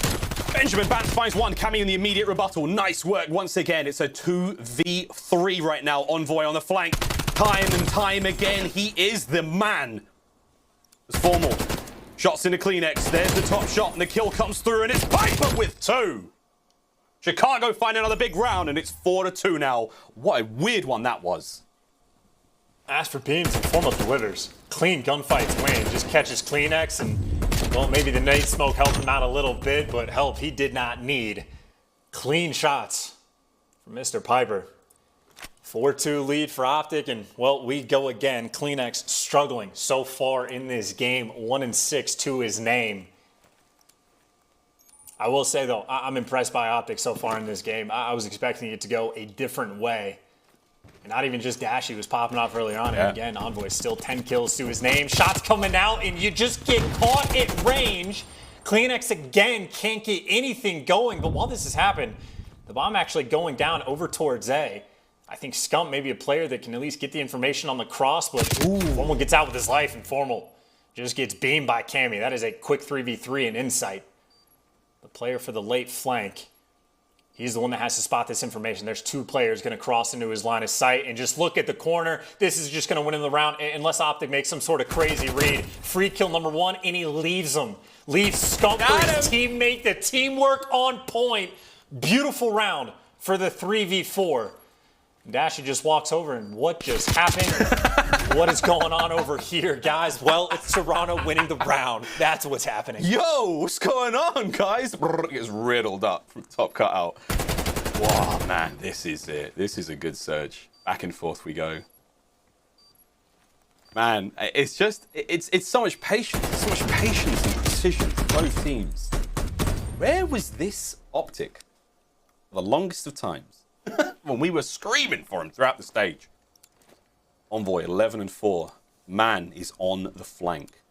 [SPEAKER 2] Benjamin Bance finds one. Cammy in the immediate rebuttal. Nice work once again. It's a 2v3 right now. Envoy on the flank. Time and time again. He is the man. It's formal. Shots into Kleenex. There's the top shot, and the kill comes through, and it's Piper with 2. Chicago find another big round, and it's 4-2 now. What a weird one that was.
[SPEAKER 3] As for beams, and Formal delivers. Clean gunfights win. Just catches Kleenex, and, well, maybe the nade smoke helped him out a little bit, but help he did not need. Clean shots from Mr. Piper. 4-2 lead for OpTic, and, well, we go again. Kleenex struggling so far in this game. 1-6 to his name. I will say, though, I'm impressed by OpTic so far in this game. I was expecting it to go a different way. And not even just Dashy was popping off earlier on. And again, Envoy still 10 kills to his name. Shots coming out, and you just get caught at range. Kleenex, again, can't get anything going. But while this has happened, the bomb actually going down over towards A. I think Scump may be a player that can at least get the information on the cross. But Formal gets out with his life, and Formal just gets beamed by Cammy. That is a quick 3v3 in Insight. The player for the late flank, he's the one that has to spot this information. There's 2 players going to cross into his line of sight, and just look at the corner. This is just going to win him the round unless OpTic makes some sort of crazy read. Free kill number 1, and he leaves him. Leaves Scump for his teammate. The teamwork on point. Beautiful round for the 3v4. Dashy just walks over, and what just happened? What is going on over here, guys? Well, it's Toronto winning the round. That's what's happening.
[SPEAKER 2] Yo, what's going on, guys? Gets riddled up from top cutout. Wow, man, this is it. This is a good surge. Back and forth we go. Man, it's just, it's so much patience. So much patience and precision for both teams. Where was this OpTic for the longest of times? When we were screaming for him throughout the stage. Envoy 11-4. Man is on the flank.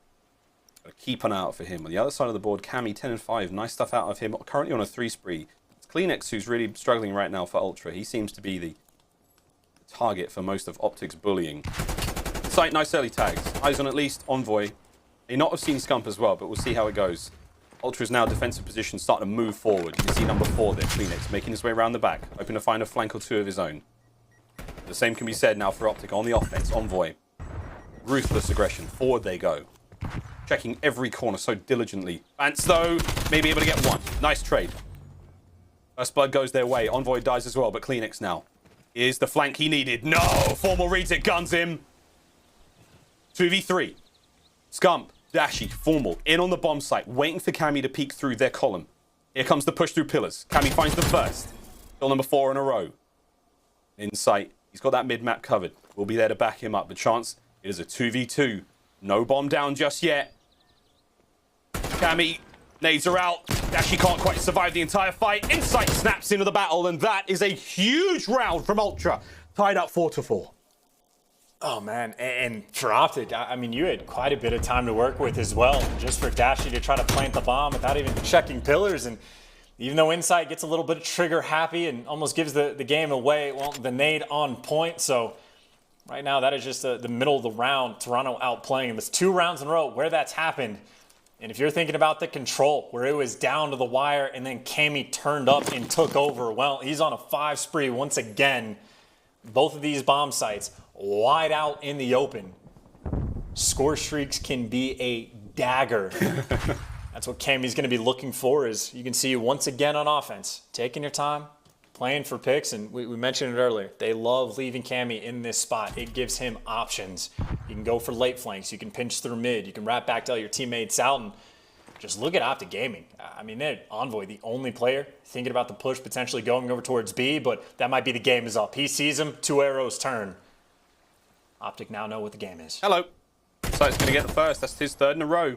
[SPEAKER 2] Gotta keep an eye out for him. On the other side of the board, Cammy 10-5. Nice stuff out of him. Currently on a 3 spree. It's Kleenex who's really struggling right now for Ultra. He seems to be the target for most of OpTic's bullying. Sight, nice early tags. Eyes on at least Envoy. May not have seen Scump as well, but we'll see how it goes. Ultra's now defensive position starting to move forward. You can see number 4 there, Kleenex, making his way around the back, hoping to find a flank or 2 of his own. The same can be said now for OpTic on the offense. Envoy, ruthless aggression. Forward they go. Checking every corner so diligently. Bance, though, may be able to get one. Nice trade. First blood goes their way. Envoy dies as well, but Kleenex now. Here's the flank he needed. No! Formal reads it, guns him. 2v3. Scump. Dashy, Formal, in on the bomb site, waiting for Cammy to peek through their column. Here comes the push through pillars. Cammy finds the first. Kill number 4 in a row. In sight. He's got that mid-map covered. We'll be there to back him up. The chance, it is a 2v2. No bomb down just yet. Cammy, nades are out. Dashy can't quite survive the entire fight. Insight snaps into the battle, and that is a huge round from Ultra. Tied up 4-4.
[SPEAKER 3] Oh, man, and for OpTic, I mean, you had quite a bit of time to work with as well, just for Dashy to try to plant the bomb without even checking pillars. And even though Insight gets a little bit trigger happy and almost gives the game away, well, the nade on point. So right now, that is just the middle of the round, Toronto outplaying him. It's 2 rounds in a row where that's happened. And if you're thinking about the control, where it was down to the wire and then Cammy turned up and took over, well, he's on a 5 spree once again. Both of these bomb sites wide out in the open. Score streaks can be a dagger. That's what Cammy's going to be looking for, is you can see once again on offense, taking your time, playing for picks, and we mentioned it earlier. They love leaving Cammy in this spot. It gives him options. You can go for late flanks. You can pinch through mid. You can wrap back to all your teammates out, and just look at OpTic Gaming. I mean, they're Envoy, the only player thinking about the push potentially going over towards B, but that might be the game is up. He sees him, 2 arrows turn. OpTic now know what the game is.
[SPEAKER 2] Hello. So it's going to get the first. That's his 3rd in a row.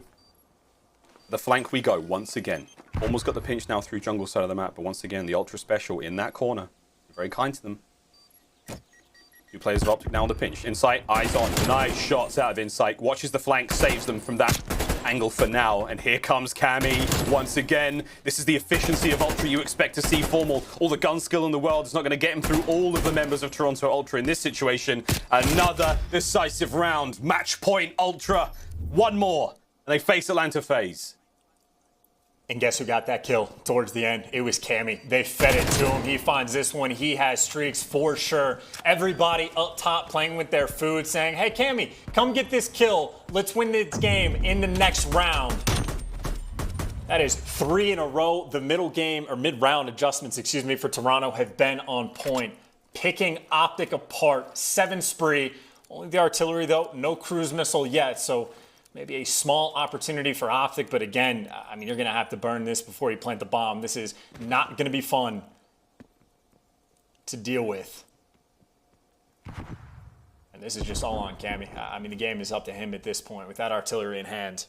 [SPEAKER 2] The flank we go once again. Almost got the pinch now through jungle side of the map, but once again, the ultra special in that corner. Very kind to them. 2 players of OpTic now on the pinch. Insight, eyes on. Nice shots out of Insight. Watches the flank, saves them from that angle for now. And here comes Cammy once again. This is the efficiency of Ultra you expect to see. Formal. All the gun skill in the world is not going to get him through all of the members of Toronto Ultra in this situation. Another decisive round. Match point Ultra. One more. And they face Atlanta FaZe.
[SPEAKER 3] And guess who got that kill towards the end? It was Cammy. They fed it to him. He finds this one. He has streaks for sure. Everybody up top playing with their food saying, hey, Cammy, come get this kill. Let's win this game in the next round. That is 3 in a row. The middle game, or mid-round adjustments, excuse me, for Toronto have been on point. Picking OpTic apart. 7 spree. Only the artillery, though. No cruise missile yet, so maybe a small opportunity for OpTic, but again, I mean, you're going to have to burn this before you plant the bomb. This is not going to be fun to deal with. And this is just all on Cammy. I mean, the game is up to him at this point. With that artillery in hand,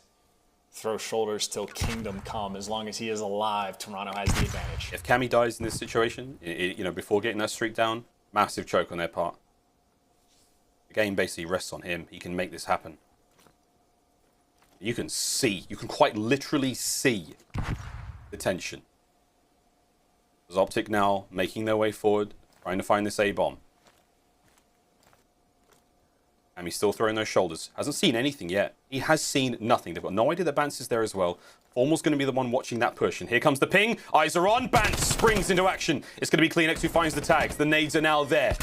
[SPEAKER 3] throw shoulders till kingdom come. As long as he is alive, Toronto has the advantage.
[SPEAKER 2] If Cammy dies in this situation, you know, before getting that streak down, massive choke on their part. The game basically rests on him. He can make this happen. You can see, you can quite literally see the tension. There's OpTic now making their way forward, trying to find this A-bomb. And he's still throwing those shoulders. Hasn't seen anything yet. He has seen nothing. They've got no idea that Bance is there as well. Formal's going to be the one watching that push. And here comes the ping. Eyes are on. Bance springs into action. It's going to be CleanX who finds the tags. The nades are now there.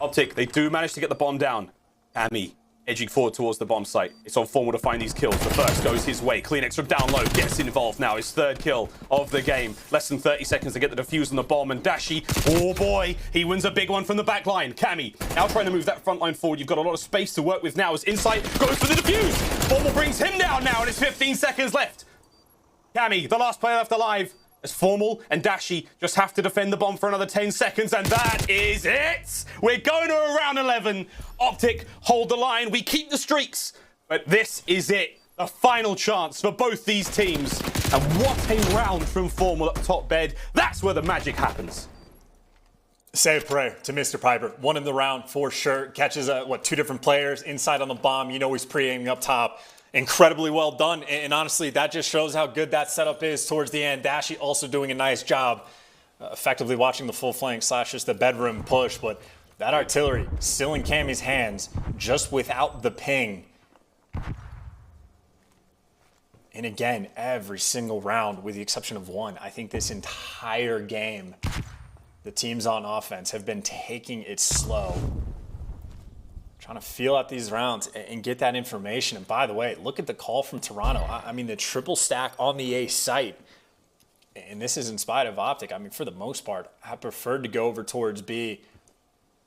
[SPEAKER 2] OpTic, they do manage to get the bomb down. Cammy edging forward towards the bomb site. It's on Formal to find these kills. The first goes his way. CleanX from down low gets involved now. His 3rd kill of the game. Less than 30 seconds to get the defuse on the bomb. And Dashy, oh boy, he wins a big one from the back line. Cammy now trying to move that front line forward. You've got a lot of space to work with now as Insight goes for the defuse. Formal brings him down now and it's 15 seconds left. Cammy, the last player left alive. As Formal and Dashy just have to defend the bomb for another 10 seconds, and that is it! We're going to a round 11. OpTic hold the line. We keep the streaks, but this is it. The final chance for both these teams. And what a round from Formal up top bed. That's where the magic happens.
[SPEAKER 3] Say a prayer to Mr. Piper. One in the round for sure. Catches, 2 different players inside on the bomb. You know he's pre-aiming up top. Incredibly well done, and honestly, that just shows how good that setup is towards the end. Dashy also doing a nice job, effectively watching the full flank / just the bedroom push, but that artillery still in Cammy's hands, just without the ping. And again, every single round, with the exception of one, I think this entire game, the teams on offense have been taking it slow. Trying to feel out these rounds and get that information. And by the way, look at the call from Toronto. I mean, the triple stack on the A site. And this is in spite of OpTic. I mean, for the most part, I preferred to go over towards B.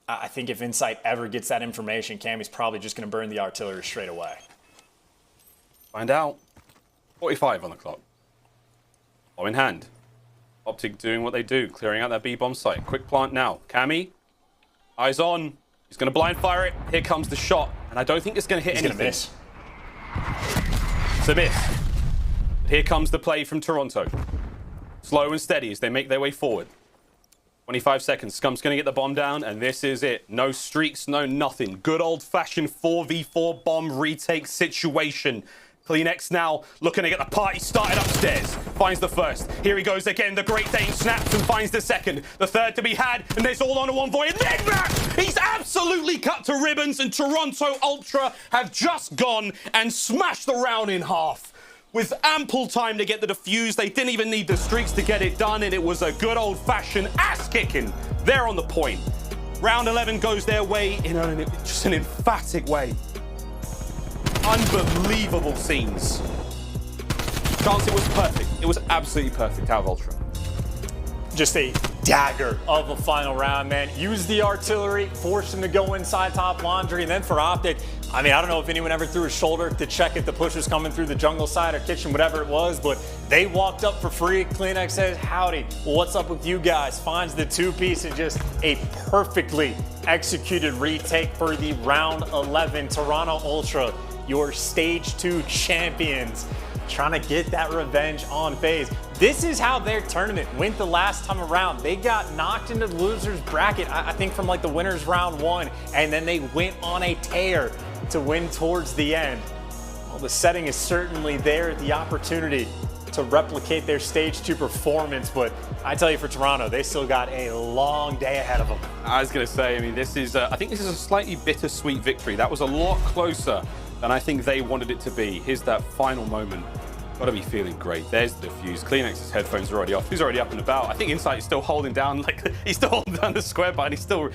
[SPEAKER 3] I think if Insight ever gets that information, Cammy's probably just going to burn the artillery straight away.
[SPEAKER 2] Find out. 45 on the clock. Bomb in hand. OpTic doing what they do, clearing out that B bomb site. Quick plant now. Cammy, eyes on. He's going to blind fire it. Here comes the shot. And I don't think it's going to hit anything.
[SPEAKER 3] He's going to miss.
[SPEAKER 2] It's a miss. Here comes the play from Toronto. Slow and steady as they make their way forward. 25 seconds. Scump's going to get the bomb down, and this is it. No streaks, no nothing. Good old-fashioned 4v4 bomb retake situation. CleanX now looking to get the party started upstairs. Finds the first. Here he goes again. The Great Dane snaps and finds the second. The third to be had, and there's all on a Envoy. And then Mack! He's absolutely cut to ribbons, and Toronto Ultra have just gone and smashed the round in half. With ample time to get the defuse, they didn't even need the streaks to get it done, and it was a good old-fashioned ass-kicking there on the point. Round 11 goes their way in just an emphatic way. Unbelievable scenes. Chance, it was perfect. It was absolutely perfect out of Ultra.
[SPEAKER 3] Just a dagger of a final round, man. Use the artillery, force him to go inside top laundry, and then for OpTic, I mean, I don't know if anyone ever threw a shoulder to check if the push was coming through the jungle side or kitchen, whatever it was, but they walked up for free. CleanX says, howdy, well, what's up with you guys? Finds the two-piece and just a perfectly executed retake for the round 11. Toronto Ultra, your stage 2 champions, trying to get that revenge on FaZe. This is how their tournament went the last time around. They got knocked into the loser's bracket, I think from like the winners round 1, and then they went on a tear to win towards the end. Well, the setting is certainly there, the opportunity to replicate their stage 2 performance, but I tell you, for Toronto, they still got a long day ahead of them.
[SPEAKER 2] I was going to say, I mean, this is, I think this is a slightly bittersweet victory. That was a lot closer than I think they wanted it to be. Here's that final moment. Gotta be feeling great. There's the defuse. CleanX's headphones are already off. He's already up and about. I think Insight is still holding down, like, he's still holding down the square button. He's still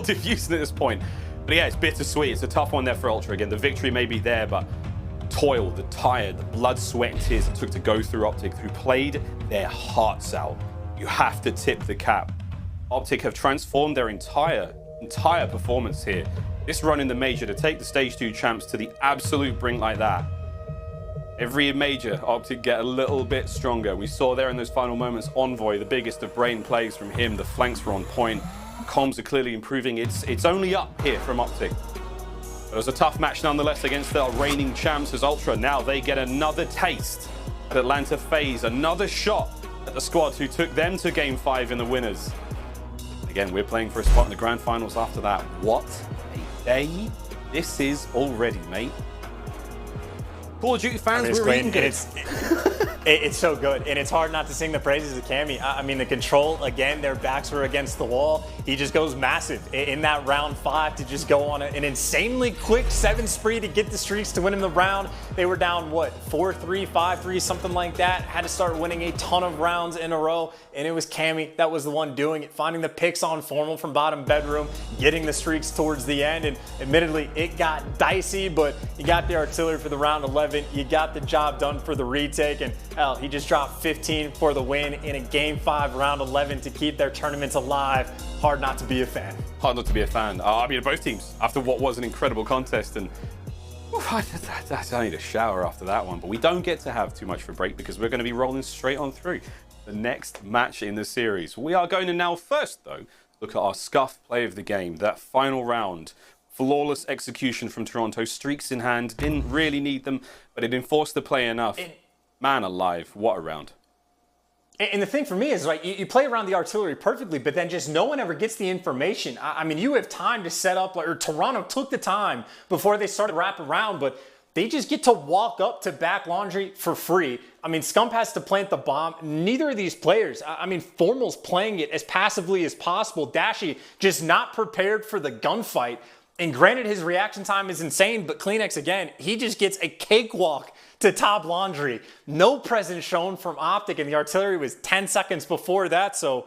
[SPEAKER 2] defusing at this point. But yeah, it's bittersweet. It's a tough one there for Ultra again. The victory may be there, but toil, the tire, the blood, sweat, and tears it took to go through OpTic, who played their hearts out. You have to tip the cap. OpTic have transformed their entire performance here. This run in the major to take the stage 2 champs to the absolute brink like that. Every major, OpTic get a little bit stronger. We saw there in those final moments, Envoy, the biggest of brain plays from him. The flanks were on point. Comms are clearly improving. It's only up here from OpTic. It was a tough match nonetheless against the reigning champs as Ultra. Now they get another taste at Atlanta FaZe, another shot at the squad who took them to Game 5 in the winners. Again, we're playing for a spot in the grand finals after that. What a day this is already, mate. Call of Duty fans, we're eating good.
[SPEAKER 3] It's so good, and it's hard not to sing the praises of Cammy. I mean, the control, again, their backs were against the wall. He just goes massive in that round 5 to just go on an insanely quick 7 spree to get the streaks to win in the round. They were down, what, 4-3, 5-3, something like that. Had to start winning a ton of rounds in a row, and it was Cammy that was the one doing it, finding the picks on Formal from bottom bedroom, getting the streaks towards the end, and admittedly, it got dicey, but you got the artillery for the round 11. You got the job done for the retake, and hell, he just dropped 15 for the win in a Game 5 round 11 to keep their tournaments alive. Hard not to be a fan.
[SPEAKER 2] Hard not to be a fan. I mean, both teams, after what was an incredible contest, and I need a shower after that one, but we don't get to have too much for a break because we're going to be rolling straight on through the next match in the series. We are going to now first, though, look at our scuff play of the game, that final round. Flawless execution from Toronto, streaks in hand, didn't really need them, but it enforced the play enough. Man alive, what a round.
[SPEAKER 3] And the thing for me is, like, you play around the artillery perfectly, but then just no one ever gets the information. I mean, you have time to set up, or Toronto took the time before they started to wrap around, but they just get to walk up to back laundry for free. I mean, Scump has to plant the bomb. Neither of these players, I mean, Formal's playing it as passively as possible. Dashy just not prepared for the gunfight. And granted, his reaction time is insane, but CleanX, again, he just gets a cakewalk to top laundry. No presence shown from OpTic, and the artillery was 10 seconds before that. So,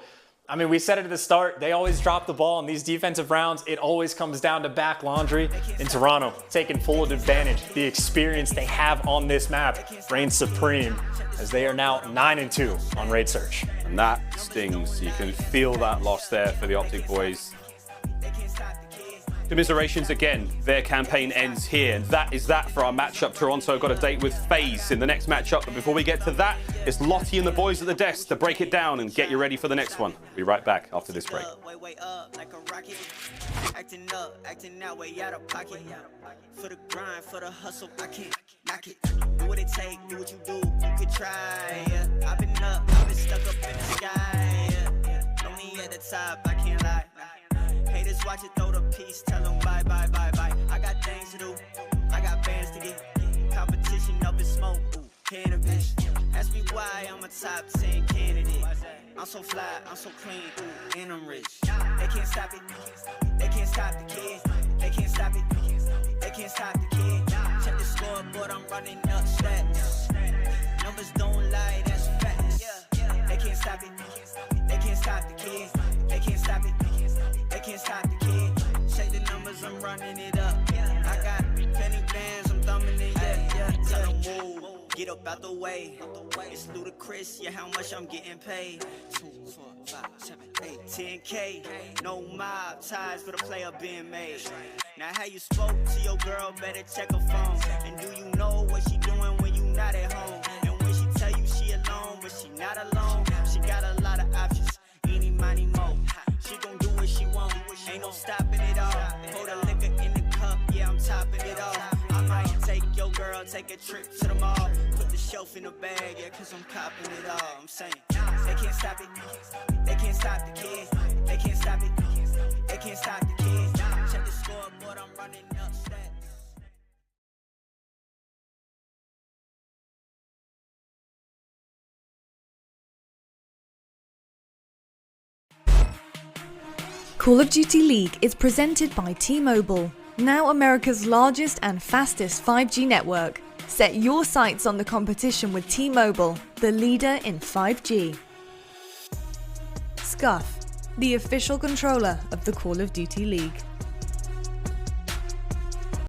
[SPEAKER 3] I mean, we said it at the start, they always drop the ball in these defensive rounds. It always comes down to back laundry. In Toronto, taking full advantage. The experience they have on this map reigns supreme, as they are now 9-2 on raid search.
[SPEAKER 2] And that stings. You can feel that loss there for the OpTic boys. Commiserations again, their campaign ends here, and that is that for our matchup. Toronto got a date with FaZe in the next matchup, but before we get to that, it's Lottie and the boys at the desk to break it down and get you ready for the next one. We'll be right back after this break.
[SPEAKER 5] Acting up, acting that way out of pocket. For the grind, for the hustle, I can't knock it. Do what it take, do what you do, you could try. I've been up, I've been stuck up in the sky. Know me at the top, I can't lie. Haters watch it, throw the piece, tell them bye, bye, bye, bye. I got things to do, I got bands to get. Competition up in smoke, ooh, cannabis. Ask me why I'm a top 10 candidate. I'm so fly, I'm so clean, ooh, and I'm rich. They can't stop it, they can't stop the kid. They can't stop it, they can't stop the kid. Check the scoreboard, I'm running up stats. Numbers don't lie, that's facts. They can't stop it, they can't stop the kid. They can't stop it, they can't stop the kid. Check the numbers, I'm running it up. I got penny bands, I'm thumbing it, yeah. Tell them move. get up out the way. It's ludicrous, yeah, how much I'm getting paid. 2, 4, 5, 7, 8, 10K. No mob ties, but a player being made. Now how you spoke to your girl, better check her phone. And do you know what she doing when you not at home? And when she tell you she alone, but she not alone. She got a lot of options, eeny, miny, mo. She gon' do what she want, ain't no stopping it all. Pour the liquor in the cup, yeah, I'm topping it off. I might take your girl, take a trip to the mall. Put the shelf in the bag, yeah, cause I'm copping it all. I'm saying, they can't stop it, they can't stop the kids. They can't stop it, they can't stop the kids. Check the scoreboard, I'm running up stats.
[SPEAKER 1] Call of Duty League is presented by T-Mobile, now America's largest and fastest 5G network. Set your sights on the competition with T-Mobile, the leader in 5G. Scump, the official controller of the Call of Duty League.